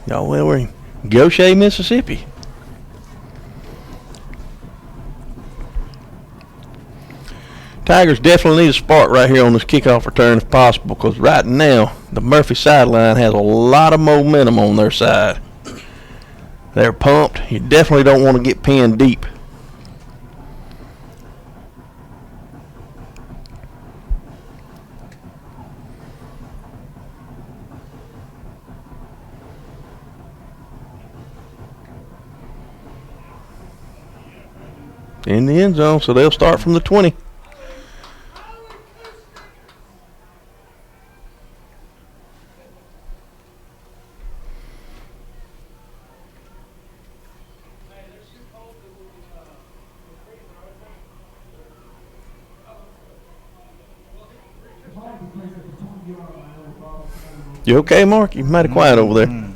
Speaker 1: Y'all, well, we're in Goshen, Mississippi. Tigers definitely need a spark right here on this kickoff return if possible, because right now the Murphy sideline has a lot of momentum on their side. They're pumped. You definitely don't want to get pinned deep. In the end zone, so they'll start from the 20. You okay, Mark? You mighty quiet over there.
Speaker 2: Mm.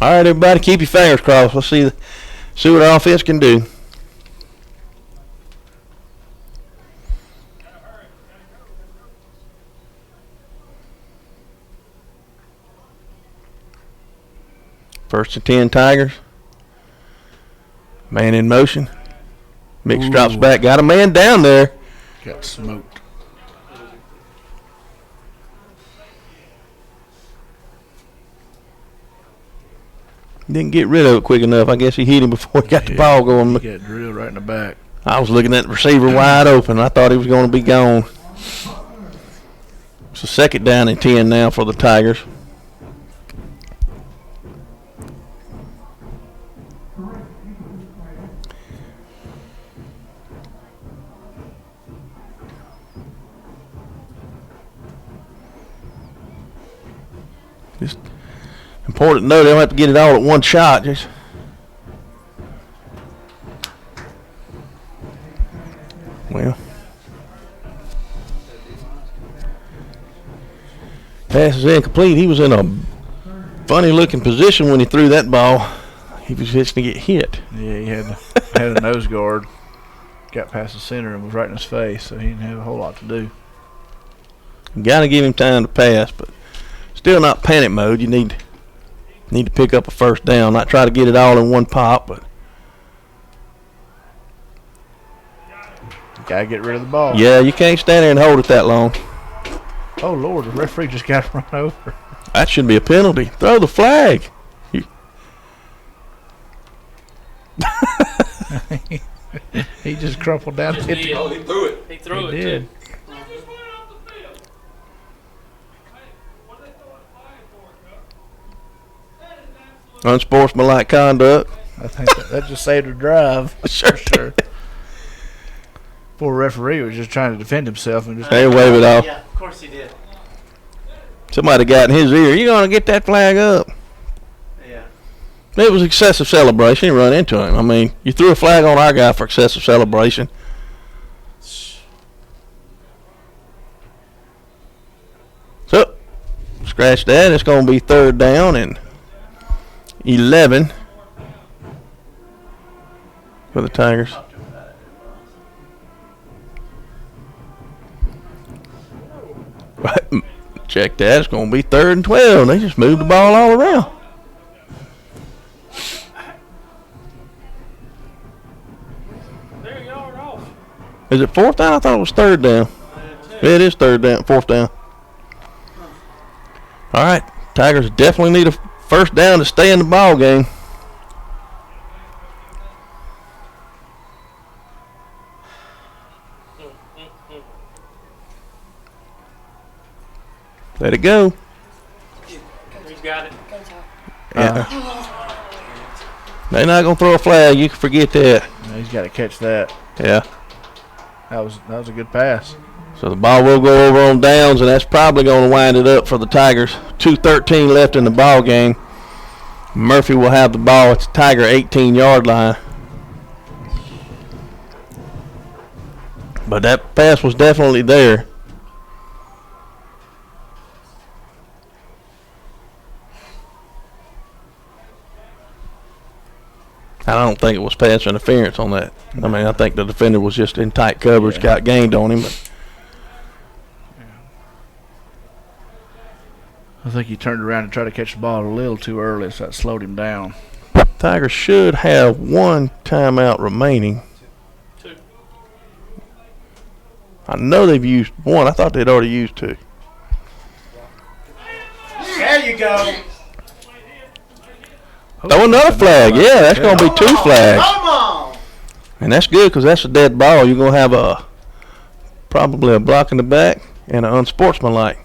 Speaker 1: All right, everybody, keep your fingers crossed. Let's see what our offense can do. First and 10 Tigers. Man in motion. Mix drops back. Got a man down there.
Speaker 2: Got smoked.
Speaker 1: Didn't get rid of it quick enough. I guess he hit him before he got the ball going.
Speaker 2: He got drilled right in the back.
Speaker 1: I was looking at the receiver wide open. I thought he was going to be gone. So second down and 10 now for the Tigers. Just important to know they don't have to get it all at one shot. Just well, pass is incomplete. He was in a funny-looking position when he threw that ball. He was just to get hit.
Speaker 2: Yeah, he had a nose guard. Got past the center and was right in his face, so he didn't have a whole lot to do.
Speaker 1: Got to give him time to pass, but still not panic mode. You need to pick up a first down, not try to get it all in one pop, but
Speaker 2: Gotta get rid of the ball.
Speaker 1: yeah, you can't stand there and hold it that long.
Speaker 2: Oh Lord, the referee just got run over.
Speaker 1: That should be a penalty. Throw the flag.
Speaker 2: He just crumpled down.
Speaker 6: Just
Speaker 2: Hit
Speaker 6: did.
Speaker 5: Oh, he threw it.
Speaker 6: He threw it,
Speaker 2: He did.
Speaker 6: too.
Speaker 1: Unsportsmanlike conduct.
Speaker 2: I think that just saved a drive.
Speaker 1: Sure.
Speaker 2: For sure. Poor referee was just trying to defend himself and just.
Speaker 1: They wave it off.
Speaker 3: Yeah, of course he did.
Speaker 1: Somebody got in his ear. You gonna get that flag up?
Speaker 3: Yeah.
Speaker 1: It was excessive celebration. He run into him. I mean, you threw a flag on our guy for excessive celebration. So, scratch that. It's going to be third down and 11 for the Tigers. Check that. It's going to be third and 12. They just moved the ball all around.
Speaker 6: They're a yard off.
Speaker 1: Is it fourth down? I thought it was third down. It is third down, fourth down. All right, Tigers definitely need a first down to stay in the ball game. Let it go.
Speaker 6: He's got it.
Speaker 4: Go top.
Speaker 1: Yeah. They're not gonna throw a flag. You can forget that.
Speaker 2: He's got to catch that.
Speaker 1: Yeah.
Speaker 2: That was a good pass.
Speaker 1: So the ball will go over on downs, and that's probably going to wind it up for the Tigers. 2:13 left in the ball game. Murphy will have the ball at the Tiger 18-yard line. But that pass was definitely there. I don't think it was pass interference on that. I mean, I think the defender was just in tight coverage,
Speaker 2: Yeah.
Speaker 1: got gained on him. But
Speaker 2: I think he turned around and tried to catch the ball a little too early, so that slowed him down.
Speaker 1: Tigers should have one timeout remaining.
Speaker 6: Two.
Speaker 1: I know they've used one. I thought they'd already used two.
Speaker 3: There you go.
Speaker 1: Throw another flag. Yeah, that's going to be two flags.
Speaker 3: Come on.
Speaker 1: And that's good because that's a dead ball. You're going to have probably a block in the back and an unsportsmanlike.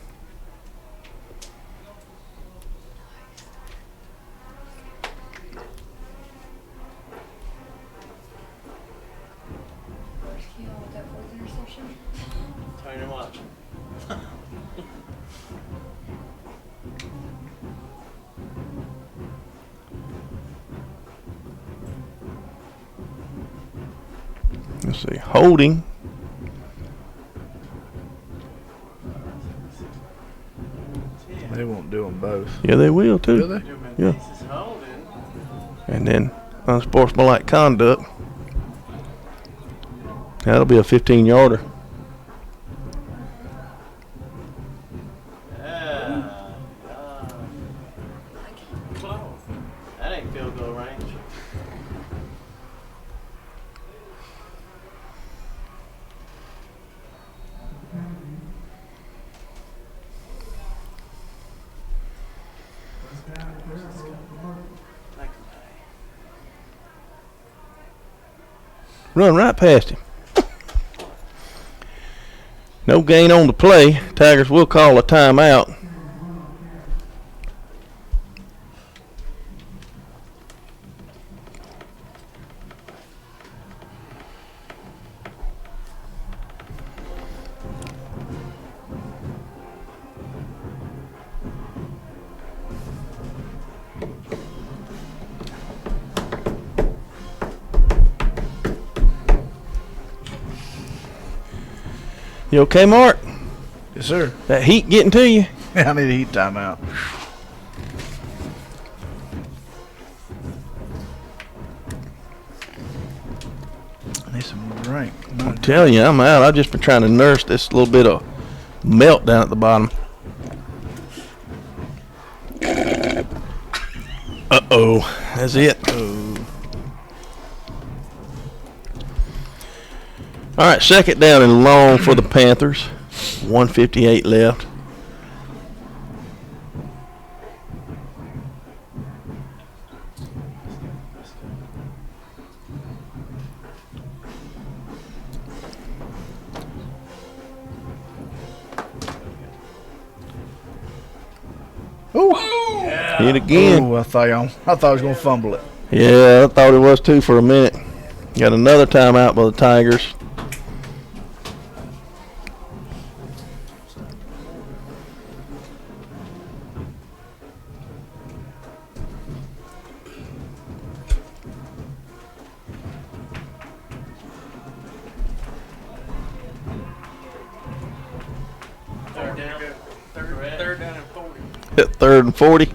Speaker 4: You know, with that fourth interception.
Speaker 3: Turn and watch.
Speaker 1: Let's see. Holding.
Speaker 2: They won't do them both.
Speaker 1: Yeah, they will too.
Speaker 2: Do they?
Speaker 1: Yeah.
Speaker 3: This is holding.
Speaker 1: And then unsportsmanlike conduct. That'll be a 15-yarder.
Speaker 3: Close. That ain't field goal range.
Speaker 1: Run right past him. No gain on the play. Tigers will call a timeout. You okay, Mark?
Speaker 2: Yes, sir.
Speaker 1: That heat getting to you?
Speaker 2: I need a heat timeout. I need some drink.
Speaker 1: I'm telling you, I'm out. I've just been trying to nurse this little bit of melt down at the bottom. Uh-oh. That's it. All right, second down and long for the Panthers. 1:58 left.
Speaker 2: Ooh.
Speaker 1: Hit again.
Speaker 2: Ooh, I thought I was gonna fumble it.
Speaker 1: Yeah, I thought it was too for a minute. Got another timeout by the Tigers.
Speaker 6: Third down and 40.
Speaker 1: Hit 3rd and 40.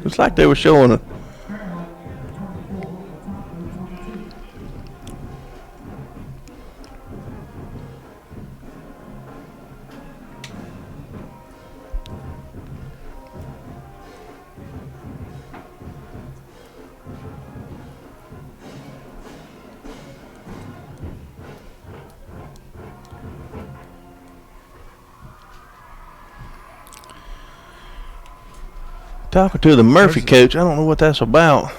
Speaker 1: Looks like they were showing a talking to the Murphy coach. I don't know what that's about.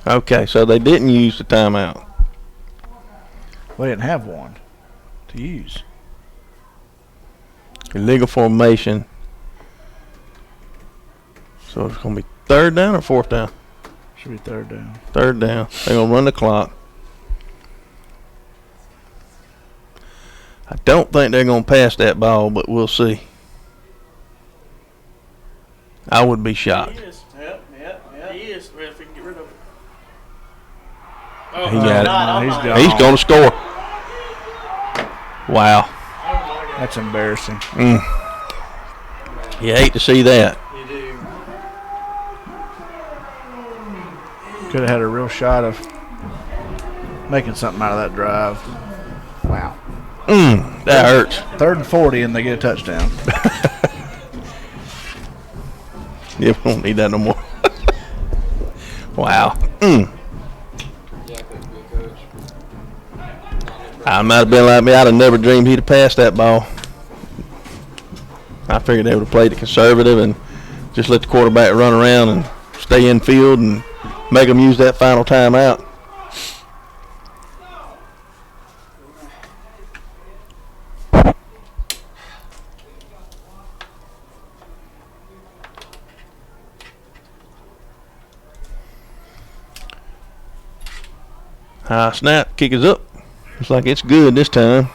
Speaker 1: Okay, so they didn't use the timeout.
Speaker 2: We didn't have one to use.
Speaker 1: Illegal formation. So it's going to be 3rd down or 4th down?
Speaker 2: Should be 3rd down.
Speaker 1: 3rd down. They're going to run the clock. I don't think they're going to pass that ball, but we'll see. I would be shocked.
Speaker 6: He is.
Speaker 3: Yep.
Speaker 6: He is. Well, if we can get rid of it.
Speaker 1: He got
Speaker 3: not
Speaker 1: it.
Speaker 3: on
Speaker 2: He's
Speaker 1: He's going to score. Wow.
Speaker 2: That's embarrassing.
Speaker 1: You hate to see that.
Speaker 3: You do.
Speaker 2: Could have had a real shot of making something out of that drive. Wow.
Speaker 1: That hurts.
Speaker 2: 3rd and 40, and they get a touchdown.
Speaker 1: Yeah, we don't need that no more. Wow.
Speaker 5: Yeah, I couldn't be a coach.
Speaker 1: I might have been like me. I'd have never dreamed he'd have passed that ball. I figured they would have played it conservative and just let the quarterback run around and stay in field and make them use that final timeout. High snap, kick is up. Looks like it's good this time.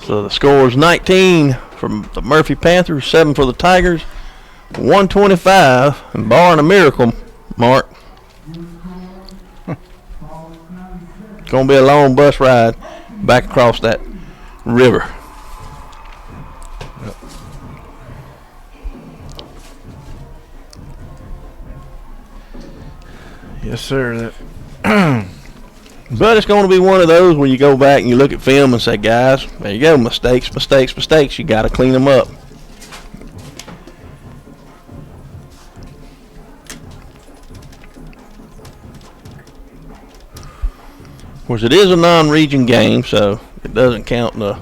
Speaker 1: So the score is 19 from the Murphy Panthers, 7 for the Tigers, 125, and barring a miracle, Mark, it's going to be a long bus ride back across that river.
Speaker 2: Yes, sir.
Speaker 1: But it's going to be one of those where you go back and you look at film and say, guys, there you go, mistakes. You got to clean them up. Of course, it is a non-region game, so it doesn't count the.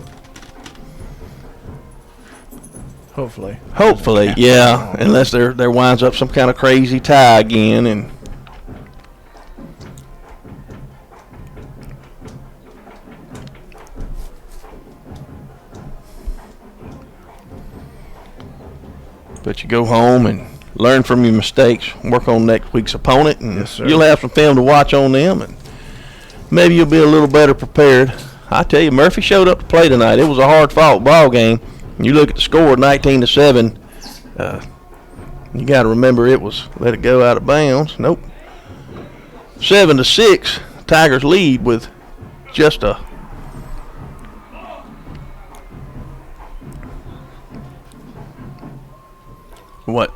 Speaker 2: Hopefully,
Speaker 1: yeah, unless there winds up some kind of crazy tie again and. But you go home and learn from your mistakes, work on next week's opponent, and
Speaker 2: yes, sir.
Speaker 1: You'll have some film to watch on them, and maybe you'll be a little better prepared. I tell you, Murphy showed up to play tonight. It was a hard-fought ball game. You look at the score, 19-7. You got to remember it was let it go out of bounds. Nope. 7-6. Tigers lead with just a. What?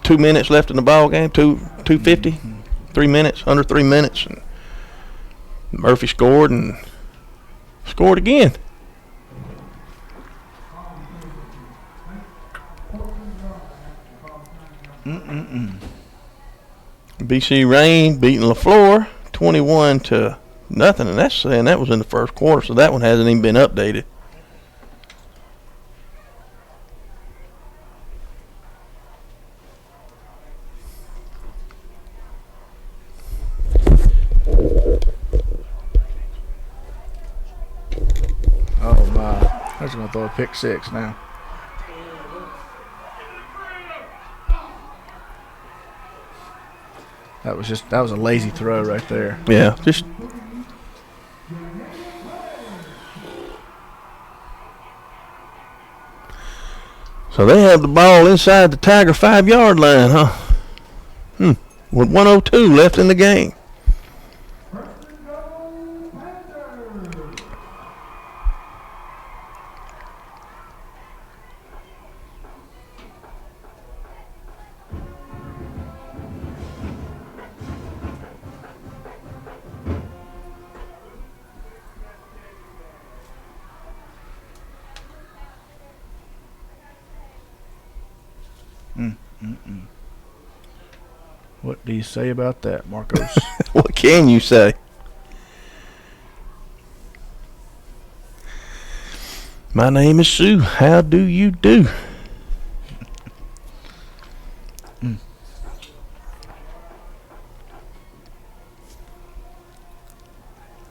Speaker 1: 2 minutes left in the ball game. 2:50. 3 minutes. Under 3 minutes. And Murphy scored and scored again. BC Rain beating LaFleur 21-0, and that's saying that was in the first quarter, so that one hasn't even been updated.
Speaker 2: Oh my! I was gonna throw a pick six now. That was a lazy throw right there.
Speaker 1: Yeah, just. So they have the ball inside the Tiger 5-yard line, huh? With 1:02 left in the game.
Speaker 2: What do you say about that, Marcos?
Speaker 1: What can you say? My name is Sue. How do you do?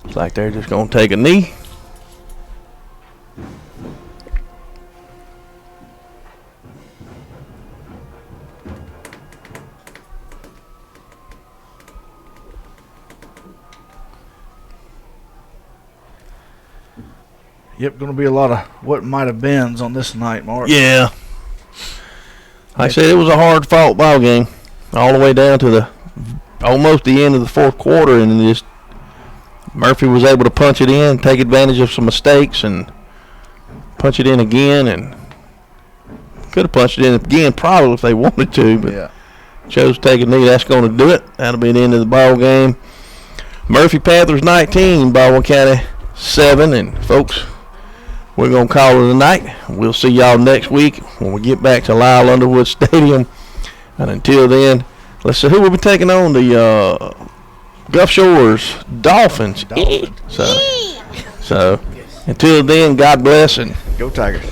Speaker 1: It's like they're just going to take a knee.
Speaker 2: Yep, going to be a lot of what might have beens on this night, Mark.
Speaker 1: Yeah. Like I said, it was a hard-fought ball game all the way down to almost the end of the fourth quarter, and just Murphy was able to punch it in, take advantage of some mistakes, and punch it in again, and could have punched it in again probably if they wanted to, but chose to take a knee. That's going to do it. That'll be the end of the ball game. Murphy Panthers 19, Baldwin County 7, and folks, we're going to call it a night. We'll see y'all next week when we get back to Lyle Underwood Stadium. And until then, let's see who will be taking on the Gulf Shores Dolphins. So until then, God bless and
Speaker 2: go Tigers.